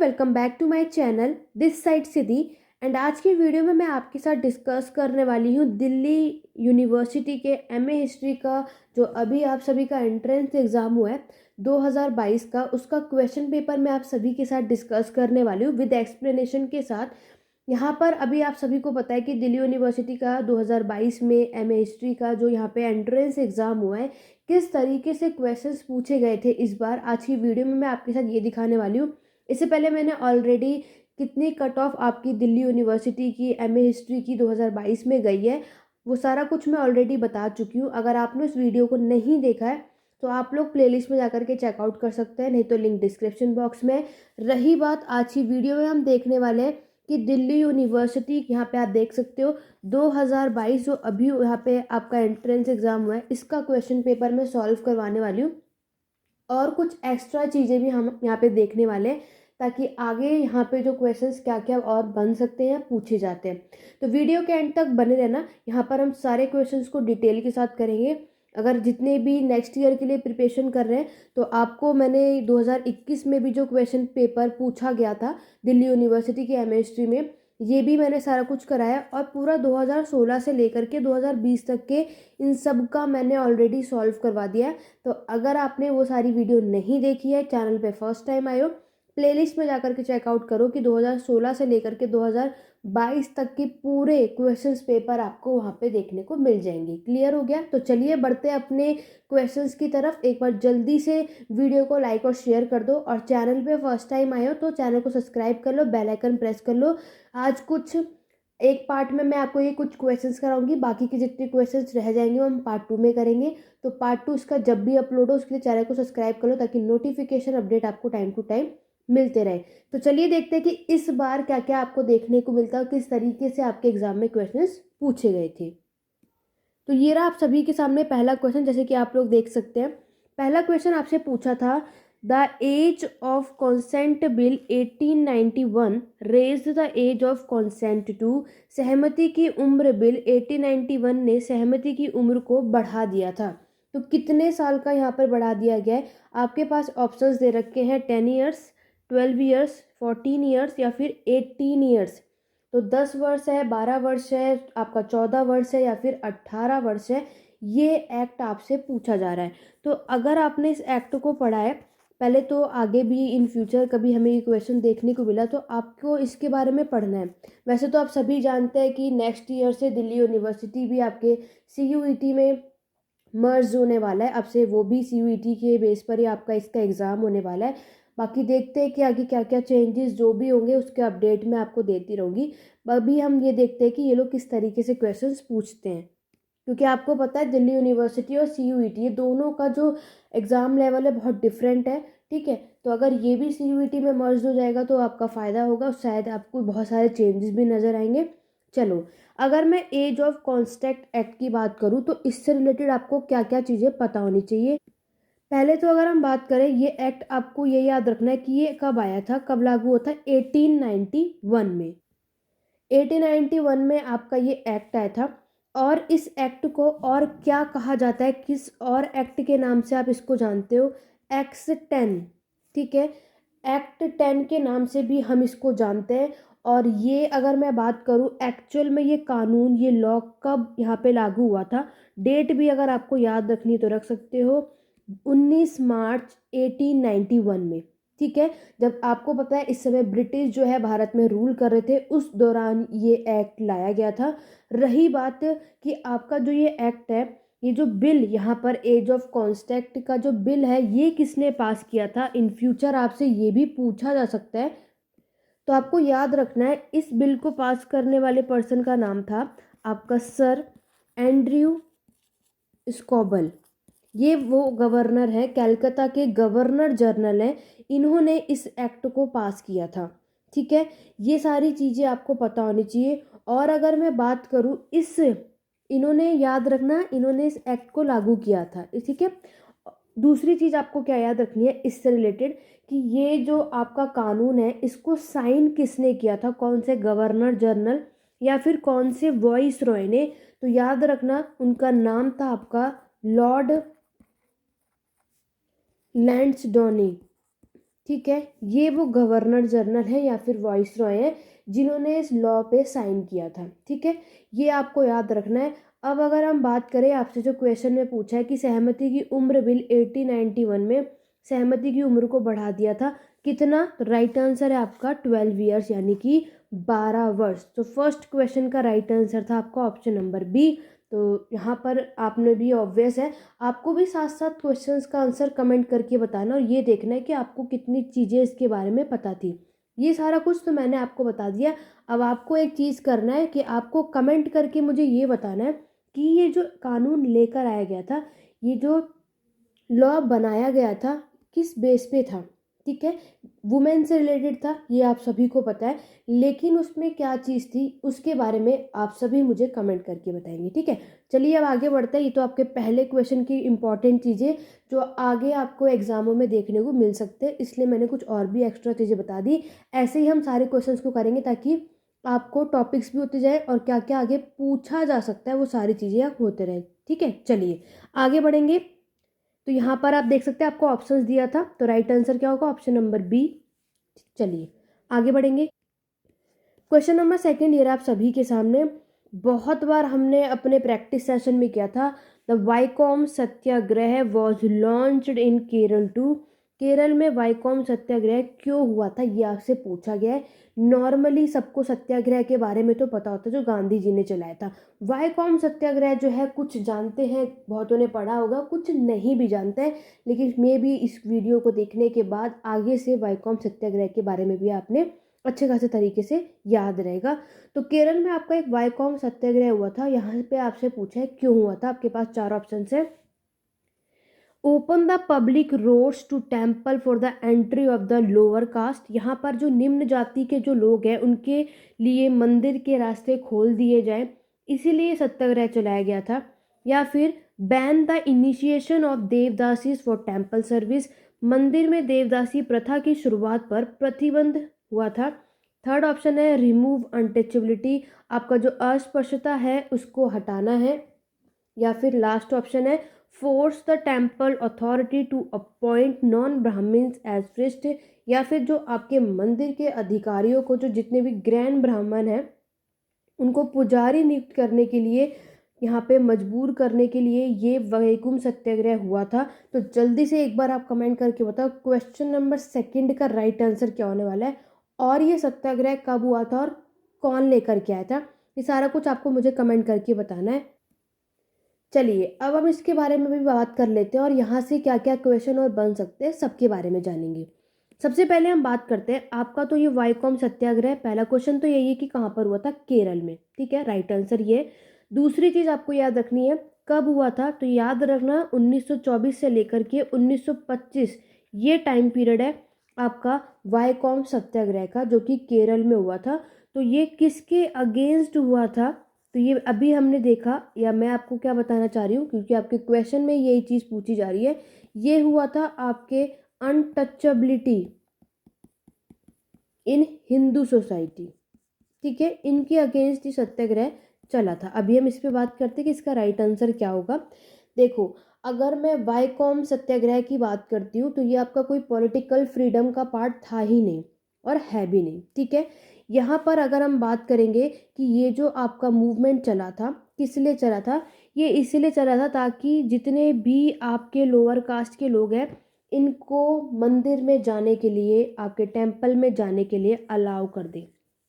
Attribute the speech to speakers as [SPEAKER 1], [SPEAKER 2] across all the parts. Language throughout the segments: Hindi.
[SPEAKER 1] Welcome back to my channel this side Siddhi. And आज की वीडियो में मैं आपके साथ डिस्कस करने वाली हूँ दिल्ली यूनिवर्सिटी के एमए हिस्ट्री का जो अभी आप सभी का एंट्रेंस एग्ज़ाम हुआ है 2022 का, उसका क्वेश्चन पेपर मैं आप सभी के साथ डिस्कस करने वाली हूँ विद एक्सप्लेनेशन के साथ। यहाँ पर अभी आप सभी को पता है कि दिल्ली यूनिवर्सिटी का 2022 में एमए हिस्ट्री का जो यहाँ पे एंट्रेंस एग्ज़ाम हुआ है, किस तरीके से क्वेश्चंस पूछे गए थे इस बार आज की वीडियो में मैं आपके साथ ये दिखाने वाली हूँ। इससे पहले मैंने ऑलरेडी कितनी कट ऑफ आपकी दिल्ली यूनिवर्सिटी की एमए हिस्ट्री की 2022 में गई है, वो सारा कुछ मैं ऑलरेडी बता चुकी हूँ। अगर आपने उस वीडियो को नहीं देखा है तो आप लोग प्लेलिस्ट में जाकर के चेकआउट कर सकते हैं, नहीं तो लिंक डिस्क्रिप्शन बॉक्स में। रही बात आज की वीडियो में हम देखने वाले हैं कि दिल्ली यूनिवर्सिटी, यहाँ पे आप देख सकते हो 2022 जो अभी यहाँ पे आपका एंट्रेंस एग्ज़ाम हुआ है, इसका क्वेश्चन पेपर मैं सॉल्व करवाने वाली हूँ और कुछ एक्स्ट्रा चीज़ें भी हम यहाँ पे देखने वाले हैं ताकि आगे यहाँ पे जो क्वेश्चंस क्या क्या और बन सकते हैं, पूछे जाते हैं। तो वीडियो के एंड तक बने रहना, यहाँ पर हम सारे क्वेश्चंस को डिटेल के साथ करेंगे। अगर जितने भी नेक्स्ट ईयर के लिए प्रिपरेशन कर रहे हैं तो आपको मैंने 2021 में भी जो क्वेश्चन पेपर पूछा गया था दिल्ली यूनिवर्सिटी की एमए हिस्ट्री में, ये भी मैंने सारा कुछ कराया और पूरा 2016 से लेकर के 2020 तक के इन सब का मैंने ऑलरेडी सॉल्व करवा दिया है। तो अगर आपने वो सारी वीडियो नहीं देखी है, चैनल पे फर्स्ट टाइम आए हो, प्लेलिस्ट में जाकर के चेकआउट करो कि 2016 से लेकर के 2022 तक के पूरे क्वेश्चंस पेपर आपको वहाँ पे देखने को मिल जाएंगे। क्लियर हो गया? तो चलिए बढ़ते अपने क्वेश्चंस की तरफ। एक बार जल्दी से वीडियो को लाइक और शेयर कर दो और चैनल पे फर्स्ट टाइम आए हो तो चैनल को सब्सक्राइब कर लो, बेल आइकन प्रेस कर लो। आज कुछ एक पार्ट में मैं आपको ये कुछ क्वेश्चंस कराऊंगी, बाकी के जितने क्वेश्चंस रह जाएंगे वो हम पार्ट 2 में करेंगे। तो पार्ट 2 इसका जब भी अपलोड हो उसके लिए चैनल को सब्सक्राइब कर लो ताकि नोटिफिकेशन अपडेट आपको टाइम टू टाइम मिलते रहे। तो चलिए देखते हैं कि इस बार क्या क्या आपको देखने को मिलता है और किस तरीके से आपके एग्जाम में क्वेश्चंस पूछे गए थे। तो ये रहा आप सभी के सामने पहला क्वेश्चन, जैसे कि आप लोग देख सकते हैं। पहला क्वेश्चन आपसे पूछा था, the age of consent bill 1891 raise the age of consent to, सहमति की उम्र बिल 1891 ने सहमति की उम्र को बढ़ा दिया था। तो कितने साल का यहाँ पर बढ़ा दिया गया है? आपके पास ऑप्शंस दे रखे हैं 10 ईयर्स, 12 ईयर्स, 14 ईयर्स या फिर 18 ईयर्स। तो 10 वर्ष है, 12 वर्ष है, आपका 14 वर्ष है या फिर 18 वर्ष है, ये एक्ट आपसे पूछा जा रहा है। तो अगर आपने इस एक्ट को पढ़ा है पहले, तो आगे भी इन फ्यूचर कभी हमें ये क्वेश्चन देखने को मिला तो आपको इसके बारे में पढ़ना है। वैसे तो आप सभी जानते हैं कि नेक्स्ट ईयर से दिल्ली यूनिवर्सिटी भी आपके CUET में मर्ज होने वाला है। अब से वो भी CUET के बेस पर ही आपका इसका एग्ज़ाम होने वाला है। बाकी देखते हैं कि आगे क्या क्या चेंजेस जो भी होंगे उसके अपडेट मैं आपको देती रहूँगी। अभी हम ये देखते हैं कि ये लोग किस तरीके से क्वेश्चंस पूछते हैं, क्योंकि आपको पता है दिल्ली यूनिवर्सिटी और CUET ये दोनों का जो एग्ज़ाम लेवल है बहुत डिफरेंट है। ठीक है, तो अगर ये भी CUET में मर्ज हो जाएगा तो आपका फ़ायदा होगा, शायद आपको बहुत सारे चेंजेस भी नज़र आएंगे। चलो, अगर मैं एज ऑफ कॉन्स्टेंट एक्ट की बात करूँ तो इससे रिलेटेड आपको क्या क्या चीज़ें पता होनी चाहिए। पहले तो अगर हम बात करें, ये एक्ट आपको ये याद रखना है कि ये कब आया था, कब लागू हुआ था? 1891 में। 1891 में आपका ये एक्ट आया था। और इस एक्ट को और क्या कहा जाता है, किस और एक्ट के नाम से आप इसको जानते हो? एक्ट 10। ठीक है, एक्ट 10 के नाम से भी हम इसको जानते हैं। और ये अगर मैं बात करूँ एक्चुअल में ये कानून, ये लॉ कब यहाँ पे लागू हुआ था, डेट भी अगर आपको याद रखनी तो रख सकते हो, 19 मार्च 1891 में। ठीक है, जब आपको पता है इस समय ब्रिटिश जो है भारत में रूल कर रहे थे, उस दौरान ये एक्ट लाया गया था। रही बात कि आपका जो ये एक्ट है, ये जो बिल यहाँ पर एज ऑफ कॉन्स्टेंट का जो बिल है, ये किसने पास किया था? इन फ्यूचर आपसे ये भी पूछा जा सकता है। तो आपको याद रखना है इस बिल को पास करने वाले पर्सन का नाम था आपका सर एंड्रयू स्कॉबल। ये वो गवर्नर है, कलकत्ता के गवर्नर जनरल हैं, इन्होंने इस एक्ट को पास किया था। ठीक है, ये सारी चीज़ें आपको पता होनी चाहिए। और अगर मैं बात करूँ इन्होंने याद रखना, इन्होंने इस एक्ट को लागू किया था। ठीक है, दूसरी चीज़ आपको क्या याद रखनी है इससे रिलेटेड, कि ये जो आपका कानून है इसको साइन किसने किया था? कौन से गवर्नर जनरल या फिर कौन से वॉइस रॉय ने? तो याद रखना उनका नाम था आपका लॉर्ड लैंसडौनी। ठीक है, ये वो गवर्नर जनरल हैं या फिर वाइसरॉय हैं जिन्होंने इस लॉ पे साइन किया था। ठीक है, ये आपको याद रखना है। अब अगर हम बात करें, आपसे जो क्वेश्चन में पूछा है कि सहमति की उम्र बिल 1891 में सहमति की उम्र को बढ़ा दिया था कितना, तो राइट आंसर है आपका 12 ईयर्स यानी कि 12 वर्ष। तो फर्स्ट क्वेश्चन का राइट आंसर था आपका ऑप्शन नंबर बी। तो यहाँ पर आपने भी ऑब्वियस है, आपको भी साथ साथ क्वेश्चंस का आंसर कमेंट करके बताना और ये देखना है कि आपको कितनी चीज़ें इसके बारे में पता थी। ये सारा कुछ तो मैंने आपको बता दिया। अब आपको एक चीज़ करना है कि आपको कमेंट करके मुझे ये बताना है कि ये जो कानून लेकर आया गया था, ये जो लॉ बनाया गया था, किस बेस पे था। ठीक है, वुमेन से रिलेटेड था, ये आप सभी को पता है, लेकिन उसमें क्या चीज़ थी उसके बारे में आप सभी मुझे कमेंट करके बताएंगे। ठीक है, चलिए अब आगे बढ़ते हैं। ये तो आपके पहले क्वेश्चन की इंपॉर्टेंट चीज़ें जो आगे आपको एग्जामों में देखने को मिल सकते हैं, इसलिए मैंने कुछ और भी एक्स्ट्रा चीज़ें बता दी। ऐसे ही हम सारे क्वेश्चन को करेंगे ताकि आपको टॉपिक्स भी होते जाए और क्या क्या आगे पूछा जा सकता है वो सारी चीज़ें आप होते रहें। ठीक है, चलिए आगे बढ़ेंगे। तो यहाँ पर आप देख सकते हैं आपको ऑप्शंस दिया था, तो राइट आंसर क्या होगा, ऑप्शन नंबर बी। चलिए आगे बढ़ेंगे। क्वेश्चन नंबर सेकंड ये रहा आप सभी के सामने। बहुत बार हमने अपने प्रैक्टिस सेशन में किया था। The Vaikom satyagraha was launched in Kerala too. Kerala में वाइकॉम सत्याग्रह क्यों हुआ था ये आपसे पूछा गया है। नॉर्मली सबको सत्याग्रह के बारे में तो पता होता है जो गांधी जी ने चलाया था। वाइकॉम सत्याग्रह जो है कुछ जानते हैं, बहुतों ने पढ़ा होगा, कुछ नहीं भी जानते हैं, लेकिन मे भी इस वीडियो को देखने के बाद आगे से वाइकॉम सत्याग्रह के बारे में भी आपने अच्छे खासे तरीके से याद रहेगा। तो केरल में आपका एक वाइकॉम सत्याग्रह हुआ था। यहाँ पे आपसे पूछा है क्यों हुआ था। आपके पास चार ऑप्शन है। Open the public roads to temple for the entry of the lower caste. यहाँ पर जो निम्न जाति के जो लोग हैं उनके लिए मंदिर के रास्ते खोल दिए जाए, इसीलिए सत्याग्रह चलाया गया था। या फिर ban the initiation of devadasis for temple service. मंदिर में देवदासी प्रथा की शुरुआत पर प्रतिबंध हुआ था। थर्ड ऑप्शन है रिमूव अनटचेबिलिटी। आपका जो अस्पृश्यता है उसको हटाना है। या फिर लास्ट ऑप्शन है force the temple authority to appoint non Brahmins as priest. या फिर जो आपके मंदिर के अधिकारियों को, जो जितने भी ग्रैंड ब्राह्मण हैं, उनको पुजारी नियुक्त करने के लिए, यहाँ पे मजबूर करने के लिए ये वैकुम सत्याग्रह हुआ था। तो जल्दी से एक बार आप कमेंट करके बताओ क्वेश्चन नंबर सेकंड का राइट आंसर क्या होने वाला है और ये सत्याग्रह कब हुआ था और कौन लेकर के आया था। ये सारा कुछ आपको मुझे कमेंट करके बताना है। चलिए अब हम इसके बारे में भी बात कर लेते हैं और यहाँ से क्या क्या क्वेश्चन और बन सकते हैं सबके बारे में जानेंगे। सबसे पहले हम बात करते हैं आपका, तो ये वाइकॉम सत्याग्रह पहला क्वेश्चन तो यही है कि कहाँ पर हुआ था, केरल में। ठीक है, राइट आंसर ये। दूसरी चीज़ आपको याद रखनी है कब हुआ था, तो याद रखना 1924 से लेकर के 1925 ये टाइम पीरियड है आपका वाइकॉम सत्याग्रह का, जो कि केरल में हुआ था। तो ये किसके अगेंस्ट हुआ था, तो ये अभी हमने देखा, या मैं आपको क्या बताना चाह रही हूँ क्योंकि आपके क्वेश्चन में यही चीज़ पूछी जा रही है, ये हुआ था आपके अनटचेबिलिटी इन हिंदू सोसाइटी। ठीक है, इनके अगेंस्ट ही सत्याग्रह चला था। अभी हम इस पे बात करते हैं कि इसका राइट आंसर क्या होगा। देखो, अगर मैं वाइकॉम सत्याग्रह की बात करती हूँ तो ये आपका कोई पॉलिटिकल फ्रीडम का पार्ट था ही नहीं और है भी नहीं। ठीक है, यहाँ पर अगर हम बात करेंगे कि ये जो आपका मूवमेंट चला था किस लिए चला था, ये इसलिए चला था ताकि जितने भी आपके लोअर कास्ट के लोग हैं इनको मंदिर में जाने के लिए, आपके टेम्पल में जाने के लिए अलाउ कर दे।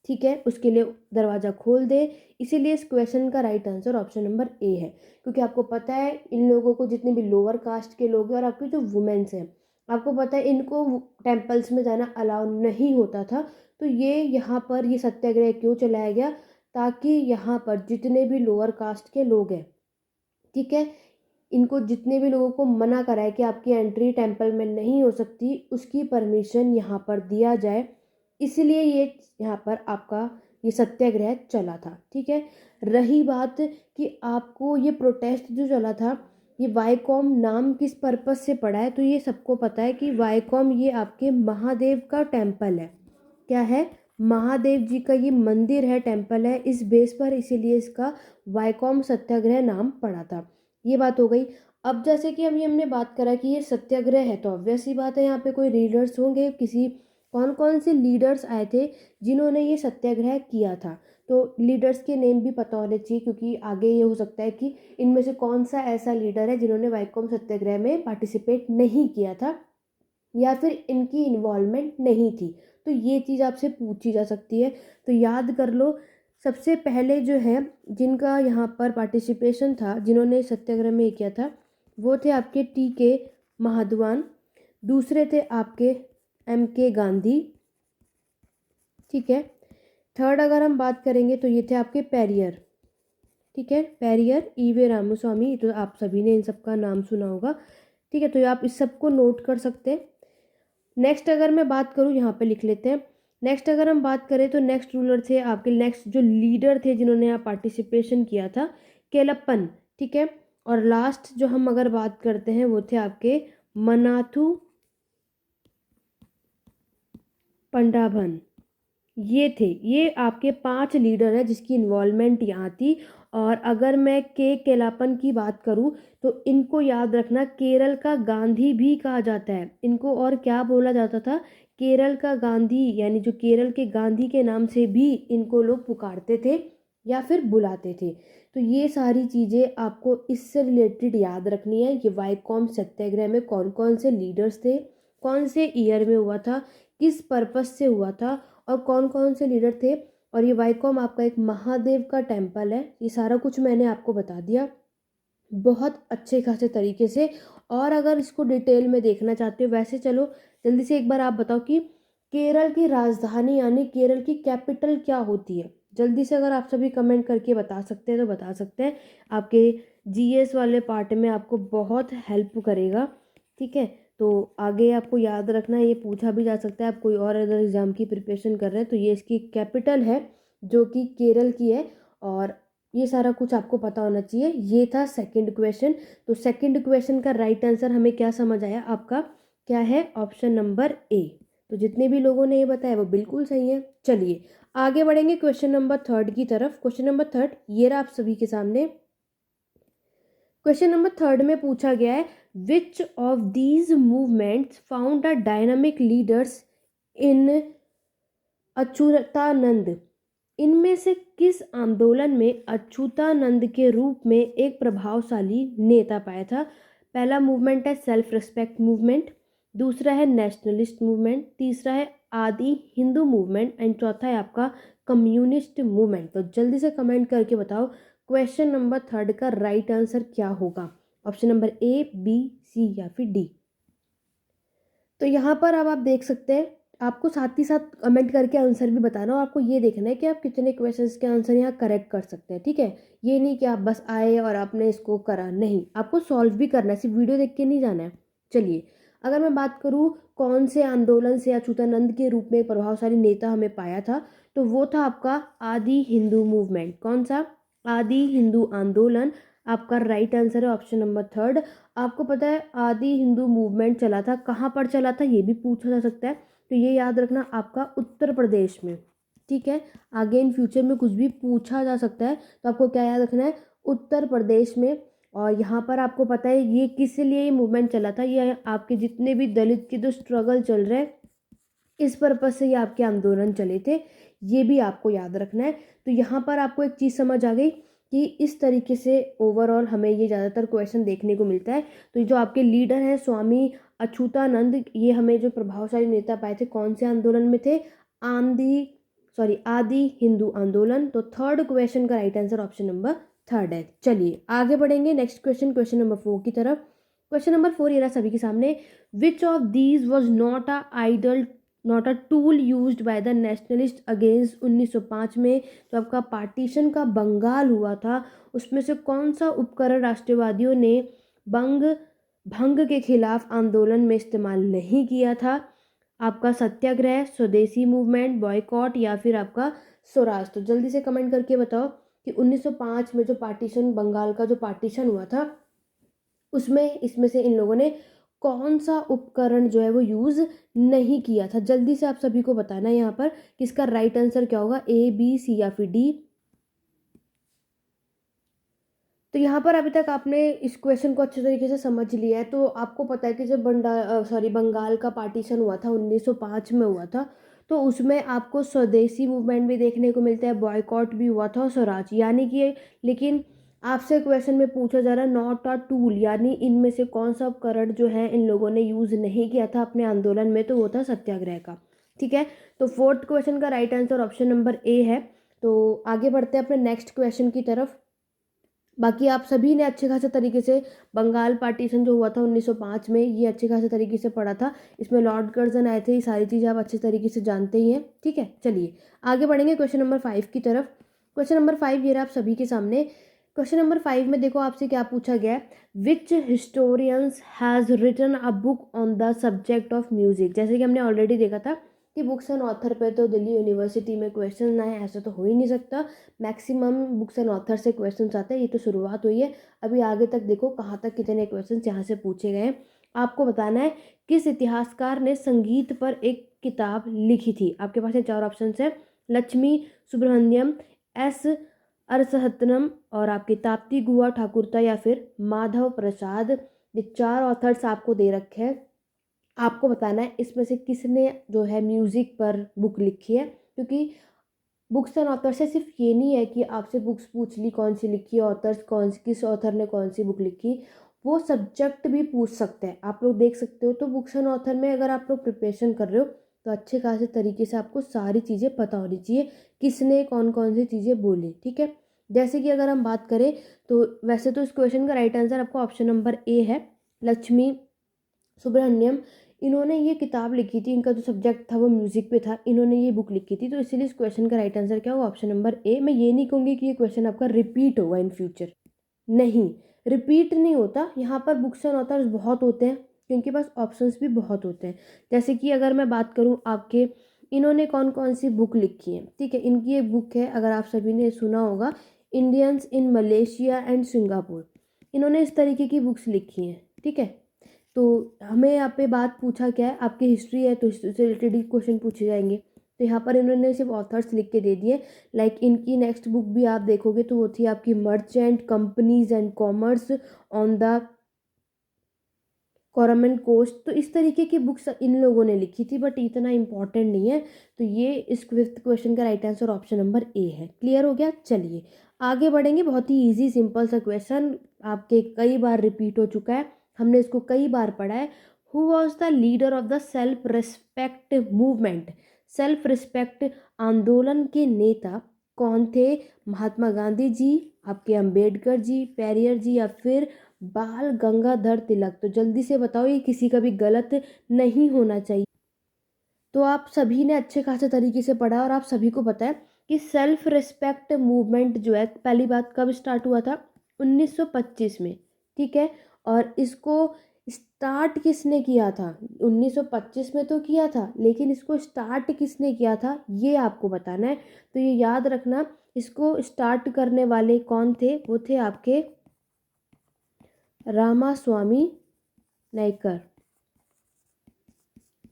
[SPEAKER 1] ठीक है, उसके लिए दरवाज़ा खोल दे। इसीलिए इस क्वेश्चन का राइट आंसर ऑप्शन नंबर ए है, क्योंकि आपको पता है इन लोगों को, जितने भी लोअर कास्ट के लोग हैं और आपके जो वुमेन्स हैं, आपको पता है इनको टेम्पल्स में जाना अलाउ नहीं होता था। तो ये यहाँ पर ये सत्याग्रह क्यों चलाया गया, ताकि यहाँ पर जितने भी लोअर कास्ट के लोग हैं, ठीक है, इनको जितने भी लोगों को मना करा है कि आपकी एंट्री टेम्पल में नहीं हो सकती, उसकी परमिशन यहाँ पर दिया जाए। इसलिए ये यहाँ पर आपका ये सत्याग्रह चला था। ठीक है, रही बात कि आपको ये प्रोटेस्ट जो चला था, ये वाइकॉम नाम किस पर्पस से पड़ा है, तो ये सबको पता है कि वाइकॉम ये आपके महादेव का टेम्पल है। क्या है, महादेव जी का ये मंदिर है, टेम्पल है, इस बेस पर इसीलिए इसका वाइकॉम सत्याग्रह नाम पड़ा था। ये बात हो गई। अब जैसे कि अभी हमने बात करा कि ये सत्याग्रह है, तो ऑब्वियस सी बात है यहाँ पे कोई लीडर्स होंगे, किसी कौन कौन से लीडर्स आए थे जिन्होंने ये सत्याग्रह किया था। तो लीडर्स के नेम भी पता होने चाहिए, क्योंकि आगे ये हो सकता है कि इनमें से कौन सा ऐसा लीडर है जिन्होंने वाइकोम सत्याग्रह में पार्टिसिपेट नहीं किया था या फिर इनकी इन्वॉल्वमेंट नहीं थी। तो ये चीज़ आपसे पूछी जा सकती है, तो याद कर लो। सबसे पहले जो है जिनका यहाँ पर पार्टिसिपेशन था, जिन्होंने सत्याग्रह में किया था, वो थे आपके टी.के. महाद्वान। दूसरे थे आपके एम.के. गांधी। ठीक है। थर्ड अगर हम बात करेंगे तो ये थे आपके पेरियर। ठीक है, पेरियर ई.वे. रामास्वामी, तो आप सभी ने इन सबका नाम सुना होगा। ठीक है, तो आप इस सबको नोट कर सकते हैं। नेक्स्ट अगर मैं बात करूँ, यहाँ पे लिख लेते हैं। नेक्स्ट अगर हम बात करें तो नेक्स्ट रूलर थे आपके, नेक्स्ट जो लीडर थे जिन्होंने यहाँ पार्टिसिपेशन किया था, केलप्पन। ठीक है। और लास्ट जो हम अगर बात करते हैं वो थे आपके मनाथू पंडाभन। ये आपके 5 लीडर हैं जिसकी इन्वॉल्वमेंट यहाँ थी। और अगर मैं के केलापन की बात करूँ तो इनको याद रखना, केरल का गांधी भी कहा जाता है इनको। और क्या बोला जाता था, केरल का गांधी, यानी जो केरल के गांधी के नाम से भी इनको लोग पुकारते थे या फिर बुलाते थे। तो ये सारी चीज़ें आपको इससे रिलेटेड याद रखनी है। ये वाइकोम सत्याग्रह में कौन कौन से लीडर्स थे, कौन से ईयर में हुआ था, किस पर्पस से हुआ था, और कौन कौन से लीडर थे। और ये वाइकोम आपका एक महादेव का टेम्पल है। ये सारा कुछ मैंने आपको बता दिया बहुत अच्छे खासे तरीके से। और अगर इसको डिटेल में देखना चाहते हो, वैसे चलो जल्दी से एक बार आप बताओ कि केरल की राजधानी यानी केरल की कैपिटल क्या होती है। जल्दी से अगर आप सभी कमेंट करके बता सकते हैं तो बता सकते हैं, आपके जीएस वाले पार्ट में आपको बहुत हेल्प करेगा। ठीक है, तो आगे आपको याद रखना, ये पूछा भी जा सकता है। आप कोई और अदर एग्ज़ाम की प्रिपरेशन कर रहे हैं तो ये इसकी कैपिटल है जो कि केरल की है। और ये सारा कुछ आपको पता होना चाहिए। ये था सेकंड क्वेश्चन। तो सेकंड क्वेश्चन का राइट आंसर हमें क्या समझ आया आपका, क्या है, ऑप्शन नंबर ए। तो जितने भी लोगों ने ये बताया वो बिल्कुल सही है। चलिए आगे बढ़ेंगे क्वेश्चन नंबर थर्ड की तरफ। क्वेश्चन नंबर थर्ड ये रहा आप सभी के सामने। क्वेश्चन नंबर थर्ड में पूछा गया है, which of these movements found a dynamic leaders in Achyutananda. इनमें से किस आंदोलन में अच्युतानंद के रूप में एक प्रभावशाली नेता पाया था। पहला मूवमेंट है सेल्फ रिस्पेक्ट मूवमेंट, दूसरा है नेशनलिस्ट मूवमेंट, तीसरा है आदि हिंदू मूवमेंट एंड चौथा है आपका कम्युनिस्ट मूवमेंट। तो जल्दी से कमेंट करके बताओ क्वेश्चन नंबर थर्ड का राइट आंसर क्या होगा, option number A, B, C या फिर डी। तो यहाँ पर अब आप देख सकते हैं, आपको साथ ही साथ कमेंट करके आंसर भी बताना, और आपको ये देखना है कि आप कितने क्वेश्चंस के आंसर यहाँ करेक्ट कर सकते हैं। ठीक है, ये नहीं कि आप बस आए और आपने इसको करा, नहीं, आपको सॉल्व भी करना है, सिर्फ वीडियो देख के नहीं जाना है। चलिए अगर मैं बात करूँ कौन से आंदोलन से अच्युतानंद के रूप में एक प्रभावशाली नेता हमें पाया था, तो वो था आपका आदि हिंदू मूवमेंट। कौन सा, आदि हिंदू आंदोलन। आपका राइट आंसर है ऑप्शन नंबर थर्ड। आपको पता है आदि हिंदू मूवमेंट चला था, कहाँ पर चला था ये भी पूछा जा सकता है, तो ये याद रखना आपका उत्तर प्रदेश में। ठीक है, आगे इन फ्यूचर में कुछ भी पूछा जा सकता है, तो आपको क्या याद रखना है, उत्तर प्रदेश में। और यहाँ पर आपको पता है ये किस लिए ये मूवमेंट चला था, ये आपके जितने भी दलित के जो स्ट्रगल चल रहे हैं इस पर्पज से ये आपके आंदोलन चले थे, ये भी आपको याद रखना है। तो यहाँ पर आपको एक चीज़ समझ आ गई कि इस तरीके से ओवरऑल हमें ये ज़्यादातर क्वेश्चन देखने को मिलता है। तो जो आपके लीडर हैं स्वामी अच्युतानंद, ये हमें जो प्रभावशाली नेता पाए थे कौन से आंदोलन में थे, आदि हिंदू आंदोलन। तो थर्ड क्वेश्चन का right answer option number third है। चलिए आगे बढ़ेंगे नेक्स्ट क्वेश्चन, क्वेश्चन नंबर 4 की तरफ। क्वेश्चन नंबर 4 ये रहा सभी के सामने, विच of these was not a tool used by the nationalist against 1905 में जो आपका पार्टीशन का बंगाल हुआ था, उसमें से कौन सा उपकरण राष्ट्रवादियों ने भंग के खिलाफ आंदोलन में इस्तेमाल नहीं किया था। आपका सत्याग्रह, स्वदेशी मूवमेंट, बॉयकॉट या फिर आपका स्वराज। तो जल्दी से कमेंट करके बताओ कि 1905 में जो पार्टीशन, बंगाल का जो पार्टीशन हुआ था, उसमें इसमें से इन लोगों ने कौन सा उपकरण जो है वो यूज़ नहीं किया था। जल्दी से आप सभी को बताना है यहाँ पर कि इसका राइट आंसर क्या होगा, ए, बी, सी या फिर डी। तो यहाँ पर अभी तक आपने इस क्वेश्चन को अच्छे तरीके से समझ लिया है। तो आपको पता है कि जब बंगाल का पार्टीशन हुआ था 1905 में हुआ था, तो उसमें आपको स्वदेशी मूवमेंट भी देखने को मिलता है, बॉयकॉट भी हुआ था और स्वराज यानी कि, लेकिन आपसे क्वेश्चन में पूछा जा रहा है नॉट अ टूल, यानी इनमें से कौन सा उपकरण जो है इन लोगों ने यूज़ नहीं किया था अपने आंदोलन में, तो वो था सत्याग्रह का। ठीक है, तो फोर्थ क्वेश्चन का राइट आंसर ऑप्शन नंबर ए है। तो आगे बढ़ते हैं अपने नेक्स्ट क्वेश्चन की तरफ। बाकी आप सभी ने अच्छे खासे तरीके से बंगाल पार्टीशन जो हुआ था 1905 में, ये अच्छे खासे तरीके से पढ़ा था। इसमें लॉर्ड कर्जन आए थे, ये सारी चीज़ें आप अच्छे तरीके से जानते ही हैं। ठीक है, चलिए आगे बढ़ेंगे क्वेश्चन नंबर 5 की तरफ। क्वेश्चन नंबर 5 ये रहा आप सभी के सामने। क्वेश्चन नंबर 5 में देखो आपसे क्या पूछा गया है, which historians has written a book on the subject of music. जैसे कि हमने ऑलरेडी देखा था कि बुक्स एंड ऑथर पे तो दिल्ली यूनिवर्सिटी में क्वेश्चन आए, ऐसा तो हो ही नहीं सकता। मैक्सिमम बुक्स एंड ऑथर से क्वेश्चंस आते हैं, ये तो शुरुआत हुई है। अभी आगे तक देखो कहाँ तक कितने क्वेश्चंस यहाँ से पूछे गए हैं। आपको बताना है किस इतिहासकार ने संगीत पर एक किताब लिखी थी। आपके पास ये 4 ऑप्शन है, लक्ष्मी सुब्रमण्यम, एस अरसहतनम और आपकी ताप्ती गुहा ठाकुरता या फिर माधव प्रसाद। ये 4 ऑथर्स आपको दे रखे हैं। आपको बताना है इसमें से किसने जो है म्यूज़िक पर बुक लिखी है, क्योंकि बुक्स एंड ऑथर से सिर्फ ये नहीं है कि आपसे बुक्स पूछ ली कौन सी लिखी है, ऑथर्स कौन सी, किस ऑथर ने कौन सी बुक लिखी, वो सब्जेक्ट भी पूछ सकते हैं। आप लोग देख सकते हो। तो बुक्स एंड ऑथर में अगर आप लोग प्रिपरेशन कर रहे हो तो अच्छे खासे तरीके से आपको सारी चीज़ें पता होनी चाहिए, किसने कौन कौन सी चीज़ें बोली। ठीक है, जैसे कि अगर हम बात करें तो वैसे तो इस क्वेश्चन का राइट आंसर आपको ऑप्शन नंबर ए है, लक्ष्मी सुब्रमण्यम। इन्होंने ये किताब लिखी थी, इनका जो सब्जेक्ट था वो म्यूज़िक पे था, इन्होंने ये बुक लिखी थी। तो इसीलिए इस क्वेश्चन का राइट आंसर क्या होगा, ऑप्शन नंबर ए। मैं ये नहीं कहूँगी कि ये क्वेश्चन आपका रिपीट होगा इन फ्यूचर, नहीं, रिपीट नहीं होता। यहाँ पर बुक्स एंड ऑथर्स बहुत होते हैं, इनके पास ऑप्शंस भी बहुत होते हैं। जैसे कि अगर मैं बात करूँ आपके, इन्होंने कौन कौन सी बुक लिखी है। ठीक है, इनकी एक बुक है, अगर आप सभी ने सुना होगा, Indians in Malaysia and Singapore. इन्होंने इस तरीके की बुक्स लिखी हैं। ठीक है, तो हमें यहाँ पे बात पूछा क्या है, आपकी हिस्ट्री है तो हिस्ट्री से रिलेटेड ही क्वेश्चन पूछे जाएंगे। तो यहाँ पर इन्होंने सिर्फ ऑथर्स लिख के दे दिए। लाइक इनकी नेक्स्ट बुक भी आप देखोगे तो वो थी आपकी merchant companies and commerce on the Coromandel coast. तो इस तरीके की बुक्स इन लोगों ने लिखी थी, बट इतना इंपॉर्टेंट नहीं है। तो ये इस फिफ्थ क्वेश्चन का राइट आंसर ऑप्शन नंबर ए है। क्लियर हो गया, चलिए आगे बढ़ेंगे। बहुत ही इजी सिंपल सा क्वेश्चन, आपके कई बार रिपीट हो चुका है, हमने इसको कई बार पढ़ा है। Who was the leader of the self respect movement. Self respect आंदोलन के नेता कौन थे। महात्मा गांधी जी, आपके अंबेडकर जी, पेरियर जी या फिर बाल गंगाधर तिलक। तो जल्दी से बताओ, ये किसी का भी गलत नहीं होना चाहिए। तो आप सभी ने अच्छे खासे तरीके से पढ़ा और आप सभी को पता है कि सेल्फ रिस्पेक्ट मूवमेंट जो है पहली बात कब स्टार्ट हुआ था, 1925 में। ठीक है, और इसको स्टार्ट किसने किया था, 1925 में तो किया था, लेकिन इसको स्टार्ट किसने किया था ये आपको बताना है। तो ये याद रखना, इसको स्टार्ट करने वाले कौन थे, वो थे आपके रामास्वामी नायकर।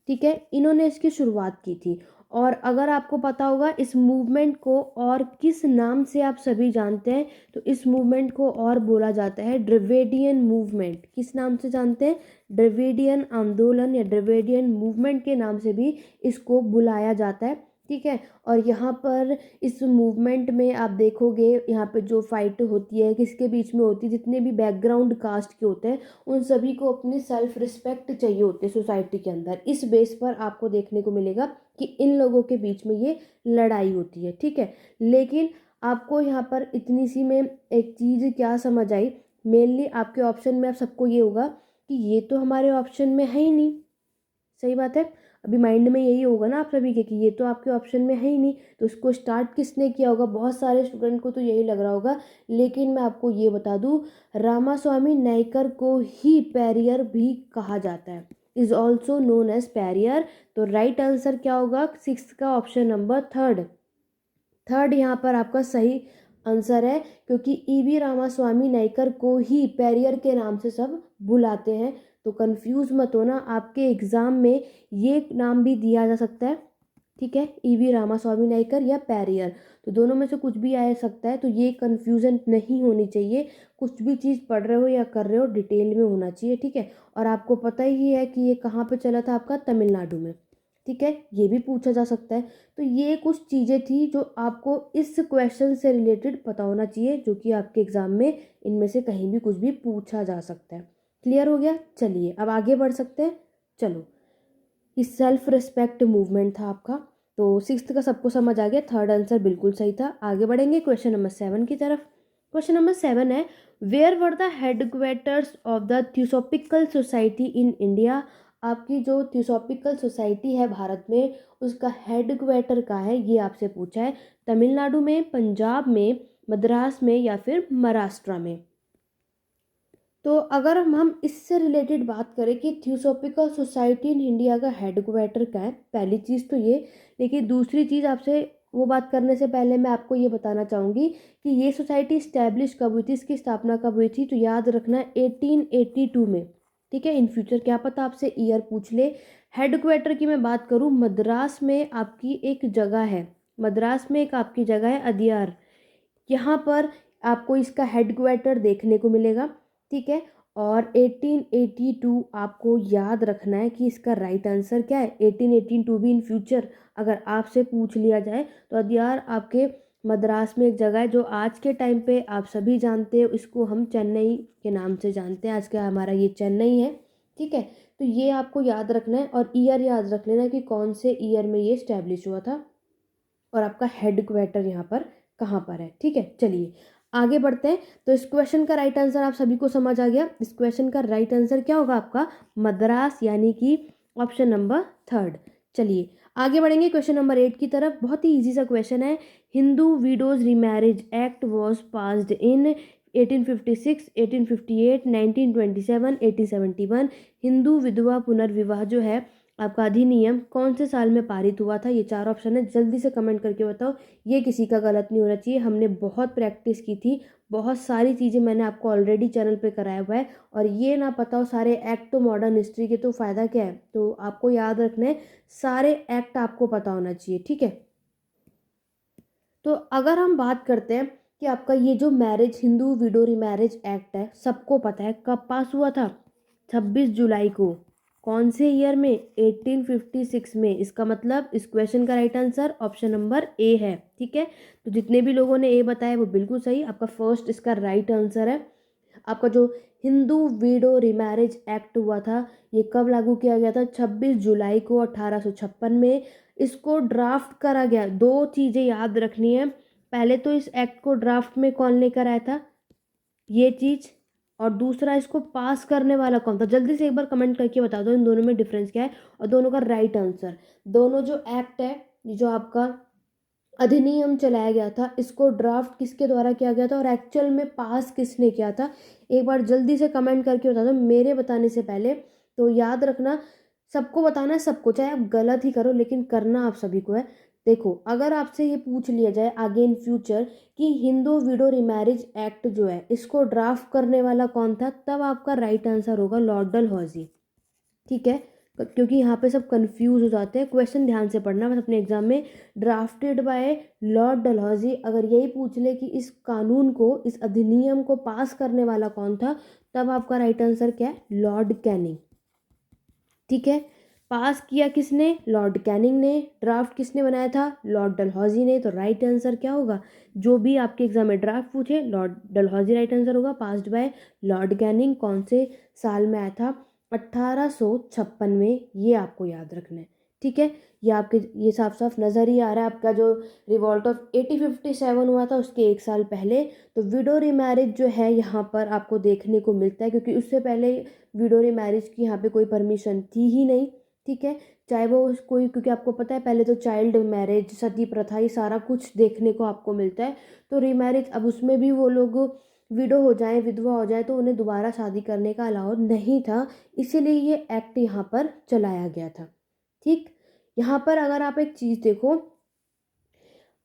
[SPEAKER 1] ठीक है, इन्होंने इसकी शुरुआत की थी। और अगर आपको पता होगा इस मूवमेंट को और किस नाम से आप सभी जानते हैं, तो इस मूवमेंट को और बोला जाता है द्रविडियन मूवमेंट। किस नाम से जानते हैं, द्रविडियन आंदोलन या द्रविडियन मूवमेंट के नाम से भी इसको बुलाया जाता है। ठीक है, और यहाँ पर इस मूवमेंट में आप देखोगे यहाँ पे जो फाइट होती है किसके बीच में होती है, जितने भी बैकग्राउंड कास्ट के होते हैं उन सभी को अपनी सेल्फ रिस्पेक्ट चाहिए होती है सोसाइटी के अंदर। इस बेस पर आपको देखने को मिलेगा कि इन लोगों के बीच में ये लड़ाई होती है। ठीक है, लेकिन आपको यहाँ पर इतनी सी में एक चीज़ क्या समझ आई, मेनली आपके ऑप्शन में आप सबको ये होगा कि ये तो हमारे ऑप्शन में है ही नहीं। सही बात है, अभी माइंड में यही होगा ना आप सभी के कि ये तो आपके ऑप्शन में है ही नहीं, तो इसको स्टार्ट किसने किया होगा। बहुत सारे स्टूडेंट को तो यही लग रहा होगा, लेकिन मैं आपको ये बता दूं, रामास्वामी नायकर को ही पेरियर भी कहा जाता है, is also known as Periyar. तो राइट आंसर क्या होगा, सिक्स का ऑप्शन नंबर थर्ड। थर्ड यहाँ पर आपका सही आंसर है, क्योंकि ईवी रामास्वामी नायकर को ही पेरियर के नाम से सब बुलाते हैं। तो कंफ्यूज मत होना, आपके एग्ज़ाम में ये नाम भी दिया जा सकता है, ठीक है, ईवी रामास्वामी नायकर या पैरियर, तो दोनों में से कुछ भी आ सकता है। तो ये कन्फ्यूज़न नहीं होनी चाहिए, कुछ भी चीज़ पढ़ रहे हो या कर रहे हो डिटेल में होना चाहिए, ठीक है। और आपको पता ही है कि ये कहाँ पे चला था, आपका तमिलनाडु में, ठीक है, ये भी पूछा जा सकता है। तो ये कुछ चीज़ें थी जो आपको इस क्वेश्चन से रिलेटेड पता होना चाहिए, जो कि आपके एग्ज़ाम में इनमें से कहीं भी कुछ भी पूछा जा सकता है। क्लियर हो गया? चलिए अब आगे बढ़ सकते हैं। चलो, ये सेल्फ रिस्पेक्ट मूवमेंट था आपका, तो सिक्स्थ का सबको समझ आ गया, थर्ड आंसर बिल्कुल सही था। आगे बढ़ेंगे क्वेश्चन नंबर 7 की तरफ। क्वेश्चन नंबर 7 है, where were the headquarters of the theosophical society in India. आपकी जो थियोसॉफिकल सोसाइटी है भारत में, उसका हेडक्वार्टर कहाँ है, ये आपसे पूछा है। तमिलनाडु में, पंजाब में, मद्रास में या फिर महाराष्ट्र में। तो अगर हम इससे रिलेटेड बात करें कि थियोसॉफिकल सोसाइटी इन इंडिया का हेडक्वार्टर क्या है, पहली चीज़ तो ये। लेकिन दूसरी चीज़ आपसे वो बात करने से पहले मैं आपको ये बताना चाहूँगी कि ये सोसाइटी इस्टेब्लिश कब हुई थी, इसकी स्थापना कब हुई थी। तो याद रखना 1882 में, ठीक है। इन फ्यूचर क्या पता आपसे ईयर पूछ ले। हेडक्वार्टर की मैं बात करूँ, मद्रास में आपकी एक जगह है, मद्रास में एक आपकी जगह है अदियार, यहाँ पर आपको इसका हेडक्वार्टर देखने को मिलेगा, ठीक है। और 1882 आपको याद रखना है कि इसका राइट आंसर क्या है। 1882 भी इन फ्यूचर अगर आपसे पूछ लिया जाए तो अदियार आपके मद्रास में एक जगह है, जो आज के टाइम पे आप सभी जानते हो, इसको हम चेन्नई के नाम से जानते हैं। आज का हमारा ये चेन्नई है, ठीक है। तो ये आपको याद रखना है और ईयर याद रख लेना कि कौन से ईयर में ये स्टैब्लिश हुआ था और आपका हेडक्वार्टर यहाँ पर कहाँ पर है, ठीक है। चलिए आगे बढ़ते हैं। तो इस क्वेश्चन का राइट आंसर आप सभी को समझ आ गया। इस क्वेश्चन का राइट आंसर क्या होगा आपका, मद्रास, यानी कि ऑप्शन नंबर थर्ड। चलिए आगे बढ़ेंगे क्वेश्चन नंबर 8 की तरफ। बहुत ही इजी सा क्वेश्चन है। Hindu widows remarriage act was passed in 1856, 1858, 1927, 1871। Hindu विधवा पुनर्विवाह जो है आपका अधिनियम कौन से साल में पारित हुआ था। ये चार ऑप्शन है, जल्दी से कमेंट करके बताओ। ये किसी का गलत नहीं होना चाहिए, हमने बहुत प्रैक्टिस की थी, बहुत सारी चीज़ें मैंने आपको ऑलरेडी चैनल पे कराया हुआ है। और ये ना पता हो सारे एक्ट तो मॉडर्न हिस्ट्री के, तो फ़ायदा क्या है। तो आपको याद रखना है, सारे एक्ट आपको पता होना चाहिए, ठीक है। तो अगर हम बात करते हैं कि आपका ये जो marriage, Hindu window remarriage act है, सबको पता है कब पास हुआ था, 26 जुलाई को। कौन से ईयर में, 1856 में। इसका मतलब इस क्वेश्चन का राइट आंसर ऑप्शन नंबर ए है, ठीक है। तो जितने भी लोगों ने ए बताया वो बिल्कुल सही, आपका फर्स्ट इसका राइट आंसर है। आपका जो हिंदू विडो रीमैरिज एक्ट हुआ था, ये कब लागू किया गया था, 26 जुलाई को 1856 में। इसको ड्राफ्ट करा गया, दो चीज़ें याद रखनी है। पहले तो इस एक्ट को ड्राफ्ट में कौन लेकर आया था, ये चीज़। और दूसरा, इसको पास करने वाला कौन था। जल्दी से एक बार कमेंट करके बता दो इन दोनों में डिफरेंस क्या है और दोनों का राइट आंसर। दोनों जो एक्ट है, जो आपका अधिनियम चलाया गया था, इसको ड्राफ्ट किसके द्वारा किया गया था और एक्चुअल में पास किसने किया था, एक बार जल्दी से कमेंट करके बता दो मेरे बताने से पहले। तो याद रखना, सबको बताना है, सबको, चाहे आप गलत ही करो लेकिन करना आप सभी को है। देखो, अगर आपसे ये पूछ लिया जाए आगे इन फ्यूचर कि हिंदू विडो रिमैरिज एक्ट जो है, इसको ड्राफ्ट करने वाला कौन था, तब आपका राइट आंसर होगा लॉर्ड डलहौजी, ठीक है। क्योंकि यहाँ पे सब कंफ्यूज हो जाते हैं। क्वेश्चन ध्यान से पढ़ना बस अपने एग्जाम में। ड्राफ्टेड बाय लॉर्ड डलहौजी, अगर यही पूछ ले कि इस कानून को, इस अधिनियम को पास करने वाला कौन था, तब आपका राइट आंसर क्या है, लॉर्ड कैनिंग, ठीक है। पास किया किसने, लॉर्ड कैनिंग ने। ड्राफ्ट किसने बनाया था, लॉर्ड डलहौजी ने। तो राइट आंसर क्या होगा, जो भी आपके एग्जाम में ड्राफ्ट पूछे, लॉर्ड डलहौजी राइट आंसर होगा। पास्ड बाय लॉर्ड कैनिंग, कौन से साल में आया था, 1856 में। ये आपको याद रखना है, ठीक है। ये आपके, ये साफ साफ नज़र ही आ रहा है, आपका जो रिवॉल्ट ऑफ 1857 हुआ था उसके एक साल पहले। तो विडो रीमैरिज जो है यहाँ पर आपको देखने को मिलता है, क्योंकि उससे पहले विडो रीमैरिज की यहाँ पे कोई परमिशन थी ही नहीं, ठीक है। चाहे वो कोई, क्योंकि आपको पता है पहले तो चाइल्ड मैरिज, सती प्रथा, ये सारा कुछ देखने को आपको मिलता है। तो रीमैरिज, अब उसमें भी वो लोग विडो हो जाए, विधवा हो जाए, तो उन्हें दोबारा शादी करने का अलाउ नहीं था, इसीलिए ये एक्ट यहाँ पर चलाया गया था, ठीक। यहाँ पर अगर आप एक चीज़ देखो,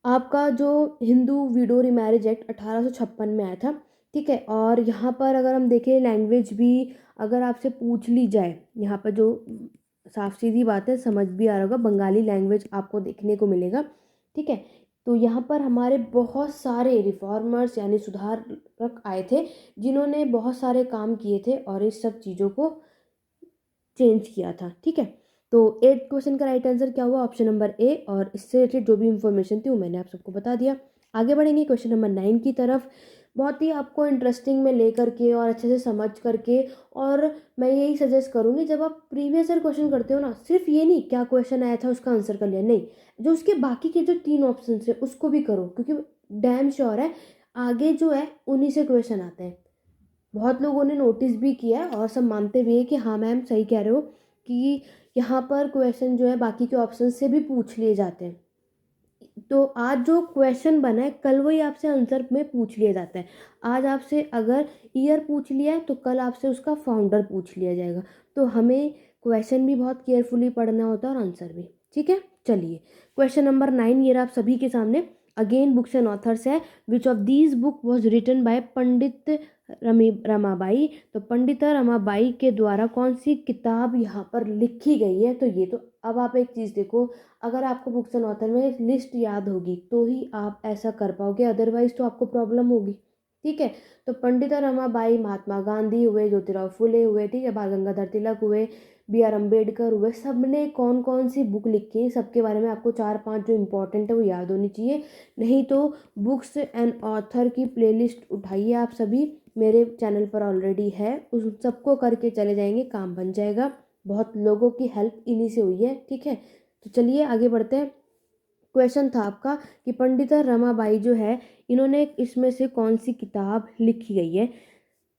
[SPEAKER 1] आपका जो हिंदू विडो रीमैरिज एक्ट 1856 में आया था, ठीक है। और यहाँ पर अगर हम देखें लैंग्वेज भी, अगर आपसे पूछ ली जाए, यहाँ पर जो साफ सीधी बात है, समझ भी आ रहा होगा, बंगाली लैंग्वेज आपको देखने को मिलेगा। ठीक है, तो यहाँ पर हमारे बहुत सारे रिफॉर्मर्स यानी सुधारक आए थे, जिन्होंने बहुत सारे काम किए थे और इस सब चीज़ों को चेंज किया था। ठीक है, तो 8 क्वेश्चन का राइट आंसर क्या हुआ? ऑप्शन नंबर ए। और इससे रिलेटेड जो भी इंफॉर्मेशन थी वो मैंने आप सबको बता दिया। आगे बढ़ेंगे क्वेश्चन नंबर 9 की तरफ। बहुत ही आपको इंटरेस्टिंग में लेकर के और अच्छे से समझ करके, और मैं यही सजेस्ट करूँगी, जब आप प्रीवियस ईयर क्वेश्चन करते हो ना, सिर्फ ये नहीं क्या क्वेश्चन आया था उसका आंसर कर लिया, नहीं, जो उसके बाकी के जो 3 ऑप्शन है उसको भी करो, क्योंकि डैम श्योर है आगे जो है उन्हीं से क्वेश्चन आते हैं। बहुत लोगों ने नोटिस भी किया है और सब मानते भी है कि हाँ मैम सही कह रहे हो कि यहाँ पर क्वेश्चन जो है बाकी के ऑप्शन से भी पूछ लिए जाते हैं। तो आज जो क्वेश्चन बना है कल वही आपसे आंसर में पूछ लिया जाता है। आज आपसे अगर ईयर पूछ लिया है तो कल आपसे उसका फाउंडर पूछ लिया जाएगा। तो हमें क्वेश्चन भी बहुत केयरफुली पढ़ना होता है और आंसर भी। ठीक है, चलिए क्वेश्चन नंबर 9 ये आप सभी के सामने। अगेन बुक्स एंड ऑथर्स है। Which of these book was written by Pandit Ramabai. तो पंडिता रमाबाई के द्वारा कौन सी किताब यहाँ पर लिखी गई है? तो ये तो अब आप एक चीज़ देखो, अगर आपको बुक्स एंड ऑथर में लिस्ट याद होगी तो ही आप ऐसा कर पाओगे, अदरवाइज तो आपको प्रॉब्लम होगी। ठीक है, तो पंडिता रमाबाई, महात्मा गांधी हुए, ज्योतिराव फुले हुए, ठीक है, बाल गंगाधर तिलक हुए, B.R. अम्बेडकर हुए, सब ने कौन कौन सी बुक लिखी है सबके बारे में आपको 4-5 जो इंपॉर्टेंट है वो याद होनी चाहिए। नहीं तो बुक्स एंड ऑथर की प्लेलिस्ट उठाइए, आप सभी मेरे चैनल पर ऑलरेडी है, उस सबको करके चले जाएंगे, काम बन जाएगा। बहुत लोगों की हेल्प इन्हीं से हुई है। ठीक है, तो चलिए आगे बढ़ते हैं। क्वेश्चन था आपका कि पंडिता रमाबाई जो है, इन्होंने इसमें से कौन सी किताब लिखी गई है?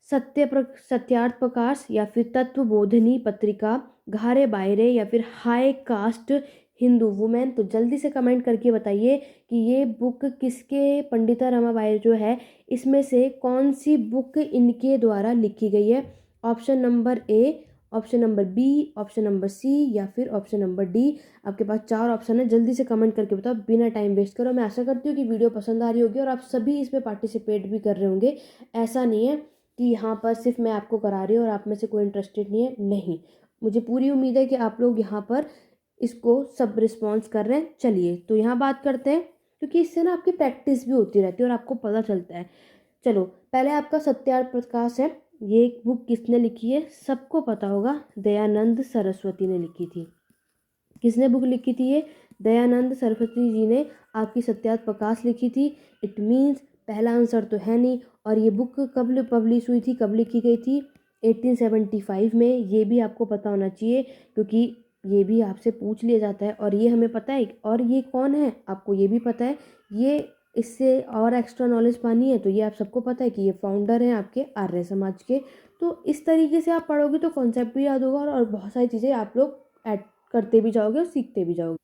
[SPEAKER 1] सत्यार्थ प्रकाश, या फिर तत्वबोधिनी पत्रिका, घारे बायरे, या फिर हाई कास्ट हिंदू वुमेन। तो जल्दी से कमेंट करके बताइए कि ये बुक किसके, पंडिता रमाबाई जो है इसमें से कौन सी बुक इनके द्वारा लिखी गई है? Option number A, option number B, option number C, या फिर ऑप्शन नंबर डी। आपके पास 4 ऑप्शन है, जल्दी से कमेंट करके बताओ बिना टाइम वेस्ट करो। मैं आशा करती हूँ कि वीडियो पसंद आ रही होगी और आप सभी इसमें पार्टिसिपेट भी कर रहे होंगे। ऐसा नहीं है कि यहाँ पर सिर्फ मैं आपको करा रही हूँ और आप में से कोई इंटरेस्टेड नहीं है, नहीं, मुझे पूरी उम्मीद है कि आप लोग यहाँ पर इसको सब रिस्पॉन्स कर रहे हैं। चलिए तो यहाँ बात करते हैं, क्योंकि इससे ना आपकी प्रैक्टिस भी होती रहती है और आपको पता चलता है। चलो पहले आपका सत्यार्थ प्रकाश है, ये बुक किसने लिखी है? सबको पता होगा, दयानंद सरस्वती ने लिखी थी। किसने बुक लिखी थी ये? दयानंद सरस्वती जी ने आपकी सत्यार्थ प्रकाश लिखी थी। इट मीन्स पहला आंसर तो है नहीं। और ये बुक कब पब्लिश हुई थी, कब लिखी गई थी? 1875 में। ये भी आपको पता होना चाहिए, क्योंकि ये भी आपसे पूछ लिया जाता है और ये हमें पता है। और ये कौन है आपको ये भी पता है। ये इससे और एक्स्ट्रा नॉलेज पानी है तो ये आप सबको पता है कि ये फाउंडर हैं आपके आर्य समाज के। तो इस तरीके से आप पढ़ोगे तो कॉन्सेप्ट भी याद होगा और बहुत सारी चीज़ें आप लोग ऐड करते भी जाओगे और सीखते भी जाओगे।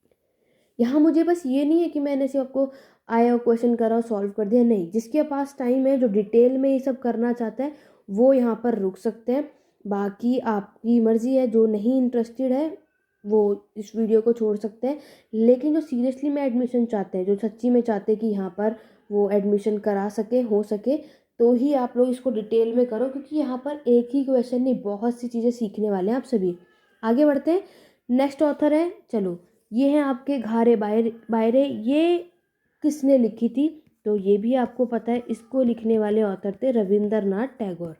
[SPEAKER 1] यहाँ मुझे बस ये नहीं है कि मैंने सिर्फ आपको आया क्वेश्चन करा और सॉल्व कर दिया, नहीं, जिसके पास टाइम है, जो डिटेल में ये सब करना चाहता है, वो यहाँ पर रुक सकते हैं। बाकी आपकी मर्जी है, जो नहीं इंटरेस्टेड है वो इस वीडियो को छोड़ सकते हैं। लेकिन जो सीरियसली में एडमिशन चाहते हैं, जो सच्ची में चाहते हैं कि यहाँ पर वो एडमिशन करा सके, हो सके, तो ही आप लोग इसको डिटेल में करो, क्योंकि यहाँ पर एक ही क्वेश्चन नहीं, बहुत सी चीज़ें सीखने वाले हैं आप सभी। आगे बढ़ते हैं। नेक्स्ट ऑथर है, चलो ये है आपके घारे बायरे। ये किसने लिखी थी? तो ये भी आपको पता है, इसको लिखने वाले ऑथर थे रविंद्रनाथ टैगोर।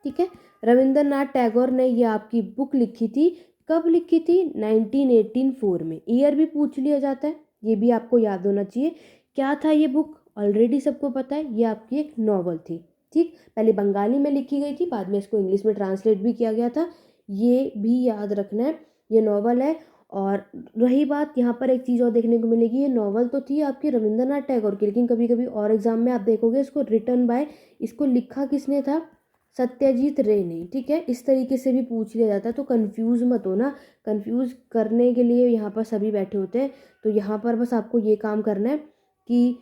[SPEAKER 1] ठीक है, रविंद्रनाथ टैगोर ने ये आपकी बुक लिखी थी। कब लिखी थी? 1984 में। ईयर भी पूछ लिया जाता है, ये भी आपको याद होना चाहिए। क्या था ये बुक? ऑलरेडी सबको पता है, ये आपकी एक नॉवल थी। ठीक, पहले बंगाली में लिखी गई थी, बाद में इसको इंग्लिश में ट्रांसलेट भी किया गया था, ये भी याद रखना है। ये नॉवल है। और रही बात, यहाँ पर एक चीज़ और देखने को मिलेगी, ये नॉवल तो थी आपकी रविंद्रनाथ टैगोर की, लेकिन कभी कभी और एग्जाम में आप देखोगे इसको रिटन बाय, इसको लिखा किसने था? सत्यजीत रे ने। ठीक है, इस तरीके से भी पूछ लिया जाता है, तो कंफ्यूज मत हो ना। कंफ्यूज करने के लिए यहाँ पर सभी बैठे होते हैं। तो यहाँ पर बस आपको ये काम करना है कि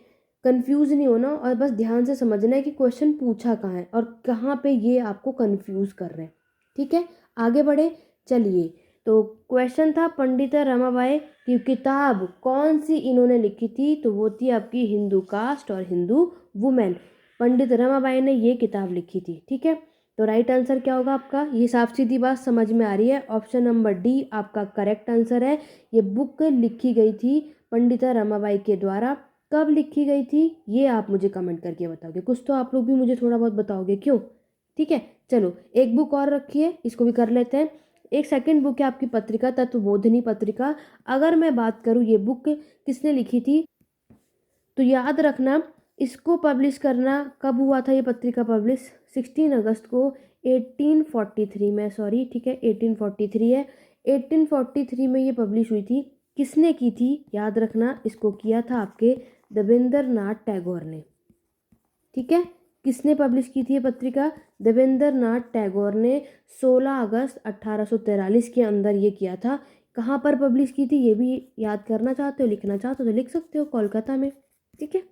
[SPEAKER 1] कंफ्यूज नहीं होना और बस ध्यान से समझना है कि क्वेश्चन पूछा कहाँ है और कहाँ पे ये आपको कंफ्यूज कर रहे हैं। ठीक है, आगे बढ़े। चलिए, तो क्वेश्चन था पंडिता रमाबाई की किताब कौन सी इन्होंने लिखी थी? तो वो थी आपकी हिंदू कास्ट और हिंदू वुमेन। पंडित रमाबाई ने ये किताब लिखी थी। ठीक है, तो राइट आंसर क्या होगा आपका? ये साफ सीधी बात समझ में आ रही है, ऑप्शन नंबर डी आपका करेक्ट आंसर है। ये बुक लिखी गई थी पंडिता रमाबाई के द्वारा। कब लिखी गई थी ये आप मुझे कमेंट करके बताओगे, कुछ तो आप लोग भी मुझे थोड़ा बहुत बताओगे, क्यों? ठीक है, चलो एक बुक और रखी है, इसको भी कर लेते हैं। एक सेकंड बुक है आपकी पत्रिका, तत्वबोधिनी पत्रिका। अगर मैं बात करूँ ये बुक किसने लिखी थी, तो याद रखना इसको पब्लिश करना कब हुआ था, ये पत्रिका पब्लिश 16 अगस्त को 1843 में, सॉरी ठीक है 1843 है, 1843 में ये पब्लिश हुई थी। किसने की थी याद रखना, इसको किया था आपके देवेंद्रनाथ टैगोर ने। ठीक है, किसने पब्लिश की थी ये पत्रिका? देवेंद्रनाथ टैगोर ने 16 अगस्त 1843 के अंदर ये किया था। कहाँ पर पब्लिश की थी ये भी याद करना चाहते हो, लिखना चाहते हो तो लिख सकते हो, कोलकाता में। ठीक है,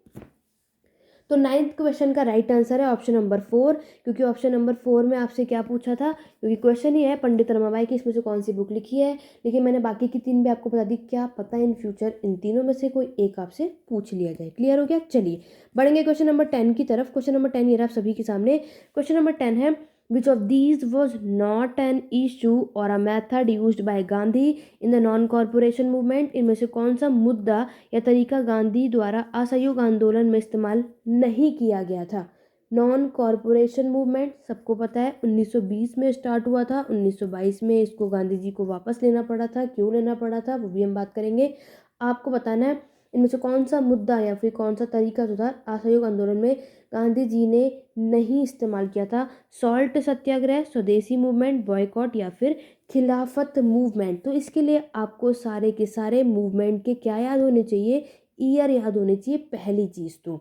[SPEAKER 1] तो 9th क्वेश्चन का राइट आंसर है ऑप्शन नंबर 4, क्योंकि ऑप्शन नंबर 4 में आपसे क्या पूछा था, क्योंकि क्वेश्चन ही है पंडित रमाबाई की इसमें से कौन सी बुक लिखी है। लेकिन मैंने बाकी की 3 भी आपको बता दी, क्या पता इन फ्यूचर इन तीनों में से कोई एक आपसे पूछ लिया जाए। क्लियर हो गया? चलिए बढ़ेंगे क्वेश्चन नंबर 10 की तरफ। क्वेश्चन नंबर 10 ये रहा आप सभी के सामने। क्वेश्चन नंबर 10 है, which of these was not an issue or a method used by Gandhi in the non-corporation movement? इनमें से कौन सा मुद्दा या तरीका गांधी द्वारा असहयोग आंदोलन में इस्तेमाल नहीं किया गया था? नॉन कॉरपोरेशन मूवमेंट सबको पता है 1920 में स्टार्ट हुआ था, 1922 में इसको गांधी जी को वापस लेना पड़ा था। क्यों लेना पड़ा था वो भी हम बात करेंगे। आपको बताना है इनमें से कौन सा मुद्दा या फिर कौन सा तरीका जो था असहयोग आंदोलन में गांधी जी ने नहीं इस्तेमाल किया था। सॉल्ट सत्याग्रह, स्वदेशी मूवमेंट, बॉयकॉट या फिर खिलाफत मूवमेंट। तो इसके लिए आपको सारे के सारे मूवमेंट के क्या याद होने चाहिए, ईयर याद होने चाहिए पहली चीज़ तो।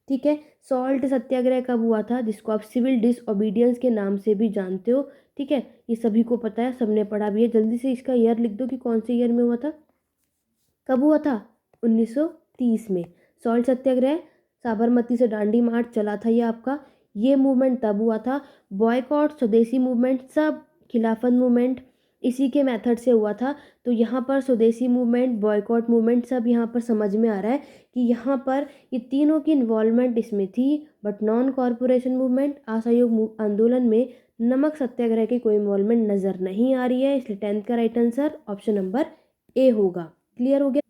[SPEAKER 1] ठीक है, सॉल्ट सत्याग्रह कब हुआ था, जिसको आप सिविल डिसओबीडियंस के नाम से भी जानते हो। ठीक है, ये सभी को पता है, सबने पढ़ा भी है। जल्दी से इसका ईयर लिख दो कि कौन से ईयर में हुआ था, कब हुआ था? 1930 में। सॉल्ट सत्याग्रह, साबरमती से दांडी मार्च चला था ये आपका, ये मूवमेंट तब हुआ था। बॉयकॉट, स्वदेशी मूवमेंट, सब खिलाफत मूवमेंट इसी के मेथड से हुआ था। तो यहाँ पर स्वदेशी मूवमेंट, बॉयकॉट मूवमेंट सब यहाँ पर समझ में आ रहा है कि यहाँ पर ये तीनों की इन्वॉल्वमेंट इसमें थी। बट नॉन कॉरपोरेशन मूवमेंट, असहयोग आंदोलन में नमक सत्याग्रह की कोई इन्वॉल्वमेंट नज़र नहीं आ रही है, इसलिए 10th का राइट आंसर ऑप्शन नंबर ए होगा। क्लियर हो गया?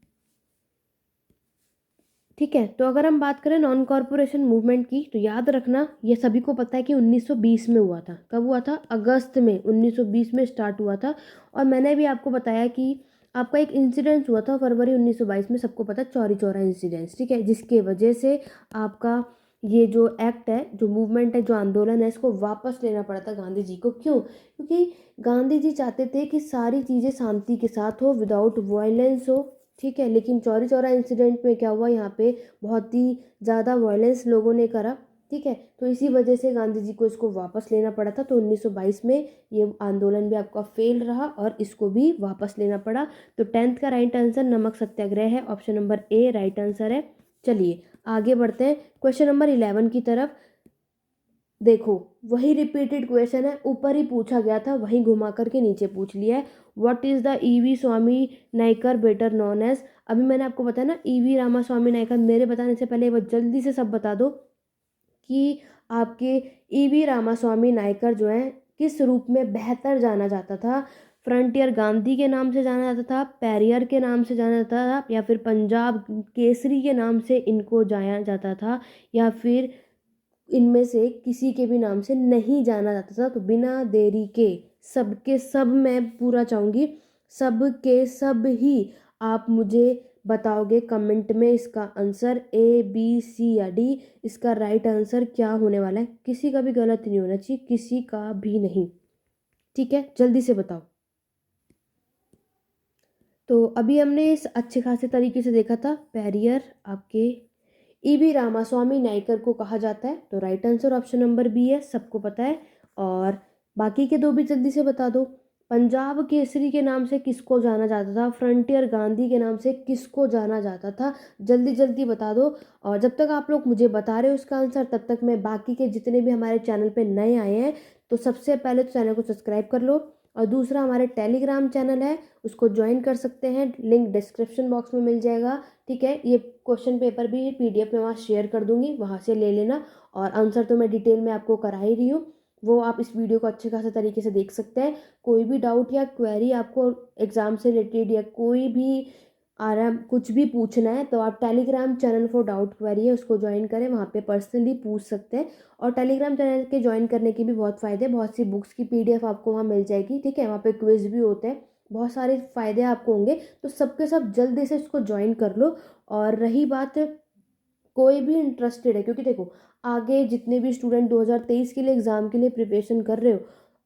[SPEAKER 1] ठीक है, तो अगर हम बात करें नॉन कॉरपोरेशन मूवमेंट की, तो याद रखना ये सभी को पता है कि 1920 में हुआ था। कब हुआ था? अगस्त में 1920 में स्टार्ट हुआ था। और मैंने भी आपको बताया कि आपका एक इंसिडेंस हुआ था फरवरी 1922 में, सबको पता है, चौरी चौरा इंसिडेंस। ठीक है, जिसके वजह से आपका ये जो एक्ट है, जो मूवमेंट है, जो आंदोलन है, इसको वापस लेना पड़ा था गांधी जी को। क्यों? क्योंकि गांधी जी चाहते थे कि सारी चीज़ें शांति के साथ हो, विदाउट वायलेंस हो। ठीक है, लेकिन चौरी चौरा इंसिडेंट में क्या हुआ, यहाँ पे बहुत ही ज़्यादा वायलेंस लोगों ने करा। ठीक है, तो इसी वजह से गांधी जी को इसको वापस लेना पड़ा था। तो 1922 में ये आंदोलन भी आपका फेल रहा और इसको भी वापस लेना पड़ा। तो 10th का राइट आंसर नमक सत्याग्रह है, ऑप्शन नंबर ए राइट आंसर है। चलिए आगे बढ़ते हैं क्वेश्चन नंबर 11 की तरफ। देखो वही रिपीटेड क्वेश्चन है, ऊपर ही पूछा गया था, वही घुमा करके नीचे पूछ लिया है। What is the EV Swami Naicker better known as? अभी मैंने आपको बताया ना ईवी रामा स्वामी नायकर, मेरे बताने से पहले वो जल्दी से सब बता दो कि आपके ईवी रामा स्वामी नायकर जो है किस रूप में बेहतर जाना जाता था। फ्रंटियर गांधी के नाम से जाना जाता था, पैरियर के नाम से जाना जाता था, या फिर पंजाब केसरी के नाम से इनको जाना जाता था, या फिर इनमें से किसी के भी नाम से नहीं जाना जाता था। तो बिना देरी के सबके सब मैं पूरा चाहूँगी, सब के सब ही आप मुझे बताओगे कमेंट में इसका आंसर ए बी सी या डी। इसका राइट आंसर क्या होने वाला है, किसी का भी गलत नहीं होना चाहिए, किसी का भी नहीं। ठीक है, जल्दी से बताओ। तो अभी हमने इस अच्छे खासे तरीके से देखा था, पैरियर आपके ईवी रामास्वामी नायकर को कहा जाता है। तो right answer option number B है, सबको पता है। और बाकी के दो भी जल्दी से बता दो। पंजाब केसरी के नाम से किसको जाना जाता था, फ्रंटियर गांधी के नाम से किसको जाना जाता था, जल्दी जल्दी बता दो। और जब तक आप लोग मुझे बता रहे हो इसका आंसर, तब तक मैं बाकी के जितने भी हमारे चैनल पे नए आए हैं, तो सबसे पहले तो चैनल को सब्सक्राइब कर लो। और दूसरा हमारे टेलीग्राम चैनल है, उसको ज्वाइन कर सकते हैं, लिंक डिस्क्रिप्शन बॉक्स में मिल जाएगा। ठीक है, ये क्वेश्चन पेपर भी PDF में वहाँ शेयर कर दूंगी, वहाँ से ले लेना। और आंसर तो मैं डिटेल में आपको करा ही रही हूँ। वो आप इस वीडियो को अच्छे खासे तरीके से देख सकते हैं। कोई भी डाउट या क्वेरी आपको एग्ज़ाम से रिलेटेड या कोई भी आराम कुछ भी पूछना है तो आप Telegram channel for doubt query है उसको ज्वाइन करें, वहाँ पे पर्सनली पूछ सकते हैं। और टेलीग्राम चैनल के ज्वाइन करने के भी बहुत फ़ायदे हैं, बहुत सी बुक्स की पीडीएफ आपको वहाँ मिल जाएगी, ठीक है। वहाँ पे क्विज भी होते हैं, बहुत सारे फ़ायदे आपको होंगे, तो सबके सब जल्दी से इसको ज्वाइन कर लो। और रही बात कोई भी इंटरेस्टेड है, क्योंकि देखो आगे जितने भी स्टूडेंट 2023 के लिए एग्ज़ाम के लिए प्रिपरेशन कर रहे हो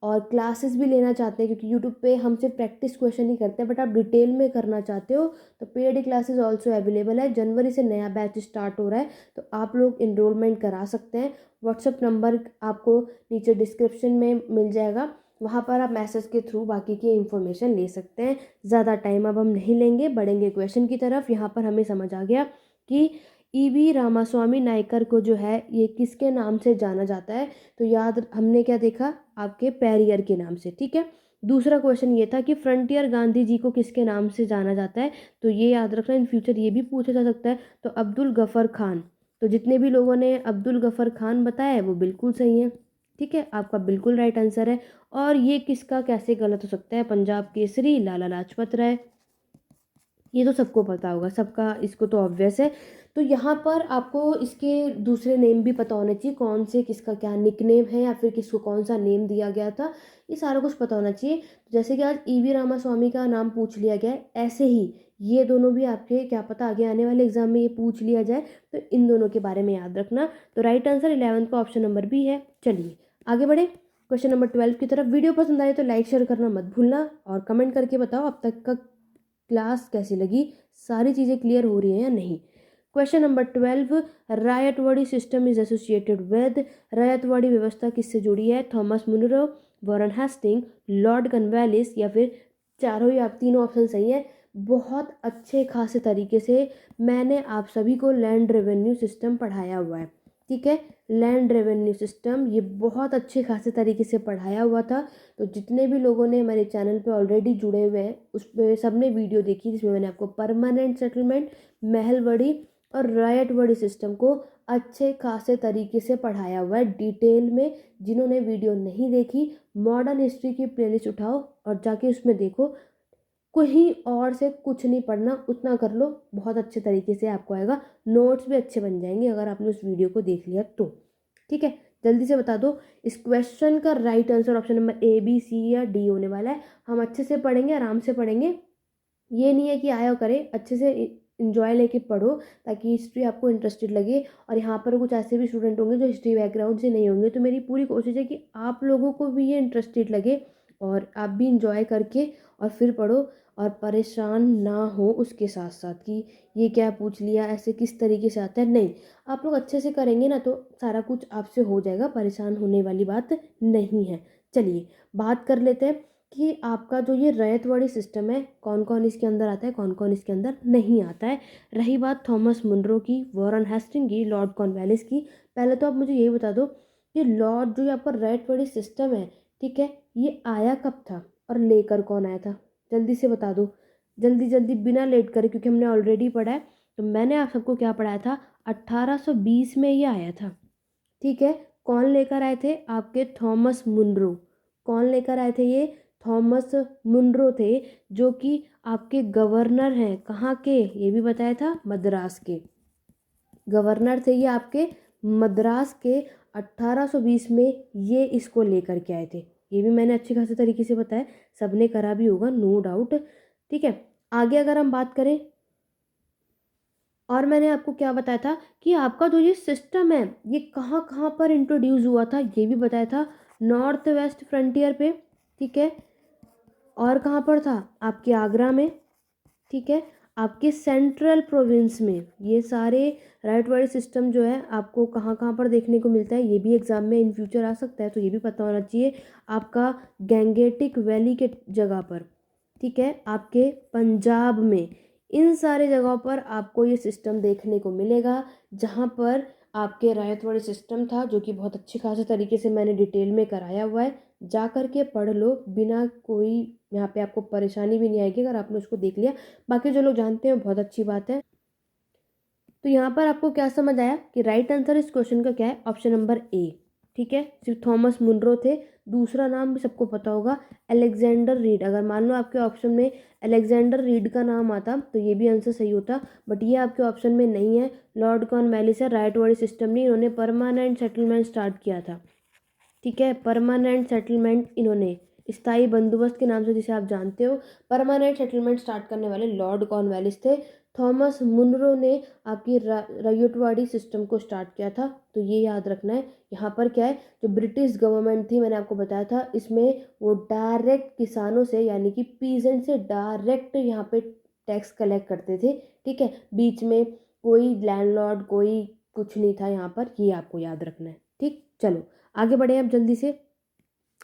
[SPEAKER 1] और क्लासेस भी लेना चाहते हैं, क्योंकि यूट्यूब पे हम सिर्फ प्रैक्टिस क्वेश्चन ही करते हैं, बट आप डिटेल में करना चाहते हो तो पेड क्लासेस ऑल्सो अवेलेबल है। जनवरी से नया बैच स्टार्ट हो रहा है, तो आप लोग इनरोलमेंट करा सकते हैं। व्हाट्सअप नंबर आपको नीचे डिस्क्रिप्शन में मिल जाएगा, वहाँ पर आप मैसेज के थ्रू बाकी की इन्फॉर्मेशन ले सकते हैं। ज़्यादा टाइम अब हम नहीं लेंगे, बढ़ेंगे क्वेश्चन की तरफ। यहाँ पर हमें समझ आ गया कि ईवी रामास्वामी नायकर को जो है ये किसके नाम से जाना जाता है, तो याद हमने क्या देखा, आपके पेरियर के नाम से, ठीक है। दूसरा क्वेश्चन ये था कि फ्रंटियर गांधी जी को किसके नाम से जाना जाता है, तो ये याद रखना, इन फ्यूचर ये भी पूछा जा सकता है। तो अब्दुल गफ़र खान, तो जितने भी लोगों ने अब्दुल गफ़र खान बताया है वो बिल्कुल सही है, ठीक है, आपका बिल्कुल राइट आंसर है। और ये किसका कैसे गलत हो सकता है, पंजाब केसरी लाला लाजपत राय, ये तो सबको पता होगा, सबका इसको तो ऑब्वियस है। तो यहाँ पर आपको इसके दूसरे नेम भी पता होने चाहिए, कौन से किसका क्या निकनेम है या फिर किसको कौन सा नेम दिया गया था, ये सारा कुछ पता होना चाहिए। जैसे कि आज ईवी रामास्वामी का नाम पूछ लिया गया है, ऐसे ही ये दोनों भी आपके क्या पता आगे आने वाले एग्जाम में ये पूछ लिया जाए, तो इन दोनों के बारे में याद रखना। तो राइट आंसर 11th का ऑप्शन नंबर बी है। चलिए आगे बढ़े क्वेश्चन नंबर 12 की तरफ। वीडियो पसंद आए तो लाइक शेयर करना मत भूलना और कमेंट करके बताओ अब तक का क्लास कैसी लगी, सारी चीज़ें क्लियर हो रही हैं या नहीं। Question number 12, Ryotwari system is associated with, Ryotwari व्यवस्था किससे जुड़ी है, Thomas Munro, Warren Hasting, Lord Cornwallis, या फिर चारों ही आप तीनों ऑप्शन सही है। बहुत अच्छे खासे तरीके से मैंने आप सभी को लैंड रेवेन्यू सिस्टम पढ़ाया हुआ है, ठीक है। लैंड रेवेन्यू सिस्टम ये बहुत अच्छे खासे तरीके से पढ़ाया हुआ था। तो जितने भी लोगों ने हमारे चैनल पे ऑलरेडी जुड़े हुए हैं उस पर सब ने वीडियो देखी, जिसमें मैंने आपको परमानेंट सेटलमेंट, महलवड़ी और रायतवाड़ी सिस्टम को अच्छे खासे तरीके से पढ़ाया हुआ है डिटेल में। जिन्होंने वीडियो नहीं देखी, मॉडर्न हिस्ट्री की प्लेलिस्ट उठाओ और जाके उसमें देखो, कहीं और से कुछ नहीं पढ़ना, उतना कर लो, बहुत अच्छे तरीके से आपको आएगा। नोट्स भी अच्छे बन जाएंगे अगर आपने उस वीडियो को देख लिया तो, ठीक है। जल्दी से बता दो इस क्वेश्चन का right answer option number A, B, C या डी होने वाला है। हम अच्छे से पढ़ेंगे, आराम से पढ़ेंगे, ये नहीं है कि आया करें, अच्छे से इंजॉय लेके पढ़ो ताकि हिस्ट्री आपको इंटरेस्टेड लगे। और यहाँ पर कुछ ऐसे भी स्टूडेंट होंगे जो हिस्ट्री बैकग्राउंड से नहीं होंगे, तो मेरी पूरी कोशिश है कि आप लोगों को भी ये इंटरेस्टेड लगे और आप भी इंजॉय करके और फिर पढ़ो और परेशान ना हो उसके साथ साथ कि ये क्या पूछ लिया, ऐसे किस तरीके से आता है, नहीं। आप लोग अच्छे से करेंगे ना तो सारा कुछ आपसे हो जाएगा, परेशान होने वाली बात नहीं है। चलिए बात कर लेते हैं कि आपका जो ये रैयतवाड़ी सिस्टम है कौन कौन इसके अंदर आता है, कौन कौन इसके अंदर नहीं आता है। रही बात थॉमस मुनरो की, वॉरेन हेस्टिंग की, लॉर्ड कॉर्नवालिस की, पहले तो आप मुझे यही बता दो कि लॉर्ड जो ये आपका रैयतवाड़ी सिस्टम है, ठीक है, ये आया कब था और लेकर कौन आया था, जल्दी से बता दो, जल्दी जल्दी बिना लेट करे, क्योंकि हमने ऑलरेडी पढ़ा है। तो मैंने आप सबको क्या पढ़ाया था, 1820 में ये आया था, ठीक है। कौन लेकर आए थे, आपके थॉमस मुनरो। कौन लेकर आए थे, ये थॉमस मुनरो थे, जो कि आपके गवर्नर हैं, कहाँ के, ये भी बताया था, मद्रास के गवर्नर थे ये आपके, मद्रास के। 1820 में ये इसको लेकर के आए थे, ये भी मैंने अच्छे खासे तरीके से बताया, सबने करा भी होगा नो डाउट, ठीक है। आगे अगर हम बात करें, और मैंने आपको क्या बताया था कि आपका जो ये सिस्टम है ये कहाँ कहाँ पर इंट्रोड्यूस हुआ था, ये भी बताया था, नॉर्थ वेस्ट फ्रंटियर पे, ठीक है। और कहाँ पर था, आपके आगरा में, ठीक है, आपके सेंट्रल प्रोविंस में। ये सारे राइट वाइड सिस्टम जो है आपको कहाँ कहाँ पर देखने को मिलता है, ये भी एग्जाम में इन फ्यूचर आ सकता है, तो ये भी पता होना चाहिए। आपका गैंगेटिक वैली के जगह पर, ठीक है, आपके पंजाब में, इन सारे जगहों पर आपको ये सिस्टम देखने को मिलेगा, जहाँ पर आपके रायतवाड़ी सिस्टम था, जो कि बहुत अच्छे खासे तरीके से मैंने डिटेल में कराया हुआ है। जा कर के पढ़ लो, बिना कोई यहाँ पे आपको परेशानी भी नहीं आएगी अगर आपने उसको देख लिया। बाकी जो लोग जानते हैं बहुत अच्छी बात है। तो यहाँ पर आपको क्या समझ आया कि राइट आंसर इस क्वेश्चन का क्या है, ऑप्शन नंबर ए। ठीक है, सिर्फ थॉमस मुनरो थे। दूसरा नाम भी सबको पता होगा, अलेक्जेंडर रीड। अगर मान लो आपके ऑप्शन में अलेक्जेंडर रीड का नाम आता तो ये भी आंसर सही होता, बट ये आपके ऑप्शन में नहीं है। लॉर्ड कॉर्नवालिस है, राइट वाली सिस्टम नहीं, इन्होंने परमानेंट सेटलमेंट स्टार्ट किया था। ठीक है, परमानेंट सेटलमेंट इन्होंने, स्थायी बंदोबस्त के नाम से जिसे आप जानते हो, परमानेंट सेटलमेंट स्टार्ट करने वाले लॉर्ड कॉर्नवालिस थे। थॉमस मुनरो ने आपकी रयटवाड़ी सिस्टम को स्टार्ट किया था। तो ये याद रखना है। यहाँ पर क्या है, जो ब्रिटिश गवर्नमेंट थी, मैंने आपको बताया था, इसमें वो डायरेक्ट किसानों से यानी कि पीजेंट से डायरेक्ट यहाँ पे टैक्स कलेक्ट करते थे। ठीक है, बीच में कोई लैंडलॉर्ड कोई कुछ नहीं था यहाँ पर, ये आपको याद रखना है। ठीक, चलो आगे बढ़े अब जल्दी से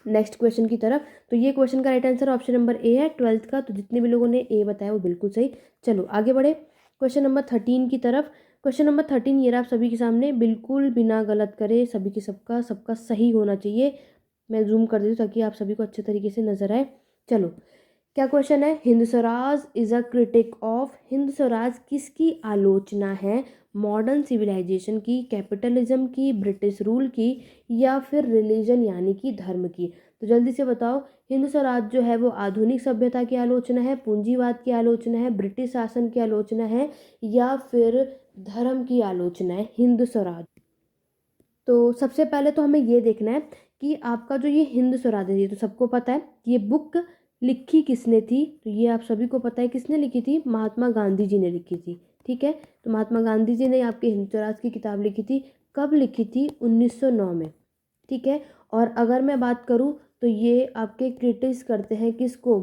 [SPEAKER 1] नेक्स्ट क्वेश्चन की तरफ। तो ये क्वेश्चन का राइट आंसर ऑप्शन नंबर ए है 12th का। तो जितने भी लोगों ने ए बताया वो बिल्कुल सही। चलो आगे बढ़े क्वेश्चन नंबर 13 की तरफ। क्वेश्चन नंबर 13 ये रहा आप सभी के सामने, बिल्कुल बिना गलत करे सभी की सबका सबका सही होना चाहिए। मैं जूम कर देती हूँ ताकि आप सभी को अच्छे तरीके से नजर आए। चलो क्या क्वेश्चन है, Hind Swaraj is a critique of. Hind Swaraj किसकी आलोचना है, मॉडर्न सिविलाइजेशन की, कैपिटलिज्म की, ब्रिटिश रूल की, या फिर रिलीजन यानी कि धर्म की। तो जल्दी से बताओ, हिंद स्वराज जो है वो आधुनिक सभ्यता की आलोचना है, पूंजीवाद की आलोचना है, ब्रिटिश शासन की आलोचना है, या फिर धर्म की आलोचना है हिंद स्वराज। तो सबसे पहले तो हमें ये देखना है कि आपका जो ये हिंद स्वराज है, ये तो सबको पता है, ये बुक लिखी किसने थी। तो ये आप सभी को पता है किसने लिखी थी, महात्मा गांधी जी ने लिखी थी। ठीक है, तो महात्मा गांधी जी ने आपके हिंद स्वराज की किताब लिखी थी। कब लिखी थी, 1909 में। ठीक है, और अगर मैं बात करूँ तो ये आपके क्रिटिस करते हैं किसको,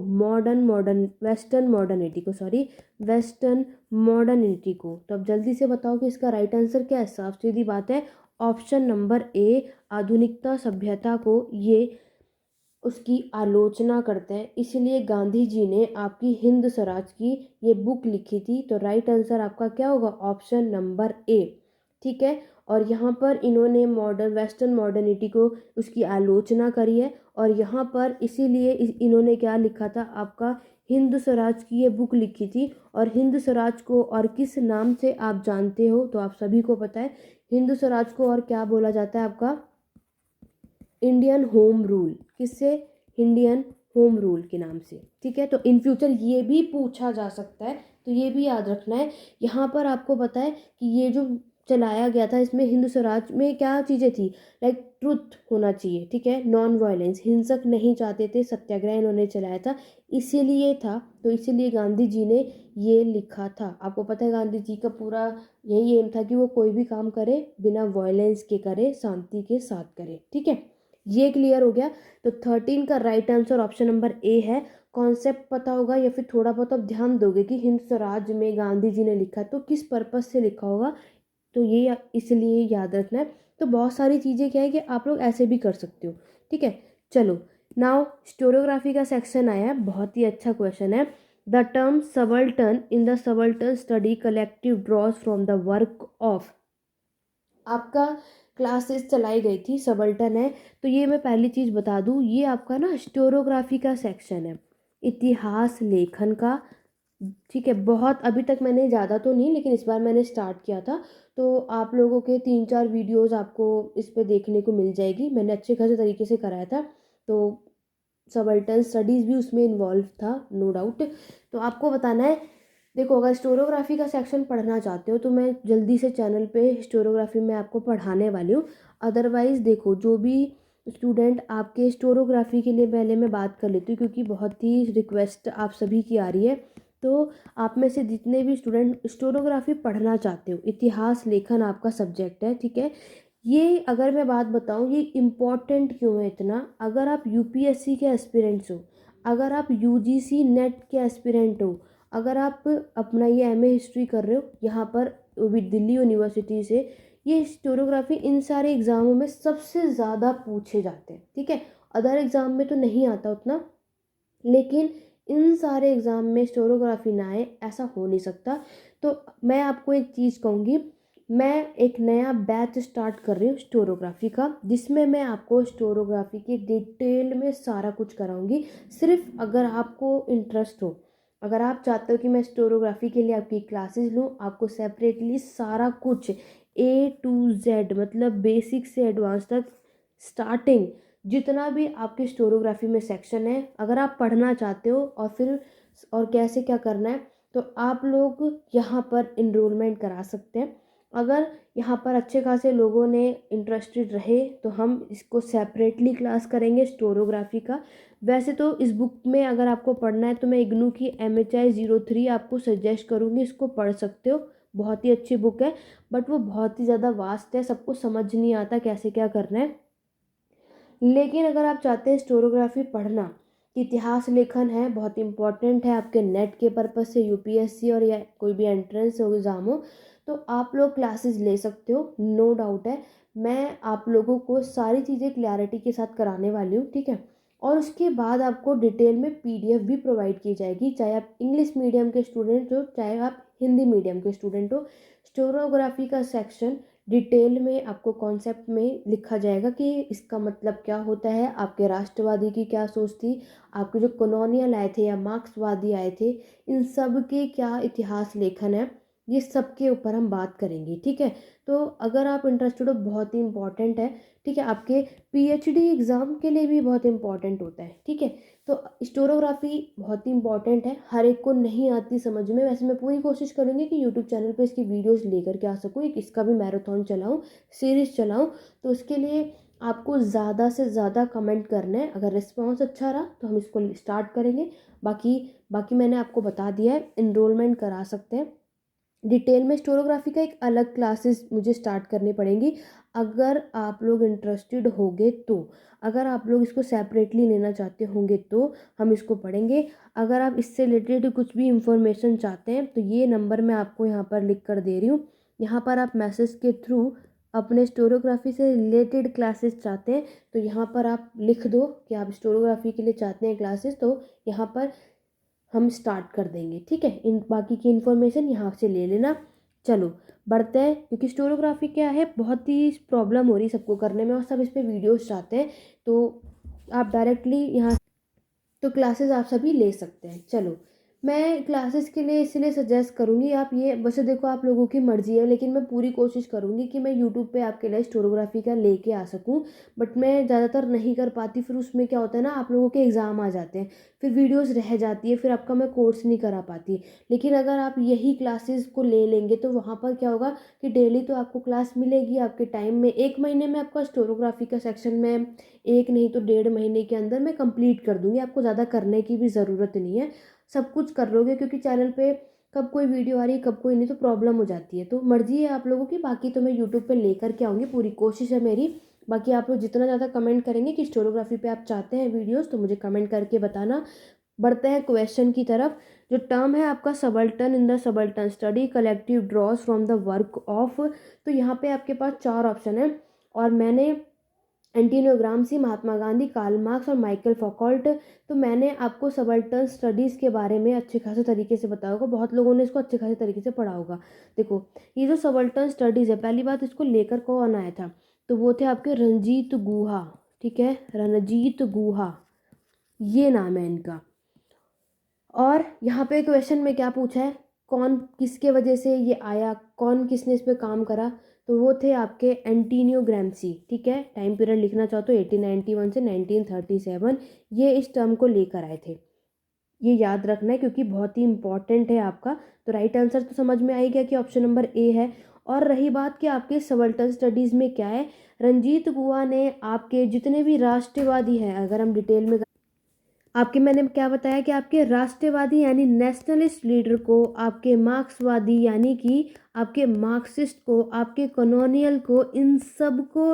[SPEAKER 1] वेस्टर्न मॉडर्निटी को, सॉरी वेस्टर्न मॉडर्निटी को। तो अब जल्दी से बताओ कि इसका राइट आंसर क्या है। साफ सीधी बात है, ऑप्शन नंबर ए, आधुनिकता सभ्यता को ये उसकी आलोचना करते हैं, इसलिए गांधी जी ने आपकी हिंद स्वराज की ये बुक लिखी थी। तो राइट आंसर आपका क्या होगा, ऑप्शन नंबर ए। ठीक है, और यहाँ पर इन्होंने वेस्टर्न मॉडर्निटी को उसकी आलोचना करी है, और यहाँ पर इसीलिए इन्होंने क्या लिखा था, आपका हिंद स्वराज की ये बुक लिखी थी। और हिंद स्वराज को और किस नाम से आप जानते हो, तो आप सभी को पता है हिंद स्वराज को और क्या बोला जाता है आपका, इंडियन होम रूल। किससे, इंडियन होम रूल के नाम से। ठीक है, तो इन फ्यूचर ये भी पूछा जा सकता है, तो ये भी याद रखना है। यहाँ पर आपको पता है कि ये जो चलाया गया था, इसमें हिंद स्वराज में क्या चीज़ें थी, लाइक ट्रुथ होना चाहिए। ठीक है, नॉन वायलेंस, हिंसक नहीं चाहते थे, सत्याग्रह इन्होंने चलाया था, इसीलिए था। तो इसीलिए गांधी जी ने ये लिखा था। आपको पता है गांधी जी का पूरा यही एम था कि वो कोई भी काम करे बिना वायलेंस के करे, शांति के साथ करे। ठीक है, ये क्लियर हो गया। तो 13 का राइट आंसर ऑप्शन नंबर ए है। कॉन्सेप्ट पता होगा या फिर थोड़ा बहुत आप ध्यान दोगे कि हिंद स्वराज में गांधी जी ने लिखा तो किस पर्पज से लिखा होगा, तो ये इसलिए याद रखना है। तो बहुत सारी चीज़ें क्या है कि आप लोग ऐसे भी कर सकते हो। ठीक है, चलो नाउ स्टोरियोग्राफी का सेक्शन आया है, बहुत ही अच्छा क्वेश्चन है। The term subaltern in the subaltern study collective draws from the work of. आपका क्लासेस चलाई गई थी, सबल्टन है। तो ये मैं पहली चीज़ बता दूँ, ये आपका ना स्टोरियोग्राफी का सेक्शन है, इतिहास लेखन का। ठीक है, बहुत अभी तक मैंने ज़्यादा तो नहीं, लेकिन इस बार मैंने स्टार्ट किया था। तो आप लोगों के 3-4 वीडियोस आपको इस पे देखने को मिल जाएगी। मैंने अच्छे खासे तरीके से कराया था, तो सबल्टन स्टडीज़ भी उसमें इन्वॉल्व था, नो डाउट। तो आपको बताना है, देखो अगर स्टोरियोग्राफी का सेक्शन पढ़ना चाहते हो तो मैं जल्दी से चैनल पे स्टोरियोग्राफी में आपको पढ़ाने वाली हूँ। अदरवाइज़ देखो, जो भी स्टूडेंट आपके स्टोरियोग्राफी के लिए पहले मैं बात कर लेती हूँ, क्योंकि बहुत ही रिक्वेस्ट आप सभी की आ रही है। तो आप में से जितने भी स्टूडेंट स्टोरियोग्राफी पढ़ना चाहते हो, इतिहास लेखन आपका सब्जेक्ट है। ठीक है, ये अगर मैं बात बताऊँ ये इम्पॉर्टेंट क्यों है इतना, अगर आप यूपीएससी के एस्पिरेंट्स हो, अगर आप यूजीसी नेट के एस्पिरेंट हो, अगर आप अपना ये एमए हिस्ट्री कर रहे हो यहाँ पर दिल्ली यूनिवर्सिटी से, ये स्टोरियोग्राफी इन सारे एग्ज़ामों में सबसे ज़्यादा पूछे जाते हैं। ठीक है, अदर एग्ज़ाम में तो नहीं आता उतना, लेकिन इन सारे एग्ज़ाम में स्टोरियोग्राफी ना आए ऐसा हो नहीं सकता। तो मैं आपको एक चीज़ कहूँगी, मैं एक नया बैच स्टार्ट कर रही हूँ स्टोरियोग्राफी का, जिसमें मैं आपको स्टोरियोग्राफी की डिटेल में सारा कुछ कराऊंगी। सिर्फ अगर आपको इंटरेस्ट हो, अगर आप चाहते हो कि मैं स्टोरियोग्राफी के लिए आपकी क्लासेस लूँ, आपको सेपरेटली सारा कुछ A to Z मतलब बेसिक से एडवांस तक स्टार्टिंग जितना भी आपके स्टोरोग्राफी में सेक्शन है, अगर आप पढ़ना चाहते हो और फिर और कैसे क्या करना है, तो आप लोग यहाँ पर इनरोलमेंट करा सकते हैं। अगर यहाँ पर अच्छे खासे लोगों ने इंटरेस्टेड रहे तो हम इसको सेपरेटली क्लास करेंगे स्टोरोग्राफी का। वैसे तो इस बुक में अगर आपको पढ़ना है तो मैं इग्नू की MHI 03 आपको सजेस्ट करूँगी, इसको पढ़ सकते हो, बहुत ही अच्छी बुक है। बट वो बहुत ही ज़्यादा वास्ट है, सबको समझ नहीं आता कैसे क्या करना है। लेकिन अगर आप चाहते हैं स्टोरोग्राफी पढ़ना, इतिहास लेखन है, बहुत इंपॉर्टेंट है आपके नेट के पर्पज़ से, UPSC और या कोई भी एंट्रेंस हो एग्ज़ाम हो, तो आप लोग क्लासेस ले सकते हो, नो डाउट है। मैं आप लोगों को सारी चीज़ें क्लैरिटी के साथ कराने वाली हूँ, ठीक है। और उसके बाद आपको डिटेल में PDF भी प्रोवाइड की जाएगी, चाहे आप इंग्लिश मीडियम के स्टूडेंट हो, चाहे आप हिंदी मीडियम के स्टूडेंट हो। स्टोरोग्राफी का सेक्शन डिटेल में आपको कॉन्सेप्ट में लिखा जाएगा कि इसका मतलब क्या होता है, आपके राष्ट्रवादी की क्या सोच थी, आपके जो कॉलोनियल आए थे या मार्क्सवादी आए थे, इन सब के क्या इतिहास लेखन है, ये सब के ऊपर हम बात करेंगे, ठीक है। तो अगर आप इंटरेस्टेड हो, बहुत ही इंपॉर्टेंट है, ठीक है, आपके PhD एग्ज़ाम के लिए भी बहुत इंपॉर्टेंट होता है, ठीक है। तो स्टोरोग्राफी बहुत ही इंपॉर्टेंट है, हर एक को नहीं आती समझ में। वैसे मैं पूरी कोशिश करूँगी कि यूट्यूब चैनल पे इसकी वीडियोस लेकर के आ सकूँ, एक इसका भी मैराथन चलाऊँ, सीरीज़ चलाऊँ। तो उसके लिए आपको ज़्यादा से ज़्यादा कमेंट करना है, अगर रिस्पॉन्स अच्छा रहा तो हम इसको स्टार्ट करेंगे। बाकी बाकी मैंने आपको बता दिया है, इनरोलमेंट करा सकते हैं। डिटेल में स्टोरोग्राफी का एक अलग क्लासेस मुझे स्टार्ट करनी पड़ेंगी, अगर आप लोग इंटरेस्टेड होंगे तो। अगर आप लोग इसको सेपरेटली लेना चाहते होंगे तो हम इसको पढ़ेंगे। अगर आप इससे रिलेटेड कुछ भी इंफॉर्मेशन चाहते हैं तो ये नंबर मैं आपको यहाँ पर लिख कर दे रही हूँ, यहाँ पर आप मैसेज के थ्रू अपने स्टोरोग्राफी से रिलेटेड क्लासेस चाहते हैं तो यहाँ पर आप लिख दो कि आप स्टोरोग्राफी के लिए चाहते हैं क्लासेस, तो यहाँ पर हम स्टार्ट कर देंगे, ठीक है। इन बाकी की इन्फॉर्मेशन यहाँ से ले लेना। चलो बढ़ते हैं, क्योंकि स्टोरोग्राफी क्या है, बहुत ही प्रॉब्लम हो रही है सबको करने में और सब इस पे वीडियोस चाहते हैं, तो आप डायरेक्टली यहाँ तो क्लासेस आप सभी ले सकते हैं। चलो, मैं क्लासेस के लिए इसलिए सजेस्ट करूँगी, आप ये वैसे देखो आप लोगों की मर्ज़ी है, लेकिन मैं पूरी कोशिश करूँगी कि मैं यूट्यूब पे आपके लिए स्टोरोग्राफी का लेके आ सकूँ। बट मैं ज़्यादातर नहीं कर पाती, फिर उसमें क्या होता है ना, आप लोगों के एग्ज़ाम आ जाते हैं, फिर वीडियोज़ रह जाती है, फिर आपका मैं कोर्स नहीं करा पाती। लेकिन अगर आप यही क्लासेस को ले लेंगे तो वहाँ पर क्या होगा कि डेली तो आपको क्लास मिलेगी आपके टाइम में, 1 महीने में आपका स्टोरोग्राफी का सेक्शन में, एक नहीं तो 1.5 महीने के अंदर मैं कंप्लीट कर दूंगी, आपको ज़्यादा करने की भी ज़रूरत नहीं है, सब कुछ कर लोगे। क्योंकि चैनल पे कब कोई वीडियो आ रही है कब कोई नहीं, तो प्रॉब्लम हो जाती है, तो मर्जी है आप लोगों की। बाकी तो मैं यूट्यूब पे लेकर के आऊँगी, पूरी कोशिश है मेरी। बाकी आप लोग जितना ज़्यादा कमेंट करेंगे कि स्टोरोग्राफी पे आप चाहते हैं वीडियोस, तो मुझे कमेंट करके बताना। बढ़ते हैं क्वेश्चन की तरफ। जो टर्म है आपका subaltern in the subaltern study collective draws from the work of, तो यहाँ पे आपके पास 4 ऑप्शन है और मैंने Antonio Gramsci, Mahatma Gandhi, Karl Marx और माइकल फौकॉल्ट, तो मैंने आपको सबल्टन स्टडीज़ के बारे में अच्छे खासे तरीके से बताया होगा, बहुत लोगों ने इसको अच्छे खासे तरीके से पढ़ा होगा। देखो, ये जो सबल्टन स्टडीज़ है, पहली बात इसको लेकर कौन आया था, तो वो थे आपके रणजीत गुहा, ठीक है, रणजीत गुहा, ये नाम है इनका। और यहाँ पे क्वेश्चन में क्या पूछा है, कौन किसके वजह से ये आया, कौन किसने इस पे काम करा, तो वो थे आपके एंटोनियो ग्राम्सी, ठीक है। टाइम पीरियड लिखना चाहो तो 1891 से 1937 ये इस टर्म को लेकर आए थे, ये याद रखना है क्योंकि बहुत ही इंपॉर्टेंट है आपका। तो राइट आंसर तो समझ में आई गया कि ऑप्शन नंबर ए है। और रही बात कि आपके सबल्टन स्टडीज़ में क्या है, रंजीत गुहा ने आपके जितने भी राष्ट्रवादी हैं, अगर हम डिटेल में आपके, मैंने क्या बताया कि आपके राष्ट्रवादी यानी नेशनलिस्ट लीडर को, आपके मार्क्सवादी यानी कि आपके मार्क्सिस्ट को, आपके कॉलोनियल को, इन सब को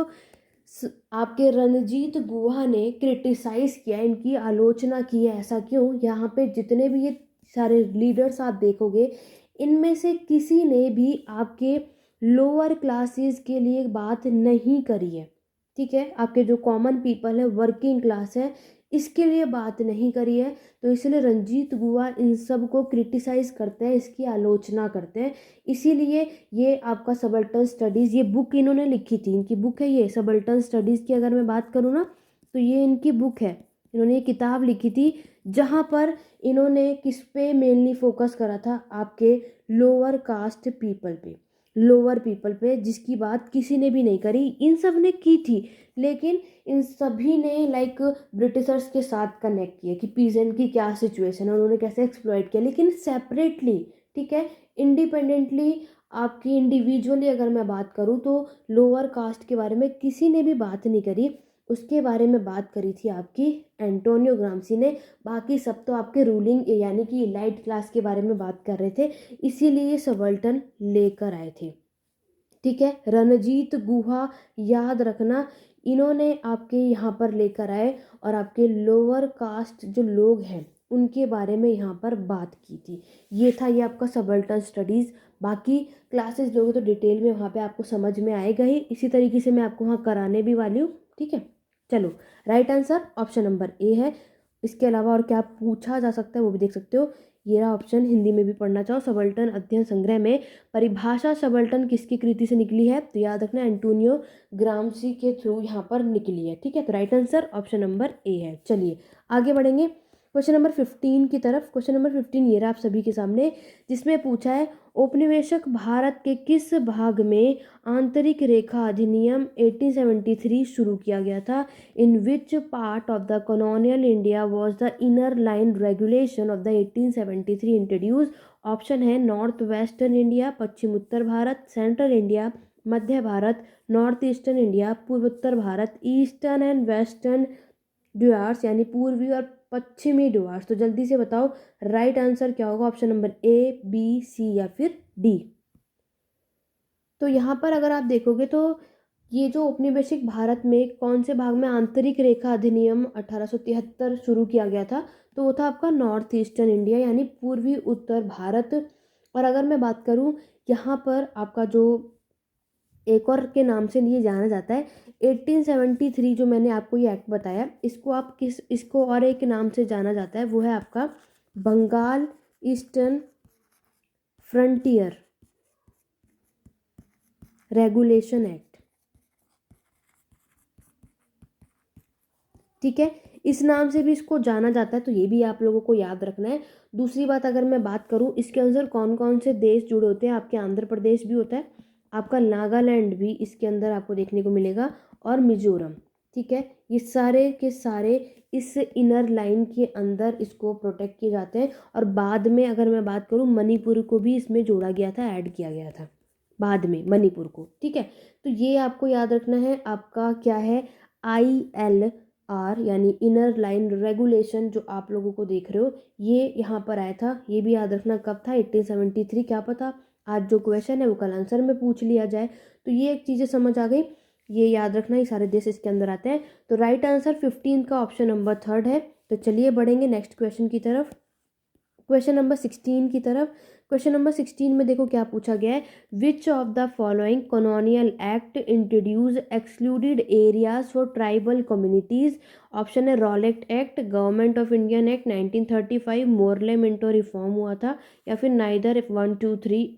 [SPEAKER 1] आपके रणजीत गुहा ने क्रिटिसाइज़ किया, इनकी आलोचना की है। ऐसा क्यों, यहाँ पे जितने भी ये सारे लीडर्स आप देखोगे, इनमें से किसी ने भी आपके लोअर क्लासेस के लिए बात नहीं करी है, ठीक है। आपके जो कॉमन पीपल है, वर्किंग क्लास है, इसके लिए बात नहीं करी है। तो इसलिए रंजीत गुहा इन सब को क्रिटिसाइज़ करते हैं, इसकी आलोचना करते हैं। इसीलिए ये आपका सबल्टन स्टडीज़, ये बुक इन्होंने लिखी थी, इनकी बुक है ये सबल्टन स्टडीज़ की। अगर मैं बात करूँ ना, तो ये इनकी बुक है, इन्होंने ये किताब लिखी थी जहाँ पर इन्होंने किस पे मेनली फोकस करा था, आपके लोअर कास्ट पीपल पे। लोअर पीपल पे, जिसकी बात किसी ने भी नहीं करी। इन सब ने की थी, लेकिन इन सभी ने लाइक ब्रिटिशर्स के साथ कनेक्ट किया कि पीजेंट की क्या सिचुएशन है, उन्होंने कैसे एक्सप्लॉइट किया, लेकिन सेपरेटली, ठीक है, इंडिपेंडेंटली। आपकी इंडिविजुअली अगर मैं बात करूँ तो लोअर कास्ट के बारे में किसी ने भी बात नहीं करी। उसके बारे में बात करी थी आपकी एंटोनियो ग्राम्सी ने। बाकी सब तो आपके रूलिंग यानी कि इलाइट क्लास के बारे में बात कर रहे थे, इसीलिए ये सबल्टन लेकर आए थे। ठीक है, रणजीत गुहा याद रखना, इन्होंने आपके यहाँ पर लेकर आए और आपके लोअर कास्ट जो लोग हैं उनके बारे में यहाँ पर बात की थी। ये था ये आपका सबल्टन स्टडीज़। बाकी क्लासेस लोगे तो डिटेल में वहाँ पे आपको समझ में आएगा ही, इसी तरीके से मैं आपको वहाँ कराने भी वाली हूँ। ठीक है, चलो, राइट आंसर ऑप्शन नंबर ए है। इसके अलावा और क्या पूछा जा सकता है वो भी देख सकते हो। ये रहा ऑप्शन, हिंदी में भी पढ़ना चाहो, सबल्टन अध्ययन संग्रह में परिभाषा सबल्टन किसकी कृति से निकली है, तो याद रखना एंटोनियो ग्राम्सी के थ्रू यहाँ पर निकली है। ठीक है, तो राइट आंसर ऑप्शन नंबर ए है। चलिए आगे बढ़ेंगे क्वेश्चन नंबर 15 की तरफ। क्वेश्चन नंबर 15 ये रहा आप सभी के सामने, जिसमें पूछा है औपनिवेशिक भारत के किस भाग में आंतरिक रेखा अधिनियम 1873 शुरू किया गया था। In which part of the colonial India was the inner line regulation of the 1873 introduce. Option है नॉर्थ वेस्टर्न इंडिया, पश्चिम उत्तर भारत, सेंट्रल इंडिया, मध्य भारत, नॉर्थ ईस्टर्न इंडिया, पूर्वोत्तर भारत, ईस्टर्न एंड वेस्टर्न ड्यूआर्स यानी पूर्वी और पश्चिमी ड्यूआर्स। तो जल्दी से बताओ राइट आंसर क्या होगा, option number A, B, C या फिर डी। तो यहाँ पर अगर आप देखोगे तो ये जो औपनिवेशिक भारत में कौन से भाग में आंतरिक रेखा अधिनियम 1873 शुरू किया गया था, तो वो था आपका नॉर्थ ईस्टर्न इंडिया यानी पूर्वी उत्तर भारत। और अगर मैं बात करूँ यहाँ पर आपका जो एक और के नाम से ये जाना जाता है 1873, जो मैंने आपको ये एक्ट बताया, इसको आप इसको और एक नाम से जाना जाता है, वो है आपका Bengal eastern frontier regulation act. ठीक है, इस नाम से भी इसको जाना जाता है, तो ये भी आप लोगों को याद रखना है। दूसरी बात अगर मैं बात करूँ इसके अंदर कौन कौन से देश जुड़े होते हैं, आपके आंध्र प्रदेश भी होता है, आपका नागालैंड भी इसके अंदर आपको देखने को मिलेगा, और मिजोरम। ठीक है, ये सारे के सारे इस इनर लाइन के अंदर इसको प्रोटेक्ट किए जाते हैं। और बाद में अगर मैं बात करूँ मणिपुर को भी इसमें जोड़ा गया था, ऐड किया गया था बाद में मणिपुर को। ठीक है, तो ये आपको याद रखना है, आपका क्या है ILR यानी इनर लाइन रेगुलेशन, जो आप लोगों को देख रहे हो ये यहाँ पर आया था। ये भी याद रखना कब था, 1873। क्या पता आज जो क्वेश्चन है वो कल आंसर में पूछ लिया जाए। तो ये एक चीज़ें समझ आ गई, ये याद रखना, ये सारे देश इसके अंदर आते हैं। तो राइट आंसर 15 का ऑप्शन नंबर 3 है। तो चलिए बढ़ेंगे नेक्स्ट क्वेश्चन की तरफ, क्वेश्चन नंबर 16 की तरफ। क्वेश्चन नंबर 16 में देखो क्या पूछा गया है, which of the following colonial act introduce excluded areas for tribal communities. Option है Rowlatt act, government of Indian act 1935, Morley Minto reform हुआ था, या फिर नाइदर 1 2 3।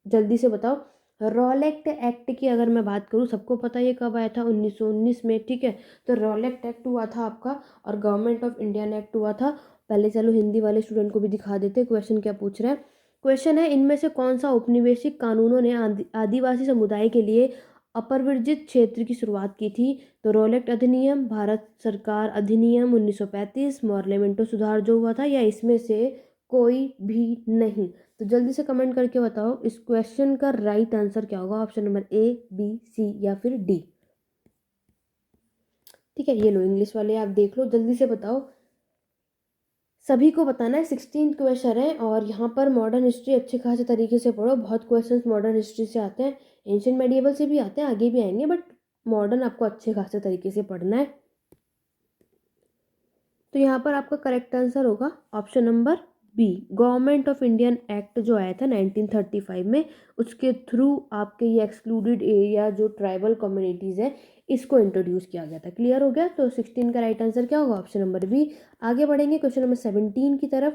[SPEAKER 1] जल्दी से बताओ। रॉलेट एक्ट की अगर मैं बात करूँ, सबको पता ये कब आया था, 1919 में। ठीक है, तो रॉलेट एक्ट हुआ था आपका, और गवर्नमेंट ऑफ इंडियन एक्ट हुआ था। पहले चलो हिंदी वाले स्टूडेंट को भी दिखा देते क्वेश्चन क्या पूछ रहा है। क्वेश्चन है इनमें से कौन सा औपनिवेशिक कानूनों ने आदिवासी समुदाय के लिए अपरविजित क्षेत्र की शुरुआत की थी। तो रॉलेट अधिनियम, भारत सरकार अधिनियम 1935, मॉर्लेमेंटो सुधार जो हुआ था, या इसमें से कोई भी नहीं। तो जल्दी से कमेंट करके बताओ इस क्वेश्चन का राइट आंसर क्या होगा, option number A, B, C या फिर डी। ठीक है, ये लो इंग्लिश वाले आप देख लो, जल्दी से बताओ, सभी को बताना है। 16 क्वेश्चन है, और यहाँ पर मॉडर्न हिस्ट्री अच्छे खासे तरीके से पढ़ो, बहुत क्वेश्चंस मॉडर्न हिस्ट्री से आते हैं, एंशियंट मेडिएवल से भी आते हैं, आगे भी आएंगे, बट मॉडर्न आपको अच्छे खासे तरीके से पढ़ना है। तो यहाँ पर आपका करेक्ट आंसर होगा option number B, government of Indian act जो आया था 1935 में, उसके थ्रू आपके ये एक्सक्लूडेड एरिया जो ट्राइबल कम्युनिटीज़ है इसको इंट्रोड्यूस किया गया था। क्लियर हो गया, तो 16 का राइट आंसर क्या होगा, ऑप्शन नंबर बी। आगे बढ़ेंगे क्वेश्चन नंबर 17 की तरफ।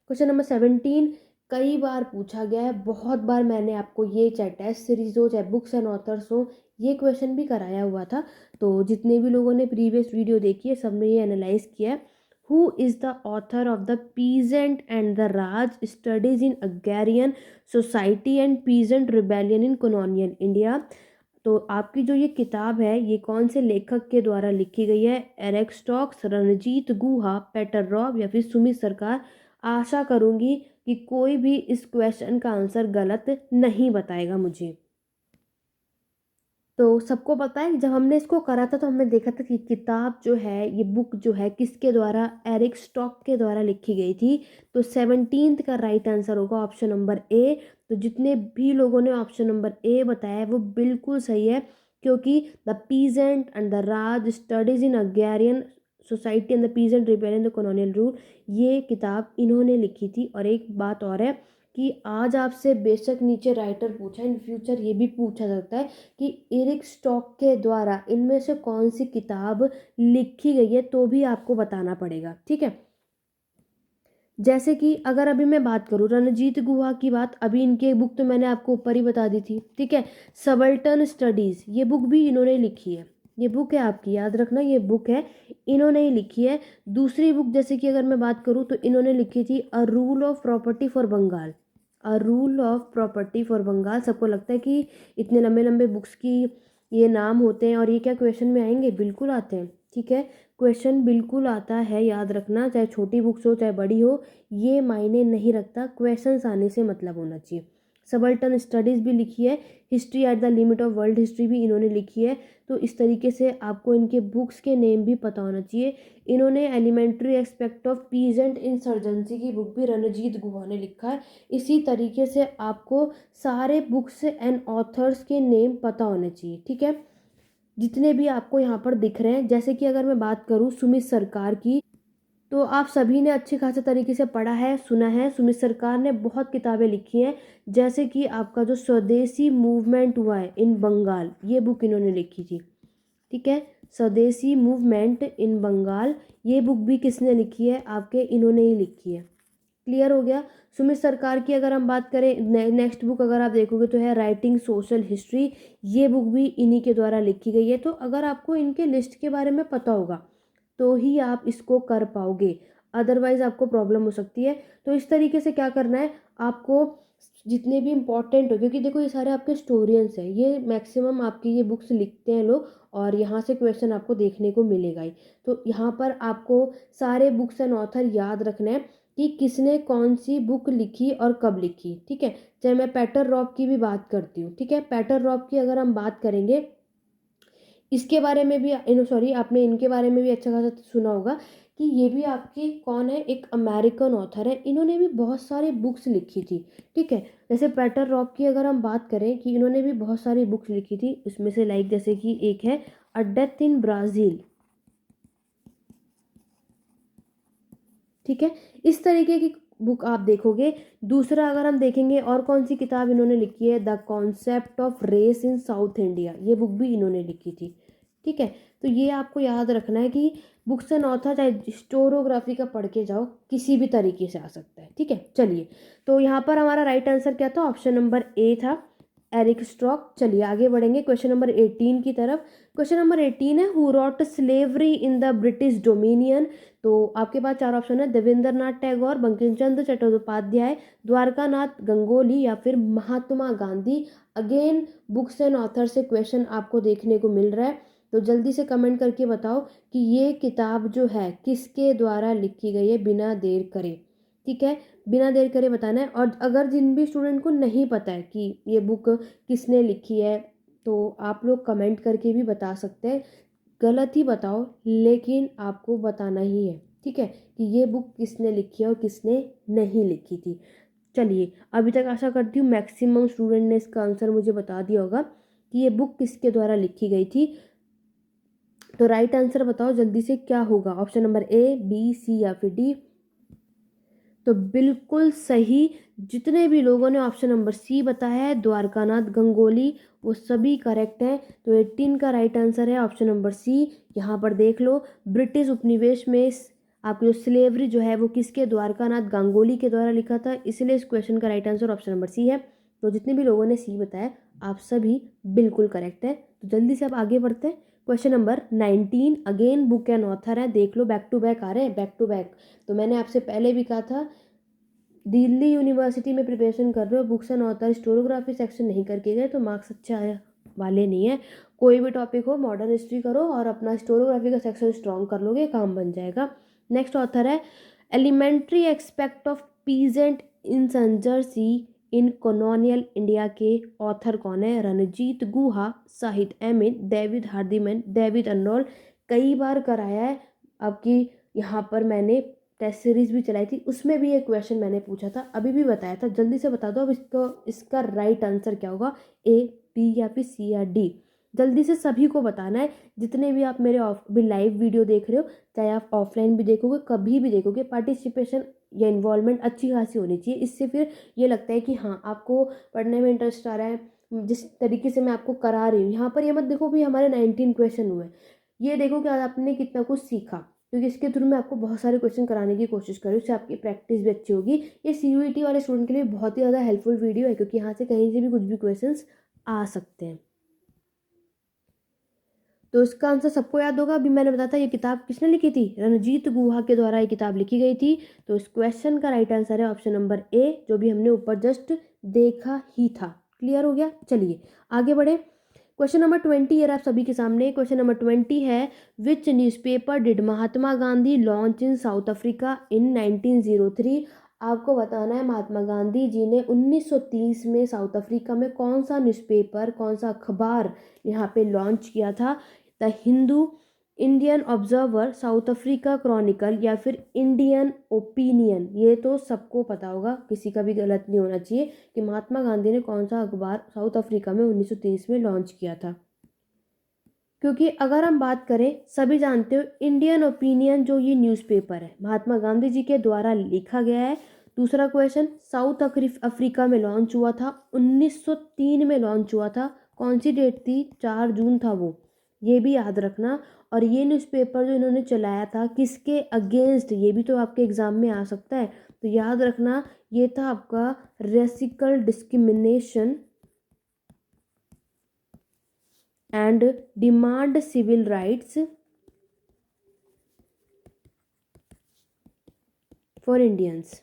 [SPEAKER 1] क्वेश्चन नंबर 17 कई बार पूछा गया है, बहुत बार मैंने आपको ये चाहे टेस्ट सीरीज हो चाहे बुक्स एंड ऑथर्स हो, ये क्वेश्चन भी कराया हुआ था। तो जितने भी लोगों ने प्रीवियस वीडियो देखी है सब ने ये एनालाइज किया है। Who is the author of the peasant and the Raj studies in agrarian society and peasant rebellion in colonial India. तो आपकी जो ये किताब है ये कौन से लेखक के द्वारा लिखी गई है? एरिक स्टोक्स, रणजीत गुहा, पीटर रॉब या फिर सुमित सरकार। आशा करूंगी कि कोई भी इस क्वेश्चन का आंसर गलत नहीं बताएगा मुझे। तो सबको पता है जब हमने इसको करा था तो हमने देखा था कि किताब जो है ये बुक जो है किसके द्वारा, एरिक स्टॉक के द्वारा लिखी गई थी। तो 17th का राइट आंसर होगा ऑप्शन नंबर ए। तो जितने भी लोगों ने ऑप्शन नंबर ए बताया है वो बिल्कुल सही है, क्योंकि the peasant and the Raj studies in agrarian society and the peasant rebellion the colonial rule, ये किताब इन्होंने लिखी थी। और एक बात और है कि आज आपसे बेशक नीचे राइटर पूछा, इन फ्यूचर ये भी पूछा सकता है कि एरिक स्टॉक के द्वारा इनमें से कौन सी किताब लिखी गई है, तो भी आपको बताना पड़ेगा। ठीक है, जैसे कि अगर अभी मैं बात करूं रणजीत गुहा की बात, अभी इनकी बुक तो मैंने आपको ऊपर ही बता दी थी। ठीक है, सबल्टन स्टडीज ये बुक भी इन्होंने लिखी है। ये बुक है आपकी, याद रखना ये बुक है, इन्होंने ही लिखी है। दूसरी बुक जैसे कि अगर मैं बात करूं तो इन्होंने लिखी थी a rule of property for Bengal. A rule of property for Bengal. सबको लगता है कि इतने लंबे लंबे बुक्स की ये नाम होते हैं और ये क्या क्वेश्चन में आएंगे? बिल्कुल आते हैं। ठीक है, क्वेश्चन बिल्कुल आता है, याद रखना, चाहे छोटी बुक्स हो चाहे बड़ी हो, ये मायने नहीं रखता, क्वेश्चंस आने से मतलब होना चाहिए। सबल्टन स्टडीज़ भी लिखी है, history at the limit of world history भी इन्होंने लिखी है। तो इस तरीके से आपको इनके बुक्स के नेम भी पता होना चाहिए। इन्होंने elementary expect of peasant insurgency की बुक भी रणजीत गुहा ने लिखा है। इसी तरीके से आपको सारे बुक्स एंड ऑथर्स के नेम पता होने चाहिए। ठीक है, जितने भी आपको यहाँ पर दिख रहे हैं, जैसे कि अगर मैं बात करूँ सुमित सरकार की, तो आप सभी ने अच्छे खासे तरीके से पढ़ा है, सुना है। सुमित सरकार ने बहुत किताबें लिखी हैं, जैसे कि आपका जो स्वदेशी मूवमेंट हुआ है इन बंगाल, ये बुक इन्होंने लिखी थी। ठीक है, स्वदेशी मूवमेंट इन बंगाल, ये बुक भी किसने लिखी है? आपके इन्होंने ही लिखी है। क्लियर हो गया। सुमित सरकार की अगर हम बात करें, नेक्स्ट बुक अगर आप देखोगे तो है राइटिंग सोशल हिस्ट्री, ये बुक भी इन्हीं के द्वारा लिखी गई है। तो अगर आपको इनके लिस्ट के बारे में पता होगा तो ही आप इसको कर पाओगे, अदरवाइज आपको प्रॉब्लम हो सकती है। तो इस तरीके से क्या करना है आपको, जितने भी इम्पोर्टेंट हो, क्योंकि देखो ये सारे आपके स्टोरियंस हैं, ये मैक्सिमम आपकी ये बुक्स लिखते हैं लोग, और यहाँ से क्वेश्चन आपको देखने को मिलेगा ही। तो यहाँ पर आपको सारे बुक्स एंड ऑथर याद रखना है कि किसने कौन सी बुक लिखी और कब लिखी। ठीक है, चाहे मैं पीटर रॉब की भी बात करती हूँ। ठीक है, पीटर रॉब की अगर हम बात करेंगे, इसके बारे में भी सॉरी आपने इनके बारे में भी अच्छा खासा सुना होगा कि ये भी आपकी कौन है, एक अमेरिकन ऑथर है, इन्होंने भी बहुत सारी बुक्स लिखी थी। ठीक है, जैसे पीटर रॉब की अगर हम बात करें कि इन्होंने भी बहुत सारी बुक्स लिखी थी, उसमें से लाइक जैसे कि एक है अ डेथ इन ब्राज़ील। ठीक है, इस तरीके की बुक आप देखोगे। दूसरा अगर हम देखेंगे और कौन सी किताब इन्होंने लिखी है, the concept of race in South India, ये बुक भी इन्होंने लिखी थी। ठीक है, तो ये आपको याद रखना है कि बुक्स एंड ऑथर चाहे हिस्टोरियोग्राफी का पढ़ के जाओ, किसी भी तरीके से आ सकता है। ठीक है, चलिए, तो यहाँ पर हमारा राइट आंसर क्या था? ऑप्शन नंबर ए था, एरिक स्टॉक। चलिए आगे बढ़ेंगे क्वेश्चन नंबर 18 की तरफ। क्वेश्चन नंबर 18 है, who rot slavery in the British dominion. तो आपके पास चार ऑप्शन है, देवेंद्र नाथ टैगोर, बंकिम चंद्र चट्टोपाध्याय, द्वारकानाथ गंगोली या फिर Mahatma Gandhi. Again books and author से क्वेश्चन आपको देखने को मिल रहा है, तो जल्दी से कमेंट करके बताओ कि ये किताब जो है किसके द्वारा लिखी गई है, बिना देर करे। ठीक है, बिना देर करे बताना है। और अगर जिन भी स्टूडेंट को नहीं पता है कि ये बुक किसने लिखी है, तो आप लोग कमेंट करके भी बता सकते हैं। गलत ही बताओ लेकिन आपको बताना ही है। ठीक है, कि ये बुक किसने लिखी है और किसने नहीं लिखी थी। चलिए, अभी तक आशा करती हूँ मैक्सिमम स्टूडेंट ने इसका आंसर मुझे बता दिया होगा कि ये बुक किसके द्वारा लिखी गई थी। तो राइट आंसर बताओ जल्दी से क्या होगा, option number A, B, C या फिर डी। तो बिल्कुल सही, जितने भी लोगों ने ऑप्शन नंबर सी बताया है, द्वारकानाथ गंगोली, वो सभी करेक्ट हैं। तो 18 का राइट आंसर है ऑप्शन नंबर सी। यहाँ पर देख लो, ब्रिटिश उपनिवेश में आपकी जो स्लेवरी जो है वो किसके, द्वारकानाथ गंगोली के द्वारा लिखा था, इसलिए इस क्वेश्चन का right answer option number C है। तो जितने भी लोगों ने सी बताया आप सभी बिल्कुल करेक्ट है। तो जल्दी से अब आगे बढ़ते हैं question number 19, again book and author है, देख लो बैक टू बैक आ रहे हैं, बैक टू बैक। तो मैंने आपसे पहले भी कहा था दिल्ली यूनिवर्सिटी में प्रिपरेशन कर रहे हो, books and author historiography section नहीं करके गए तो मार्क्स अच्छे आए वाले नहीं है। कोई भी टॉपिक हो, मॉडर्न हिस्ट्री करो और अपना हिस्टोरियोग्राफी का सेक्शन स्ट्रॉन्ग कर लोगे, काम बन जाएगा। नेक्स्ट ऑथर है elementary expect of peasant insurgency in colonial India के ऑथर कौन है? Ranajit Guha, Shahid Ahmad, David Hardiman, David Arnold. कई बार कराया है, आपकी यहाँ पर मैंने टेस्ट सीरीज भी चलाई थी, उसमें भी एक क्वेश्चन मैंने पूछा था, अभी भी बताया था, जल्दी से बता दो अब इसका राइट आंसर क्या होगा, ए, बी या फिर सी या डी। जल्दी से सभी को बताना है, जितने भी आप मेरे भी लाइव वीडियो देख रहे हो, चाहे आप ऑफलाइन भी देखोगे, कभी भी देखोगे, पार्टिसिपेशन या इन्वॉल्वमेंट अच्छी खासी होनी चाहिए। इससे फिर ये लगता है कि हाँ आपको पढ़ने में इंटरेस्ट आ रहा है, जिस तरीके से मैं आपको करा रही हूँ। यहाँ पर ये मत देखो भी हमारे 19 क्वेश्चन हुए, ये देखो कि आज आपने कितना कुछ सीखा, क्योंकि इसके थ्रू मैं आपको बहुत सारे क्वेश्चन कराने की कोशिश कर रही हूँ, उससे आपकी प्रैक्टिस भी अच्छी होगी। ये CUET वाले स्टूडेंट के लिए बहुत ही ज़्यादा हेल्पफुल वीडियो है, क्योंकि यहाँ से कहीं से भी कुछ भी क्वेश्चंस आ सकते हैं। तो इसका आंसर सबको याद होगा। अभी मैंने बताया था ये किताब किसने लिखी थी, रणजीत गुहा के द्वारा ये किताब लिखी गई थी। तो इस क्वेश्चन का राइट आंसर है ऑप्शन नंबर ए, जो भी हमने ऊपर जस्ट देखा ही था। क्लियर हो गया, चलिए आगे बढ़े। क्वेश्चन नंबर 20 ये आप सभी के सामने। क्वेश्चन नंबर 20 है which newspaper did Mahatma Gandhi launch in South Africa in 1903? आपको बताना है महात्मा गांधी जी ने 1930 में साउथ अफ्रीका में कौन सा न्यूज़पेपर, कौन सा अखबार यहाँ पे लॉन्च किया था। The Hindu, Indian observer, south Africa Chronicle या फिर इंडियन ओपिनियन। ये तो सबको पता होगा, किसी का भी गलत नहीं होना चाहिए कि महात्मा गांधी ने कौन सा अखबार साउथ अफ्रीका में 1930 में लॉन्च किया था। क्योंकि अगर हम बात करें, सभी जानते हो इंडियन ओपिनियन जो ये न्यूज़पेपर है महात्मा गांधी जी के द्वारा लिखा गया है। दूसरा क्वेश्चन, साउथ अफ्रीका में लॉन्च हुआ था, 1903 में लॉन्च हुआ था, कौन सी डेट थी, 4 जून था वो, ये भी याद रखना। और ये न्यूज़पेपर जो इन्होंने चलाया था किसके अगेंस्ट, ये भी तो आपके एग्जाम में आ सकता है, तो याद रखना ये था आपका रेसिकल discrimination and demand civil rights for Indians।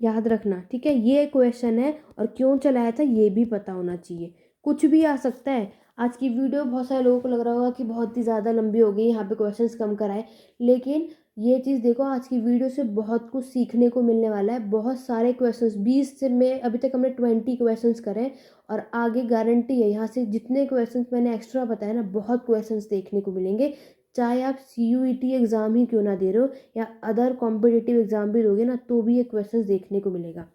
[SPEAKER 1] याद रखना, ठीक है, ये क्वेश्चन है और क्यों चलाया था ये भी पता होना चाहिए। कुछ भी आ सकता है। आज की वीडियो बहुत सारे लोगों को लग रहा होगा कि बहुत ही ज़्यादा लंबी हो गई, यहाँ पे क्वेश्चंस कम कराए, लेकिन ये चीज़ देखो, आज की वीडियो से बहुत कुछ सीखने को मिलने वाला है। बहुत सारे क्वेश्चंस, 20 से में अभी तक हमने 20 क्वेश्चंस करे और आगे गारंटी है यहाँ से जितने क्वेश्चंस मैंने एक्स्ट्रा बताया ना, बहुत क्वेश्चंस देखने को मिलेंगे। चाहे आप CUET एग्ज़ाम ही क्यों ना दे रहे हो या अदर कॉम्पिटिटिव एग्ज़ाम भी दोगे ना, तो भी ये क्वेश्चंस देखने को मिलेगा।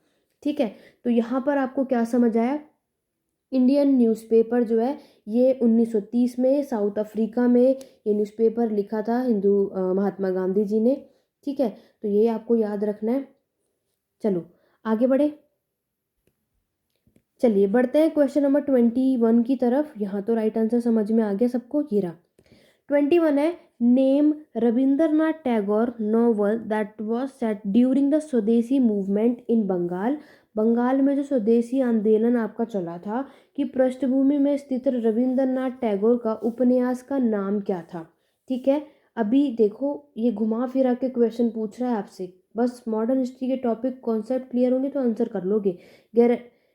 [SPEAKER 1] ठीक है, तो यहाँ पर आपको क्या समझ आया, इंडियन न्यूज़पेपर जो है ये 1930 में साउथ अफ्रीका में ये न्यूज़पेपर लिखा था महात्मा गांधी जी ने। ठीक है, तो ये आपको याद रखना है। चलो आगे बढ़े, चलिए बढ़ते हैं क्वेश्चन नंबर 21 की तरफ। यहाँ तो राइट आंसर समझ में आ गया सबको, ये रहा 21 है, name Rabindranath Tagore novel that was set during the स्वदेशी मूवमेंट इन बंगाल। बंगाल में जो स्वदेशी आंदोलन आपका चला था कि पृष्ठभूमि में स्थित रविंद्रनाथ टैगोर का उपन्यास का नाम क्या था। ठीक है, अभी देखो ये घुमा फिरा के क्वेश्चन पूछ रहा है आपसे, बस मॉडर्न हिस्ट्री के टॉपिक कॉन्सेप्ट क्लियर होंगे तो आंसर कर लोगे।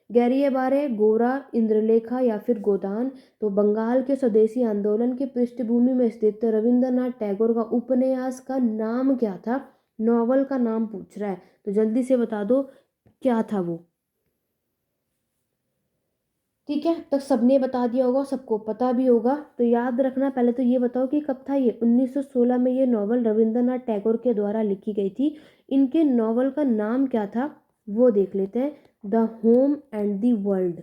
[SPEAKER 1] गैरिएबारे, गोरा, इंद्रलेखा या फिर गोदान। तो बंगाल के स्वदेशी आंदोलन की पृष्ठभूमि में स्थित रविंद्रनाथ टैगोर का उपन्यास का नाम क्या था, नॉवल का नाम पूछ रहा है, तो जल्दी से बता दो क्या था वो। ठीक है, तो सबने बता दिया होगा, सबको पता भी होगा, तो याद रखना। पहले तो ये बताओ कि कब था ये, 1916 में ये नॉवल रविंद्रनाथ टैगोर के द्वारा लिखी गई थी। इनके नॉवल का नाम क्या था वो देख लेते हैं, the home and the world.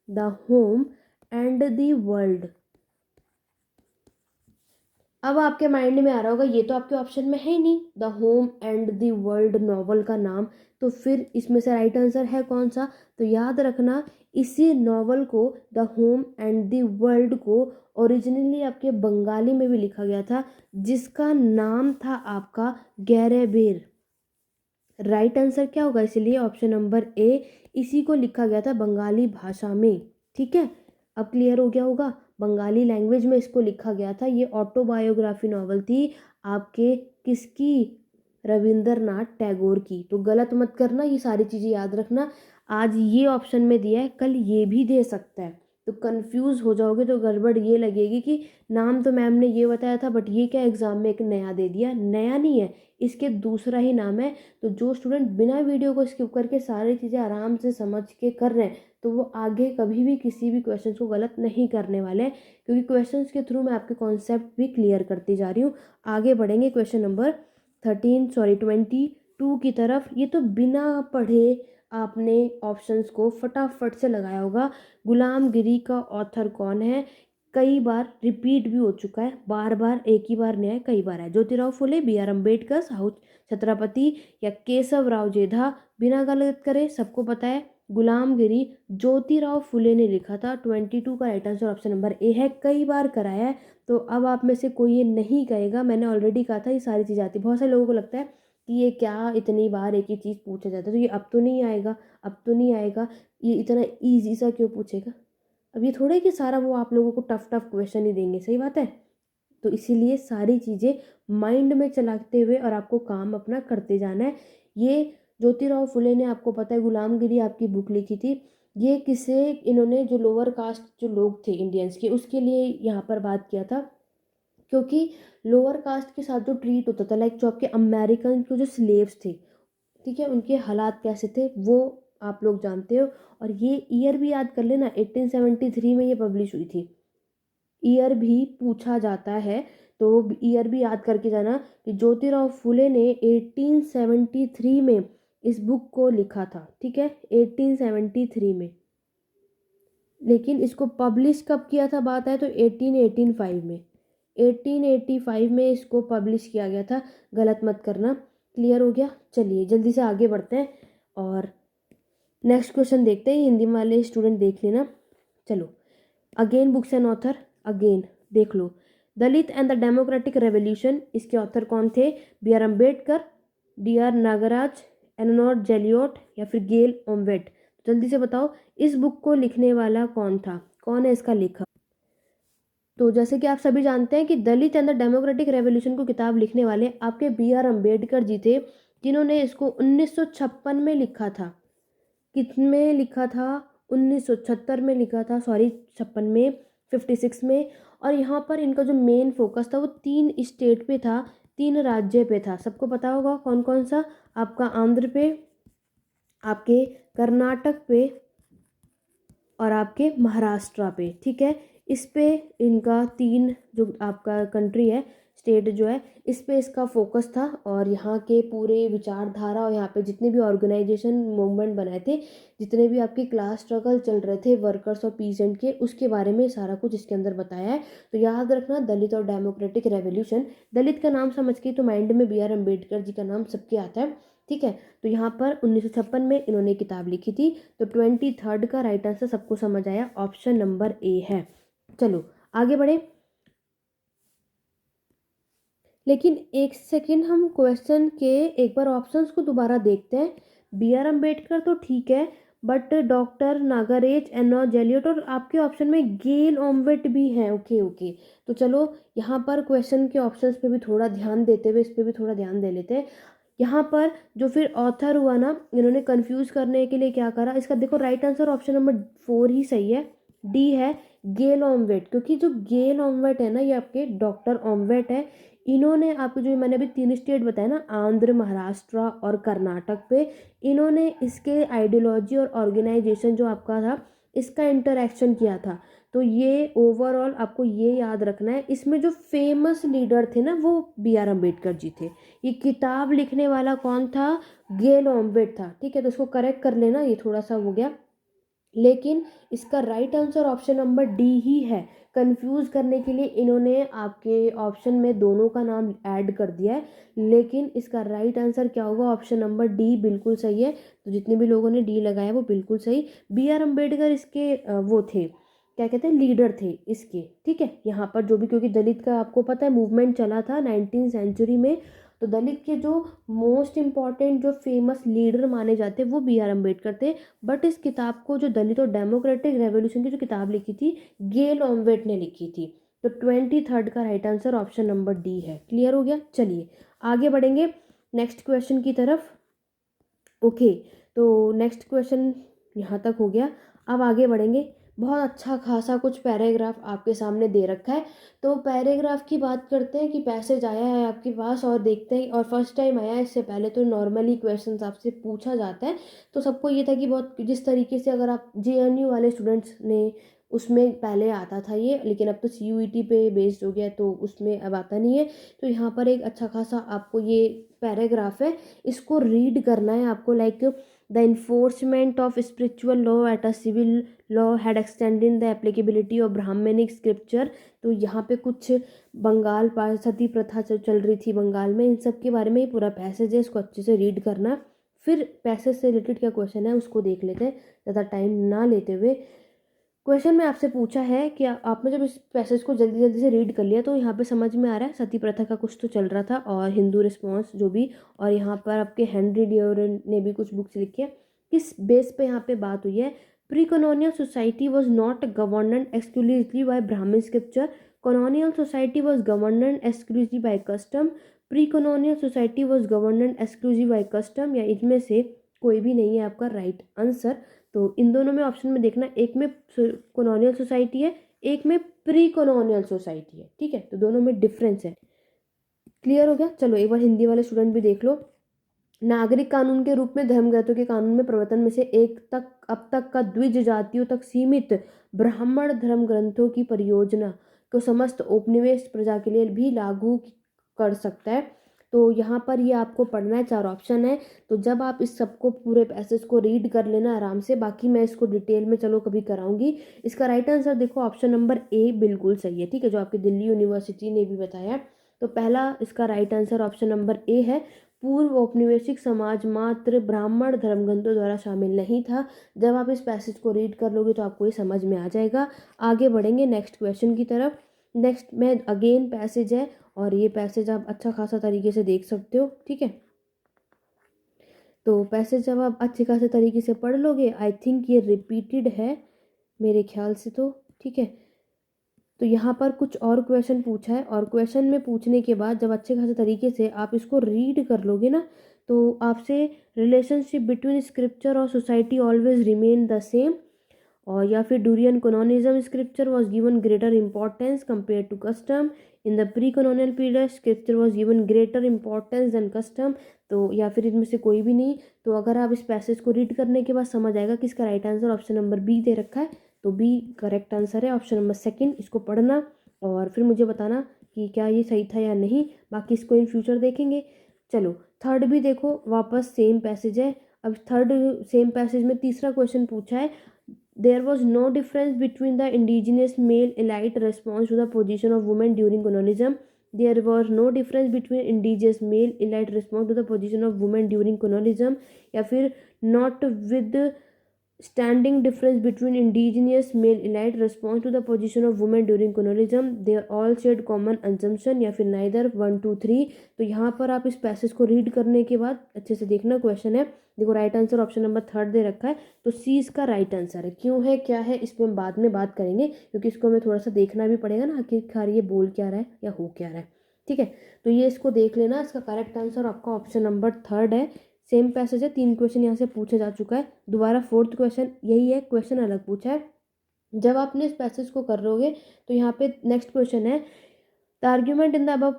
[SPEAKER 1] The home and the world. अब आपके माइंड में आ रहा होगा ये तो आपके ऑप्शन में है ही नहीं, the home and the world novel का नाम, तो फिर इसमें से राइट आंसर है कौन सा। तो याद रखना, इसी नॉवल को, the home and the world को ओरिजिनली आपके बंगाली में भी लिखा गया था, जिसका नाम था आपका गैरेबेर। राइट आंसर क्या होगा, इसलिए ऑप्शन नंबर ए, इसी को लिखा गया था बंगाली भाषा में। ठीक है, अब क्लियर हो गया होगा, बंगाली लैंग्वेज में इसको लिखा गया था। ये ऑटोबायोग्राफी नॉवल थी आपके किसकी, रविंद्रनाथ टैगोर की। तो गलत मत करना, ये सारी चीज़ें याद रखना। आज ये ऑप्शन में दिया है, कल ये भी दे सकता है, तो कंफ्यूज हो जाओगे, तो गड़बड़ ये लगेगी कि नाम तो मैम ने ये बताया था बट ये क्या एग्ज़ाम में एक नया दे दिया। नया नहीं है, इसके दूसरा ही नाम है। तो जो स्टूडेंट बिना वीडियो को स्किप करके सारी चीज़ें आराम से समझ के कर रहे हैं, तो वो आगे कभी भी किसी भी क्वेश्चन को गलत नहीं करने वाले हैं, क्योंकि क्वेश्चंस के थ्रू मैं आपके कॉन्सेप्ट भी क्लियर करती जा रही हूँ। आगे बढ़ेंगे क्वेश्चन नंबर 22 की तरफ। ये तो बिना पढ़े आपने ऑप्शंस को फटाफट से लगाया होगा। गुलामगिरी का ऑथर कौन है, कई बार रिपीट भी हो चुका है, बार बार एक ही बार नहीं है, कई बार है। ज्योतिराव फुले, बी आर अम्बेडकर, साहू छत्रपति या केशव राव जेधा। बिना गलत करे, सबको पता है गुलामगिरी ज्योतिराव फुले ने लिखा था। 22 का राइट आंसर ऑप्शन नंबर ए है, कई बार कराया है। तो अब आप में से कोई ये नहीं कहेगा, मैंने ऑलरेडी कहा था ये सारी चीज़ें आती। बहुत सारे लोगों को लगता है कि ये क्या इतनी बार एक ही चीज़ पूछा जाता है, तो ये अब तो नहीं आएगा, अब तो नहीं आएगा, ये इतना ईजी सा क्यों पूछेगा। अब ये थोड़ा है कि सारा वो आप लोगों को टफ टफ क्वेश्चन ही देंगे, सही बात है। तो इसीलिए सारी चीज़ें माइंड में चलाते हुए और आपको काम अपना करते जाना है। ये ज्योतिराव फुले ने, आपको पता है, गुलामगिरी आपकी बुक लिखी थी। ये किसे, इन्होंने जो लोअर कास्ट जो लोग थे इंडियंस के, उसके लिए यहाँ पर बात किया था। क्योंकि लोअर कास्ट के साथ जो ट्रीट होता था, लाइक जो आपके अमेरिकन के जो स्लेव्स थे, ठीक है, उनके हालात कैसे थे वो आप लोग जानते हो। और ये ईयर भी याद कर लेना, 1873 में ये पब्लिश हुई थी। ईयर भी पूछा जाता है, तो ईयर भी याद करके जाना कि ज्योतिराव फुले ने 1873 में इस बुक को लिखा था। ठीक है, 1873 में। लेकिन इसको पब्लिश कब किया था, बात है तो 1885 में। 1885 में इसको पब्लिश किया गया था, गलत मत करना। क्लियर हो गया, चलिए जल्दी से आगे बढ़ते हैं और नेक्स्ट क्वेश्चन देखते हैं। हिंदी वाले स्टूडेंट देख लेना। चलो, again books and author, again देख लो। Dalit and the democratic revolution, इसके ऑथर कौन थे, B R Ambedkar, D R Nagaraj, एनोट जेलियोट या फिर गेल ओमवेट। जल्दी से बताओ, इस बुक को लिखने वाला कौन था, कौन है इसका लेखक। तो जैसे कि आप सभी जानते हैं कि दलित एंड द डेमोक्रेटिक रेवोल्यूशन को किताब लिखने वाले आपके बी आर अम्बेडकर जी थे, जिन्होंने इसको 1956 में लिखा था। कितने लिखा था, 1976 में लिखा था, सॉरी 56 में, 56 में। और यहाँ पर इनका जो मेन फोकस था वो 3 स्टेट पे था, 3 राज्य पे था। सबको पता होगा कौन कौन सा, आपका आंध्र पे, आपके कर्नाटक पे और आपके महाराष्ट्र पे। ठीक है, इस पे इनका 3 जो आपका कंट्री है, स्टेट जो है, इस पे इसका फोकस था। और यहाँ के पूरे विचारधारा और यहाँ पे जितने भी ऑर्गेनाइजेशन मूवमेंट बनाए थे, जितने भी आपके क्लास स्ट्रगल चल रहे थे वर्कर्स और पीजेंट के, उसके बारे में सारा कुछ इसके अंदर बताया है। तो याद रखना, दलित और डेमोक्रेटिक रेवोल्यूशन। दलित का नाम समझ के तो माइंड में बी आर अम्बेडकर जी का नाम सबके आता है। ठीक है, तो यहाँ पर 1956 में इन्होंने किताब लिखी थी। तो 23 का राइट आंसर सबको समझ आया, ऑप्शन नंबर ए है। चलो आगे बढ़े, लेकिन एक सेकेंड, हम क्वेश्चन के एक बार ऑप्शंस को दोबारा देखते हैं। बी आर अम्बेडकर तो ठीक है, बट डॉक्टर नागारेज, एनो जेलियट और आपके ऑप्शन में गेल ओमवेट भी हैं। ओके ओके, तो चलो यहाँ पर क्वेश्चन के ऑप्शंस पे भी थोड़ा ध्यान देते हुए इस पे भी थोड़ा ध्यान दे लेते हैं। यहाँ पर जो फिर ऑथर हुआ ना, इन्होंने कंफ्यूज करने के लिए क्या करा, इसका देखो राइट आंसर ऑप्शन नंबर 4 ही सही है, डी है गेल ओमवेट। क्योंकि जो गेल ओमवेट है ना, ये आपके डॉक्टर ओमवेट है। इन्होंने आपको जो मैंने अभी 3 स्टेट बताया ना, आंध्र, महाराष्ट्र और कर्नाटक पे, इन्होंने इसके आइडियोलॉजी और ऑर्गेनाइजेशन जो आपका था, इसका इंटरेक्शन किया था। तो ये ओवरऑल आपको ये याद रखना है, इसमें जो फेमस लीडर थे ना, वो बी आर अम्बेडकर जी थे। ये किताब लिखने वाला कौन था, गेल ओमवेट था। ठीक है, तो इसको करेक्ट कर लेना, ये थोड़ा सा हो गया। लेकिन इसका right answer option number D ही है। कंफ्यूज करने के लिए इन्होंने आपके ऑप्शन में दोनों का नाम ऐड कर दिया है, लेकिन इसका राइट आंसर क्या होगा, ऑप्शन नंबर डी बिल्कुल सही है। तो जितने भी लोगों ने डी लगाया वो बिल्कुल सही। बी आर अम्बेडकर इसके वो थे, क्या कहते हैं, लीडर थे इसके। ठीक है, यहाँ पर जो भी, क्योंकि दलित का आपको पता है मूवमेंट चला था 19th सेंचुरी में, तो दलित के जो मोस्ट इम्पॉर्टेंट जो फेमस लीडर माने जाते हैं वो B.R. अम्बेडकर थे। बट इस किताब को जो दलित और डेमोक्रेटिक रेवोल्यूशन की जो किताब लिखी थी गेल ऑम्वेट ने लिखी थी। तो 23 का right answer option number D है। क्लियर हो गया। चलिए आगे बढ़ेंगे नेक्स्ट क्वेश्चन की तरफ। ओके, तो नेक्स्ट क्वेश्चन यहाँ तक हो गया। अब आगे बढ़ेंगे। बहुत अच्छा खासा कुछ पैराग्राफ आपके सामने दे रखा है। तो पैराग्राफ की बात करते हैं कि पैसेज आया है आपके पास और देखते हैं, और फर्स्ट टाइम आया है। इससे पहले तो नॉर्मली क्वेश्चंस आपसे पूछा जाता है। तो सबको ये था कि बहुत जिस तरीके से अगर आप JNU वाले स्टूडेंट्स ने उसमें पहले आता था ये, लेकिन अब तो CUET पे बेस्ड हो गया तो उसमें अब आता नहीं है। तो यहाँ पर एक अच्छा खासा आपको ये पैराग्राफ है, इसको रीड करना है आपको। Like the enforcement of spiritual law at a civil law had extended the applicability of Brahmanic scripture. तो यहाँ पे कुछ बंगाल पर सती प्रथा चल रही थी बंगाल में, इन सब के बारे में ही पूरा पैसेज है, इसको अच्छे से रीड करना। फिर पैसेज से रिलेटेड क्या क्वेश्चन है उसको देख लेते हैं ज़्यादा टाइम ना लेते हुए। क्वेश्चन में आपसे पूछा है कि आपने जब इस पैसेज को जल्दी जल्दी से रीड कर लिया तो यहाँ पे समझ में आ रहा है सती प्रथा का कुछ तो चल रहा था और हिंदू रिस्पॉन्स जो भी, और यहाँ पर आपके हेनरी ड्यूरेंट ने भी कुछ बुक्स लिखी है। किस बेस पे यहाँ पे बात हुई है? Pre colonial society was not governed exclusively by Brahmin scripture, colonial society was governed exclusively by custom, pre colonial society was governed exclusive by custom, या इनमें से कोई भी नहीं है आपका राइट आंसर। तो इन दोनों में ऑप्शन में देखना, एक में कॉलोनियल सोसाइटी है, एक में प्री कॉलोनियल सोसाइटी है। ठीक है, तो दोनों में डिफरेंस है। क्लियर हो गया। चलो एक बार हिंदी वाले स्टूडेंट भी देख लो। नागरिक कानून के रूप में धर्म ग्रंथों के कानून में परिवर्तन में से एक तक अब तक का द्विज जातियों तक सीमित ब्राह्मण धर्म ग्रंथों की परियोजना को समस्त औपनिवेश प्रजा के लिए भी लागू कर सकता है। तो यहाँ पर ये आपको पढ़ना है, 4 ऑप्शन है। तो जब आप इस सबको पूरे पैसेज को रीड कर लेना आराम से, बाकी मैं इसको डिटेल में चलो कभी कराऊंगी। इसका राइट आंसर देखो ऑप्शन नंबर ए बिल्कुल सही है। ठीक है, जो आपकी दिल्ली यूनिवर्सिटी ने भी बताया। तो पहला इसका राइट आंसर ऑप्शन नंबर ए है। पूर्व औपनिवेशिक समाज मात्र ब्राह्मण धर्मग्रंथों द्वारा शामिल नहीं था। जब आप इस पैसेज को रीड कर लोगे तो आपको ये समझ में आ जाएगा। आगे बढ़ेंगे नेक्स्ट क्वेश्चन की तरफ। नेक्स्ट में अगेन पैसेज है और ये पैसेज आप अच्छा खासा तरीके से देख सकते हो। ठीक है, तो पैसेज जब आप अच्छे खासे तरीके से पढ़ लोगे, आई थिंक ये रिपीटेड है मेरे ख्याल से तो। ठीक है, तो यहाँ पर कुछ और क्वेश्चन पूछा है, और क्वेश्चन में पूछने के बाद जब अच्छे खासे तरीके से आप इसको रीड कर लोगे ना, तो आपसे रिलेशनशिप बिटवीन स्क्रिप्चर और society always remain the same, और या फिर during colonialism scripture was given greater importance compare to custom, in the pre colonial period scripture was given greater importance than custom. तो या फिर इनमें से कोई भी नहीं। तो अगर आप इस पैसेज को रीड करने के बाद समझ आएगा कि इसका right answer option number B दे रखा है, तो बी करेक्ट आंसर है। ऑप्शन नंबर सेकंड, इसको पढ़ना और फिर मुझे बताना कि क्या ये सही था या नहीं। बाकी इसको इन फ्यूचर देखेंगे। चलो थर्ड भी देखो, वापस सेम पैसेज है। अब थर्ड सेम पैसेज में तीसरा क्वेश्चन पूछा है, there was no difference between the indigenous male elite response to the position of women during colonialism. There was no difference between indigenous male elite response to the position of women during colonialism, या फिर not with standing difference between indigenous male elite response to the position of women during colonialism. They all shared common assumption, या फिर neither 1 2 3। तो यहाँ पर आप इस पैसेज को रीड करने के बाद अच्छे से देखना। क्वेश्चन है देखो, right answer option number third दे रखा है, तो सी इसका राइट आंसर है। क्यों है क्या है इस पर हम बाद में बात करेंगे, क्योंकि इसको हमें थोड़ा सा देखना भी पड़ेगा ना आखिरकार ये बोल क्या रहा है या हो क्या रहा है। ठीक है, तो ये इसको देख लेना। इसका करेक्ट आंसर आपका ऑप्शन नंबर थर्ड है। सेम पैसेज है, 3 क्वेश्चन यहाँ से पूछा जा चुका है। दोबारा फोर्थ क्वेश्चन यही है, क्वेश्चन अलग पूछा है। जब आपने इस पैसेज को कर लोगे तो यहाँ पे नेक्स्ट क्वेश्चन है, the argument in the above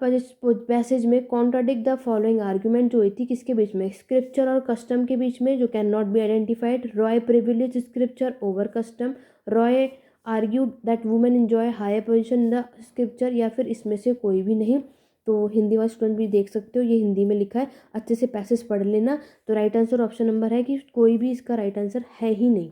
[SPEAKER 1] passage में कॉन्ट्राडिक्ट द फॉलोइंग। आर्ग्यूमेंट जो हुई थी किसके बीच में? स्क्रिप्चर और कस्टम के बीच में, जो can not be identified. Roy privilege scripture over custom, Roy argued that women enjoy higher position in the scripture, या फिर इसमें से कोई भी नहीं। तो हिंदी वाले स्टूडेंट भी देख सकते हो, ये हिंदी में लिखा है, अच्छे से पैसेज पढ़ लेना। तो राइट आंसर ऑप्शन नंबर है कि कोई भी इसका राइट आंसर है ही नहीं।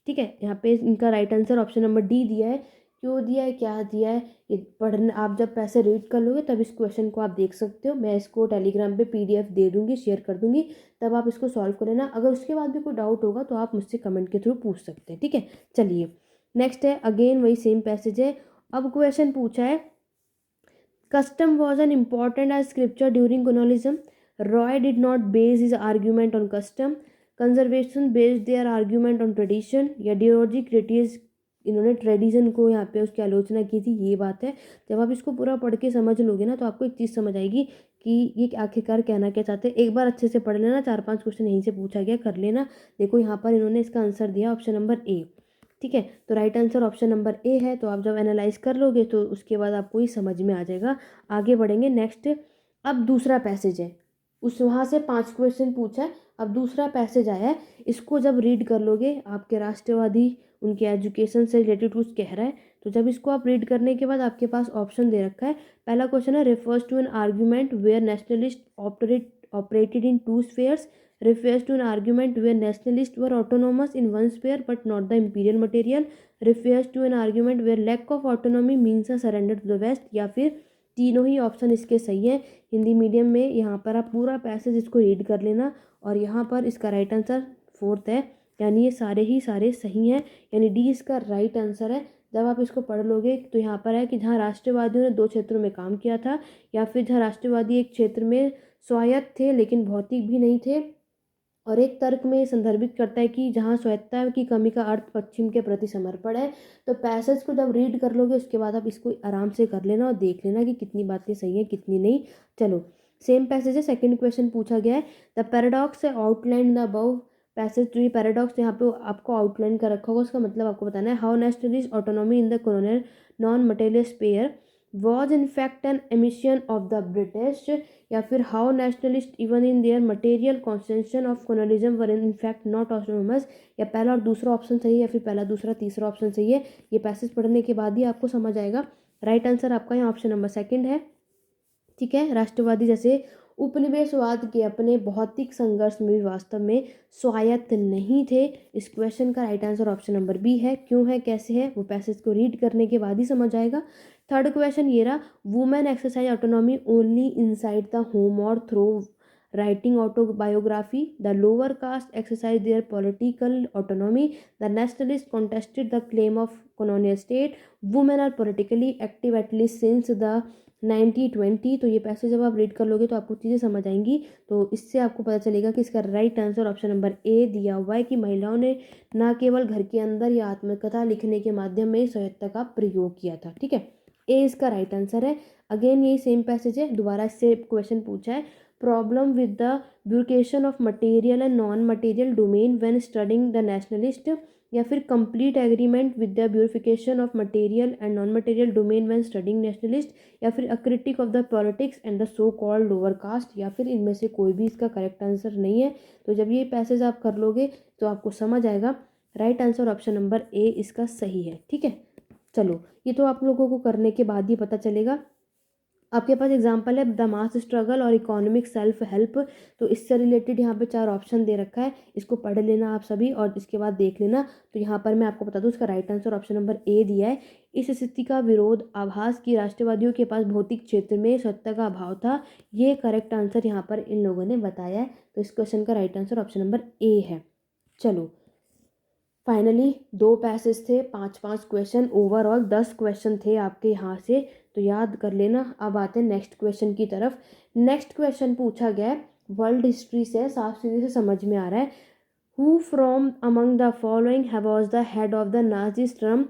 [SPEAKER 1] ठीक है, यहाँ पे इनका right answer option number D दिया है। क्यों दिया है, क्या दिया है, ये पढ़ने आप जब पैसे रीड कर लोगे तब इस क्वेश्चन को आप देख सकते हो। मैं इसको टेलीग्राम पे PDF दे दूंगी, शेयर कर दूंगी, तब आप इसको सॉल्व कर लेना। अगर उसके बाद भी कोई डाउट होगा तो आप मुझसे कमेंट के थ्रू पूछ सकते हैं। ठीक है, चलिए नेक्स्ट है, अगेन वही सेम पैसेज है। अब क्वेश्चन पूछा है, Custom was an important as scripture during colonialism. Roy did not base his argument on custom. Conservation based their argument on tradition. या डियोलॉजी क्रिटिस, इन्होंने ट्रेडिशन को यहाँ पे उसकी आलोचना की थी, ये बात है। जब आप इसको पूरा पढ़ के समझ लोगे ना तो आपको एक चीज़ समझ आएगी कि ये आखिरकार कहना क्या चाहते हैं। एक बार अच्छे से पढ़ लेना, 4-5 क्वेश्चन यहीं से पूछा गया, कर लेना। देखो यहाँ पर इन्होंने इसका आंसर दिया ऑप्शन नंबर ए, ठीक है। तो राइट आंसर ऑप्शन नंबर ए है। तो आप जब एनालाइज कर लोगे तो उसके बाद आपको ही समझ में आ जाएगा। आगे बढ़ेंगे नेक्स्ट। अब दूसरा पैसेज है, उस वहाँ से 5 क्वेश्चन पूछा है, अब दूसरा पैसेज आया है। इसको जब रीड कर लोगे, आपके राष्ट्रवादी उनके एजुकेशन से रिलेटेड कुछ कह रहा है, तो जब इसको आप रीड करने के बाद आपके पास ऑप्शन दे रखा है। पहला क्वेश्चन है refers to an argument where nationalist operated in 2 spheres, refers to an argument where nationalists were autonomous in one sphere but not the imperial material, refers to an argument where lack of autonomy means a surrender to the west। या फिर तीनों ही ऑप्शन इसके सही हैं। हिंदी मीडियम में यहाँ पर आप पूरा पैसेज इसको रीड कर लेना, और यहाँ पर इसका राइट आंसर 4th है, यानी ये सारे ही सारे सही हैं, यानी डी इसका राइट आंसर है। जब आप इसको पढ़ लोगे तो यहाँ पर है कि जहाँ राष्ट्रवादियों ने 2 क्षेत्रों में काम किया था, या फिर जहाँ राष्ट्रवादी एक क्षेत्र में स्वायत्त थे लेकिन भौतिक भी नहीं थे, और एक तर्क में संदर्भित करता है कि जहाँ स्वायत्तता की कमी का अर्थ पश्चिम के प्रति समर्पण है। तो पैसेज को जब रीड कर लोगे उसके बाद आप इसको आराम से कर लेना और देख लेना कि कितनी बातें सही हैं कितनी नहीं। चलो सेम पैसेज है, सेकंड क्वेश्चन पूछा गया है। The paradox outline the above passage. तो ये पैराडॉक्स यहाँ पे आपको आउटलाइन कर रखा होगा, उसका मतलब आपको बताना है। How nationalist autonomy in the colonial non material sphere was in fact an emission of the British, या फिर how nationalist even in their material constitution of colonialism were in fact not autonomous. या पहला और दूसरा ऑप्शन सही है, या फिर पहला दूसरा तीसरा ऑप्शन सही है। ये पैसेज पढ़ने के बाद ही आपको समझ आएगा। राइट आंसर आपका यहाँ ऑप्शन नंबर 2 है, ठीक है। राष्ट्रवादी जैसे उपनिवेशवाद के अपने भौतिक संघर्ष में भी वास्तव में स्वायत्त नहीं थे। इस क्वेश्चन का right answer option number B है। क्यों है कैसे है वो पैसेज को रीड करने के बाद ही समझ आएगा। थर्ड क्वेश्चन ये रहा, women exercise autonomy only inside the home और through writing autobiography. The lower caste exercise their political autonomy. The nationalist contested the claim of colonial state। Women are politically active at least since the 1920। तो ये पैसेज जब आप रीड कर लोगे तो आपको चीज़ें समझ आएंगी। तो इससे आपको पता चलेगा कि इसका राइट आंसर ऑप्शन नंबर ए दिया हुआ है कि महिलाओं ने न केवल घर के अंदर या आत्मकथा लिखने के माध्यम में स्वायत्तता का प्रयोग किया था, ठीक है। ए इसका राइट आंसर है। अगेन यही सेम पैसेज है, दोबारा इससे क्वेश्चन पूछा है। Problem with the bifurcation of material and non material domain when studying the nationalist, या फिर complete agreement with the bifurcation of material and non material domain when studying nationalist, या फिर a critique of the politics and the so called lower caste. या फिर इनमें से कोई भी इसका करेक्ट आंसर नहीं है। तो जब ये पैसेज आप कर लोगे तो आपको समझ आएगा। राइट आंसर ऑप्शन नंबर ए इसका सही है, ठीक है। चलो ये तो आप लोगों को करने के बाद ही पता चलेगा। आपके पास एग्जाम्पल है द मास स्ट्रगल और इकोनॉमिक सेल्फ हेल्प। तो इससे रिलेटेड यहाँ पे 4 ऑप्शन दे रखा है, इसको पढ़ लेना आप सभी और इसके बाद देख लेना। तो यहाँ पर मैं आपको बता दूँ इसका राइट आंसर ऑप्शन नंबर ए दिया है। इस स्थिति का विरोध आभास की राष्ट्रवादियों के पास भौतिक क्षेत्र में सत्ता का अभाव था, ये करेक्ट आंसर यहाँ पर इन लोगों ने बताया है। तो इस क्वेश्चन का राइट आंसर ऑप्शन नंबर ए है। चलो फाइनली 2 पैसेज थे, 5-5 क्वेश्चन, ओवरऑल 10 क्वेश्चन थे आपके यहाँ से, तो याद कर लेना। अब आते हैं नेक्स्ट क्वेश्चन की तरफ। नेक्स्ट क्वेश्चन पूछा गया है वर्ल्ड हिस्ट्री से, साफ सीधे से समझ में आ रहा है। Who from among the following was the head of the Nazi स्ट्रम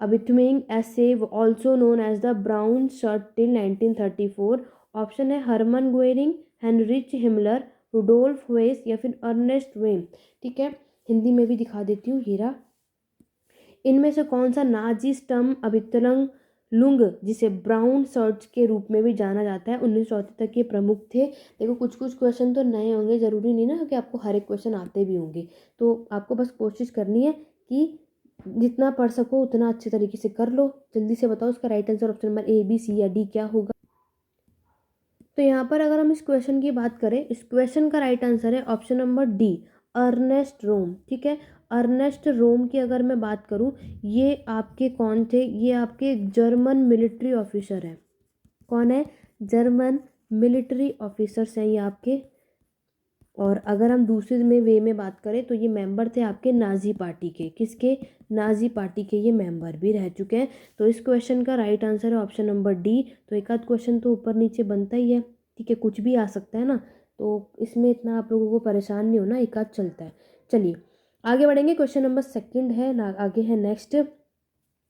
[SPEAKER 1] अबिथमिंग SA also known as the brown shirt till 1934। Option है Hermann Goering, Heinrich Himmler, Rudolf Hess, या फिर अर्नेस्ट वेन, ठीक है। हिंदी में भी दिखा देती हूँ, ये रहा। इनमें से कौन सा नाजी स्टम अबितलंग लुंग, जिसे ब्राउन शर्ट्स के रूप में भी जाना जाता है, 1934 तक के प्रमुख थे। देखो कुछ कुछ क्वेश्चन तो नए होंगे, ज़रूरी नहीं ना कि आपको हर एक क्वेश्चन आते भी होंगे। तो आपको बस कोशिश करनी है कि जितना पढ़ सको उतना अच्छे तरीके से कर लो। जल्दी से बताओ इसका right answer option number A, B, C या डी क्या होगा। तो यहाँ पर अगर हम इस क्वेश्चन की बात करें, इस क्वेश्चन का राइट आंसर है ऑप्शन नंबर डी, अर्नेस्ट रोम, ठीक है। अर्नेस्ट रोम की अगर मैं बात करूं, ये आपके कौन थे, ये आपके जर्मन मिलिट्री ऑफिसर हैं। कौन है, जर्मन मिलिट्री ऑफिसर्स हैं ये आपके। और अगर हम दूसरे में वे में बात करें तो ये मेंबर थे आपके नाजी पार्टी के, किसके, नाजी पार्टी के ये मेंबर भी रह चुके हैं। तो इस क्वेश्चन का राइट आंसर है ऑप्शन नंबर डी। तो एक आध क्वेश्चन तो ऊपर नीचे बनता ही है, ठीक है, कुछ भी आ सकता है ना, तो इसमें इतना आप लोगों को परेशान नहीं होना, एक आध चलता है। चलिए आगे बढ़ेंगे, क्वेश्चन नंबर सेकंड है ना, आगे है नेक्स्ट,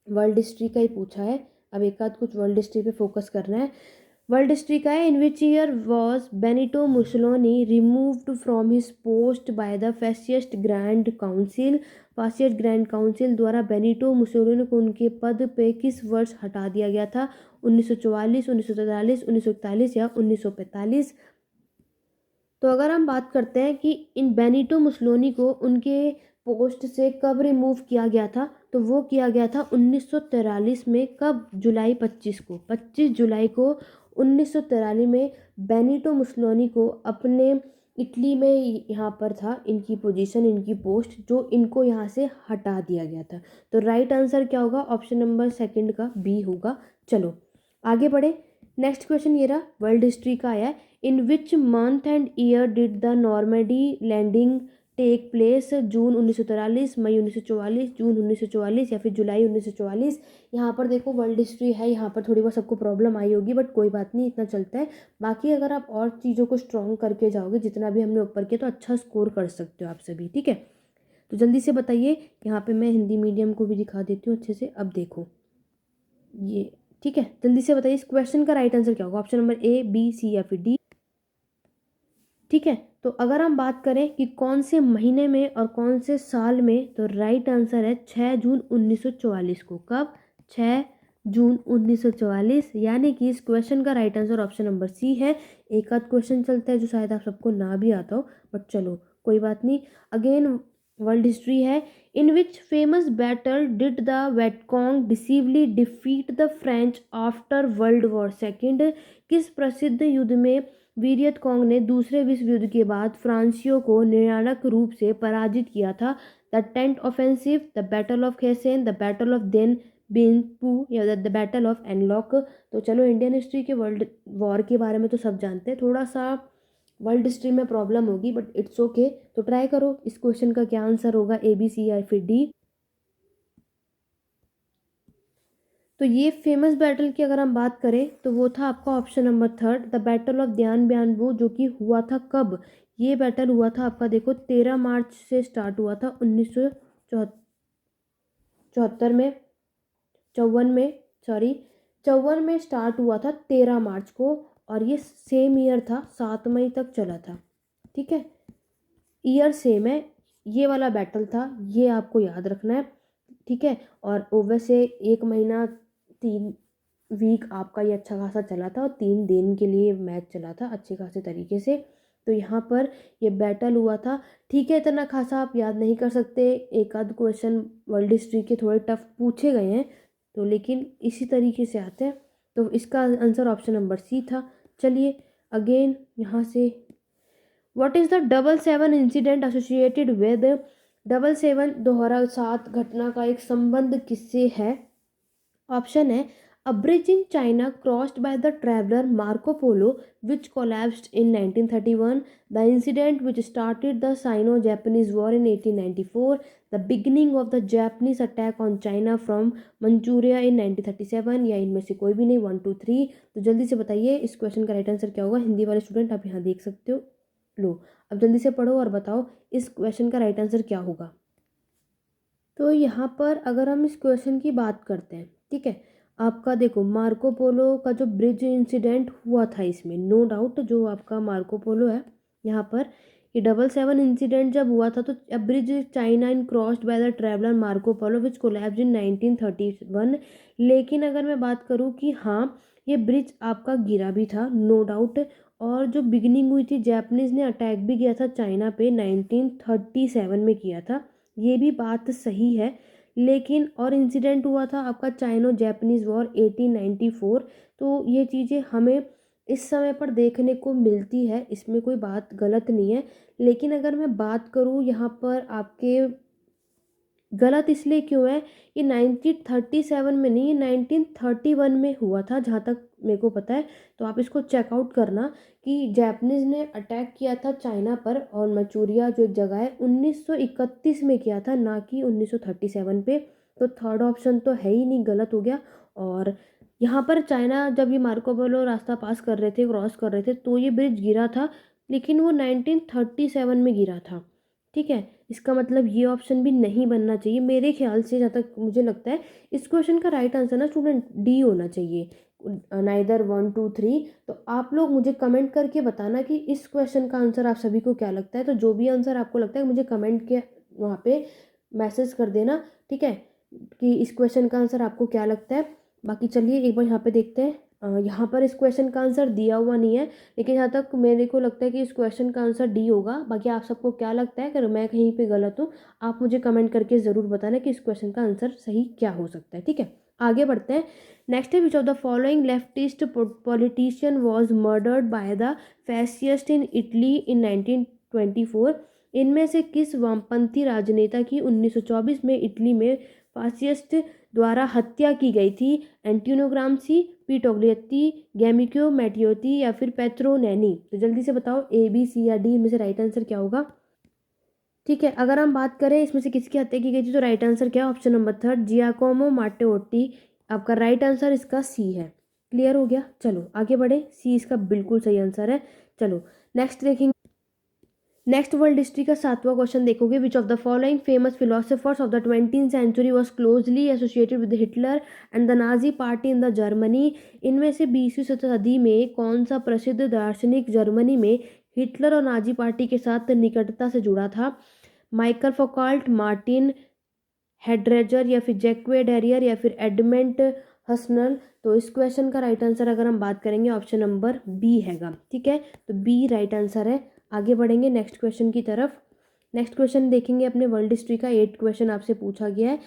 [SPEAKER 1] वर्ल्ड हिस्ट्री का ही पूछा है। अब एक आध कुछ वर्ल्ड हिस्ट्री पे फोकस करना है। वर्ल्ड हिस्ट्री का है, in which year was Benito Mussolini removed from his post by the fascist grand council. Fascist grand council द्वारा बेनिटो मुसोलिनी को उनके पद पे किस वर्ष हटा दिया गया था? 1944, 1943, 1941 या 1945? तो अगर हम बात करते हैं कि इन बेनिटो मुसोलिनी को उनके पोस्ट से कब रिमूव किया गया था, तो वो किया गया था 1943 में। कब? जुलाई 25 को, 25 जुलाई को 1943 में बेनिटो मुसोलिनी को अपने इटली में, यहाँ पर था इनकी पोजीशन, इनकी पोस्ट, जो इनको यहाँ से हटा दिया गया था। तो राइट आंसर क्या होगा? ऑप्शन नंबर सेकंड का बी होगा। चलो आगे बढ़े, नेक्स्ट क्वेश्चन ये रहा, वर्ल्ड हिस्ट्री का आया है। In which month and year did the Normandy landing take place? June 1943, May 1944, June 1944 या फिर जुलाई 1944? यहाँ पर देखो वर्ल्ड हिस्ट्री है, यहाँ पर थोड़ी बहुत सबको प्रॉब्लम आई होगी, बट कोई बात नहीं, इतना चलता है। बाकी अगर आप और चीज़ों को स्ट्रॉन्ग करके जाओगे, जितना भी हमने ऊपर किया, तो अच्छा स्कोर कर सकते हो आप सभी, ठीक है। तो जल्दी से बताइए, यहाँ पे मैं हिंदी मीडियम को भी दिखा देती हूँ अच्छे से। अब देखो ये, ठीक है, जल्दी से बताइए इस क्वेश्चन का राइट आंसर क्या होगा? Option number A, B, C या फिर डी? ठीक है, तो अगर हम बात करें कि कौन से महीने में और कौन से साल में, तो राइट आंसर है 6 जून 1944 को। कब? 6 जून 1944, यानी कि इस क्वेश्चन का right answer option number C है। एक आध क्वेश्चन चलता है जो शायद आप सबको ना भी आता हो, बट चलो कोई बात नहीं। अगेन वर्ल्ड हिस्ट्री है, in which famous battle did the Viet Cong decisively defeat the French after world war second? किस प्रसिद्ध युद्ध में वियतकॉन्ग ने दूसरे विश्व युद्ध के बाद फ्रांसीसियों को निर्णायक रूप से पराजित किया था? द टेंट offensive, the battle of Khe Sanh, the battle of Dien Bien Phu या द बैटल ऑफ एनलॉक? तो चलो इंडियन हिस्ट्री के वर्ल्ड वॉर के बारे में तो सब जानते हैं, थोड़ा सा वर्ल्ड हिस्ट्री में प्रॉब्लम होगी, बट इट्स ओके। तो ट्राई करो, इस क्वेश्चन का क्या आंसर होगा, ए, बी, सी या फिर डी? तो ये फेमस बैटल की अगर हम बात करें तो वो था आपका option number third, the battle of Dien Bien Phu, जो कि हुआ था कब? ये बैटल हुआ था आपका, देखो 13 मार्च से स्टार्ट हुआ था 1974 में, 54 में, सॉरी 54 में स्टार्ट हुआ था 13 मार्च को, और ये सेम ईयर था, 7 मई तक चला था, ठीक है, ईयर सेम है। ये वाला बैटल था, ये आपको याद रखना है, ठीक है। और वैसे 1 महीना 3 वीक आपका ये अच्छा खासा चला था, और 3 दिन के लिए मैच चला था अच्छे खासे तरीके से। तो यहाँ पर ये बैटल हुआ था, ठीक है, इतना खासा आप याद नहीं कर सकते, एक आध क्वेश्चन वर्ल्ड हिस्ट्री के थोड़े टफ पूछे गए हैं, तो लेकिन इसी तरीके से आते हैं। तो इसका आंसर ऑप्शन नंबर सी था। चलिए अगेन यहाँ से, what is the 777 incident associated with? 777 दोहरा 7 घटना का एक संबंध किससे है? ऑप्शन है, a bridge in China crossed by the traveller Marco Polo which collapsed in 1931, the incident which started the Sino Japanese war in 1894, the beginning of the Japanese attack on China from Manchuria in 1937, या इनमें से कोई भी नहीं, 1 2 3? तो जल्दी से बताइए इस क्वेश्चन का राइट आंसर क्या होगा? हिंदी वाले स्टूडेंट आप यहाँ देख सकते हो, लो अब जल्दी से पढ़ो और बताओ इस क्वेश्चन का राइट आंसर क्या होगा। तो यहाँ पर अगर हम इस क्वेश्चन की बात करते हैं, ठीक है, आपका देखो मार्को पोलो का जो ब्रिज इंसिडेंट हुआ था, इसमें नो डाउट जो आपका मार्को पोलो है, यहाँ पर ये 777 इंसिडेंट जब हुआ था, तो bridge China in crossed by the traveller Marco Polo which collapsed in 1931। लेकिन अगर मैं बात करूँ कि हाँ ये ब्रिज आपका गिरा भी था, नो डाउट, और जो बिगिनिंग हुई थी, जापानीज ने अटैक भी किया था चाइना पे 1937 में किया था, ये भी बात सही है। लेकिन और इंसिडेंट हुआ था आपका चाइनो जापानीज वॉर 1894। तो ये चीज़ें हमें इस समय पर देखने को मिलती है, इसमें कोई बात गलत नहीं है। लेकिन अगर मैं बात करूँ यहाँ पर आपके गलत इसलिए क्यों है, ये 1937 में नहीं, ये 1931 में हुआ था जहाँ तक मेरे को पता है। तो आप इसको चेकआउट करना कि जैपनीज़ ने अटैक किया था चाइना पर, और मंचूरिया जो एक जगह है 1931 में किया था, ना कि 1937 पे। तो थर्ड ऑप्शन तो है ही नहीं, गलत हो गया। और यहाँ पर चाइना जब ये मार्को पोलो रास्ता पास कर रहे थे, क्रॉस कर रहे थे, तो ये ब्रिज गिरा था, लेकिन वो 1937 में गिरा था। ठीक है, इसका मतलब ये ऑप्शन भी नहीं बनना चाहिए मेरे ख्याल से, जहाँ तक मुझे लगता है। इस क्वेश्चन का राइट आंसर ना स्टूडेंट डी होना चाहिए, नाइदर 1 2 3। तो आप लोग मुझे कमेंट करके बताना कि इस क्वेश्चन का आंसर आप सभी को क्या लगता है। तो जो भी आंसर आपको लगता है मुझे कमेंट के वहाँ पे मैसेज कर देना, ठीक है, कि इस क्वेश्चन का आंसर आपको क्या लगता है। बाकी चलिए एक बार यहाँ पे देखते हैं। यहाँ पर इस क्वेश्चन का आंसर दिया हुआ नहीं है, लेकिन जहाँ तक मेरे को लगता है कि इस क्वेश्चन का आंसर डी होगा। बाकी आप सबको क्या लगता है, अगर मैं कहीं पे गलत हूँ आप मुझे कमेंट करके ज़रूर बताना कि इस क्वेश्चन का आंसर सही क्या हो सकता है। ठीक है, आगे बढ़ते हैं। नेक्स्ट है, which of the following leftist politician was murdered by the fascist in Italy इन 1924। इनमें से किस वामपंथी राजनेता की 1924 में इटली में फासिस्ट द्वारा हत्या की गई थी? एंटोनियो ग्राम्सी, पी टोग्लियत्ती, गैमिको मैटियोती या फिर पेत्रो नैनी? तो जल्दी से बताओ ए बी सी या डी में से राइट आंसर क्या होगा। ठीक है, अगर हम बात करें इसमें से किसकी हत्या की गई थी, तो राइट आंसर क्या है, ऑप्शन नंबर थर्ड, जियाकोमो माटेओटी। आपका राइट आंसर इसका सी है। क्लियर हो गया, चलो आगे बढ़े, सी इसका बिल्कुल सही आंसर है। चलो नेक्स्ट देखेंगे। नेक्स्ट वर्ल्ड हिस्ट्री का 7वां क्वेश्चन देखोगे, which of the following famous philosophers of the 20th century was closely associated with Hitler and the Nazi party in the Germany. इनमें से 20वीं सदी में कौन सा प्रसिद्ध दार्शनिक जर्मनी में हिटलर और नाजी पार्टी के साथ निकटता से जुड़ा था? माइकल फोकाल्ट, मार्टिन हेड्रेजर या फिर जैक्वे डेरियर या फिर एडमेंट हसनल? तो इस क्वेश्चन का राइट आंसर अगर हम बात करेंगे ऑप्शन नंबर बी हैगा। ठीक है, तो बी राइट आंसर है। आगे बढ़ेंगे नेक्स्ट क्वेश्चन की तरफ। नेक्स्ट क्वेश्चन देखेंगे अपने वर्ल्ड हिस्ट्री का। 8 क्वेश्चन आपसे पूछा गया है।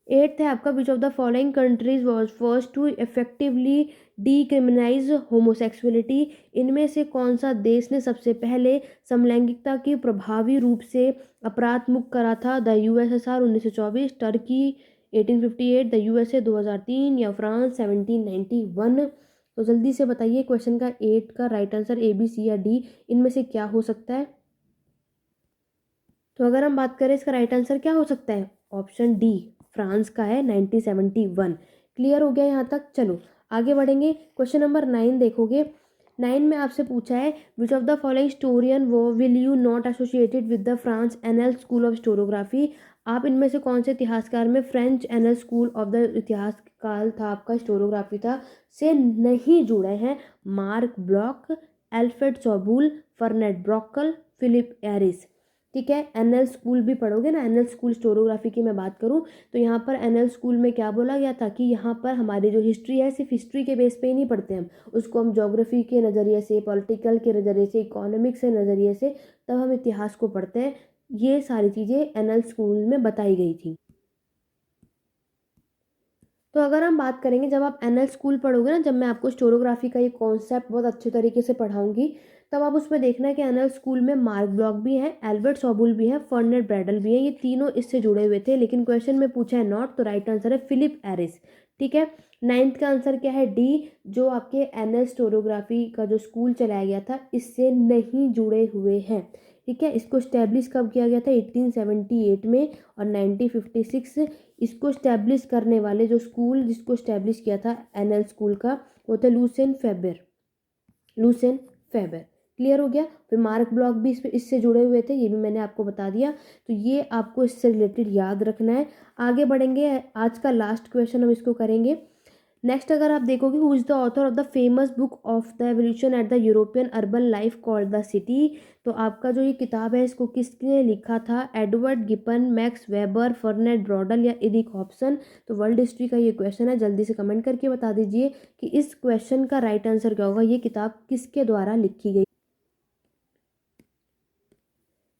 [SPEAKER 1] 8th है आपका, which of the following countries was first to effectively decriminalise homosexuality. इनमें से कौन सा देश ने सबसे पहले समलैंगिकता की प्रभावी रूप से अपराध मुक्त करा था? The USSR 1924, Turkey 1858, the USA 2003 या फ्रांस 1791? तो जल्दी से बताइए क्वेश्चन का 8 का right answer A B C या डी इनमें से क्या हो सकता है। तो अगर हम बात करें इसका राइट आंसर क्या हो सकता है, ऑप्शन डी फ्रांस का है, 1971। क्लियर हो गया यहाँ तक। चलो आगे बढ़ेंगे। क्वेश्चन नंबर 9 देखोगे। 9 में आपसे पूछा है, which of the following historian वो will you not associated with the France Annales school of historiography. आप इनमें से कौन से इतिहासकार में French Annales school of the इतिहास काल था आपका, हिस्टोरियोग्राफी था, से नहीं जुड़े हैं? Marc Bloch, Alfred Soboul, Fernand Braudel, Philippe Aries? ठीक है, एनएल स्कूल भी पढ़ोगे ना, एनएल स्कूल हिस्टोरियोग्राफी की मैं बात करूँ तो यहाँ पर एनएल स्कूल में क्या बोला गया था कि यहाँ पर हमारी जो हिस्ट्री है सिर्फ हिस्ट्री के बेस पे ही नहीं पढ़ते हम, उसको हम ज्योग्राफी के नज़रिए से, पॉलिटिकल के नज़रिए से, इकोनॉमिक्स के नज़रिए से तब हम इतिहास को पढ़ते हैं। ये सारी चीज़ें एनएल स्कूल में बताई गई थी। तो अगर हम बात करेंगे, जब आप एनएल स्कूल पढ़ोगे ना, जब मैं आपको हिस्टोरियोग्राफी का ये कॉन्सेप्ट बहुत अच्छे तरीके से पढ़ाऊंगी, तब आप उसमें देखना है कि एनएल स्कूल में मार्क ब्लॉक भी है, एल्बर्ट सोबुल भी है, फर्नेट ब्रैडल भी है, ये तीनों इससे जुड़े हुए थे, लेकिन क्वेश्चन में पूछा है नॉट, तो राइट आंसर है फिलिप एरिस। ठीक है, 9th का आंसर क्या है, डी, जो आपके एनएल हिस्टोरियोग्राफी का जो स्कूल चलाया गया था इससे नहीं जुड़े हुए हैं। ठीक है, इसको स्टैब्लिश कब किया गया था, 1878 में, और 1956 इसको स्टैब्लिश करने वाले जो स्कूल जिसको स्टैब्लिश किया था एनएल स्कूल का, वो थे लूसेन फेबर, लूसेन फेबर। क्लियर हो गया। फिर मार्क ब्लॉक भी इससे जुड़े हुए थे, ये भी मैंने आपको बता दिया। तो ये आपको इससे रिलेटेड याद रखना है। आगे बढ़ेंगे, आज का लास्ट क्वेश्चन हम इसको करेंगे। नेक्स्ट अगर आप देखोगे, who is the author of the famous book of the evolution at the European urban life called the city. तो आपका जो ये किताब है इसको किसने लिखा था, एडवर्ड गिपन, मैक्स वेबर, फर्नेट ब्रॉडल या एरिक हॉब्सन? तो वर्ल्ड हिस्ट्री का ये क्वेश्चन है, जल्दी से कमेंट करके बता दीजिए कि इस क्वेश्चन का राइट आंसर क्या होगा, ये किताब किसके द्वारा लिखी गई।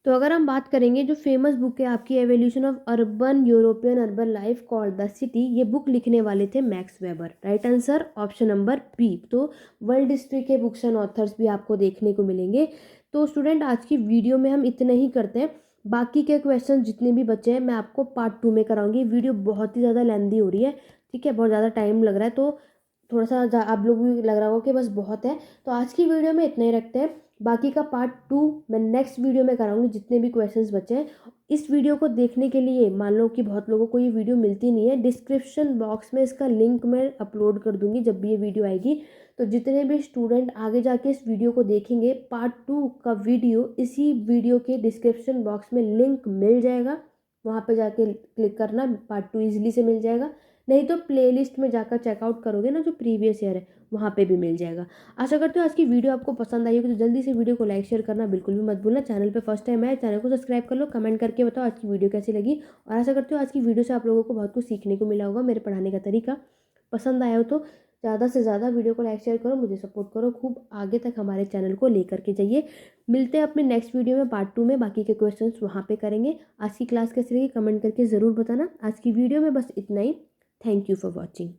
[SPEAKER 1] तो अगर हम बात करेंगे, जो फेमस बुक है आपकी evolution of urban European urban life called the city, ये बुक लिखने वाले थे Max Weber. Right answer option number B. तो वर्ल्ड हिस्ट्री के बुक्स एंड ऑथर्स भी आपको देखने को मिलेंगे। तो स्टूडेंट आज की वीडियो में हम इतना ही करते हैं। बाकी के क्वेश्चन जितने भी बचे हैं मैं आपको पार्ट 2 में कराऊंगी। वीडियो बहुत ही ज़्यादा लेंदी हो रही है, ठीक है, बहुत ज़्यादा टाइम लग रहा है, तो थोड़ा सा आप लोग भी लग रहा होगा कि बस बहुत है। तो आज की वीडियो में इतना ही रखते हैं, बाकी का पार्ट 2 मैं नेक्स्ट वीडियो में कराऊंगी जितने भी क्वेश्चंस बचे हैं। इस वीडियो को देखने के लिए मान लो कि बहुत लोगों को ये वीडियो मिलती नहीं है, डिस्क्रिप्शन बॉक्स में इसका लिंक मैं अपलोड कर दूंगी जब भी ये वीडियो आएगी। तो जितने भी स्टूडेंट आगे जाके इस वीडियो को देखेंगे, पार्ट 2 का वीडियो इसी वीडियो के डिस्क्रिप्शन बॉक्स में लिंक मिल जाएगा, वहाँ पे जाके क्लिक करना, पार्ट 2 ईजिली से मिल जाएगा। नहीं तो प्लेलिस्ट में जाकर चेकआउट करोगे ना, जो प्रीवियस ईयर है वहाँ पे भी मिल जाएगा। आशा करती हूँ आज की वीडियो आपको पसंद आई होगी, तो जल्दी से वीडियो को लाइक शेयर करना बिल्कुल भी मत भूलना। चैनल पे फर्स्ट टाइम है, चैनल को सब्सक्राइब कर लो, कमेंट करके बताओ आज की वीडियो कैसी लगी। और आशा करती हूँ आज की वीडियो से आप लोगों को बहुत कुछ सीखने को मिला होगा। मेरे पढ़ाने का तरीका पसंद आया हो तो ज़्यादा से ज़्यादा वीडियो को लाइक शेयर करो, मुझे सपोर्ट करो, खूब आगे तक हमारे चैनल को लेकर के जाइए। मिलते हैं अपने नेक्स्ट वीडियो में पार्ट 2 में, बाकी के क्वेश्चंस वहाँ पे करेंगे। आज की क्लास कैसी लगी कमेंट करके ज़रूर बताना। आज की वीडियो में बस इतना ही। Thank you for watching.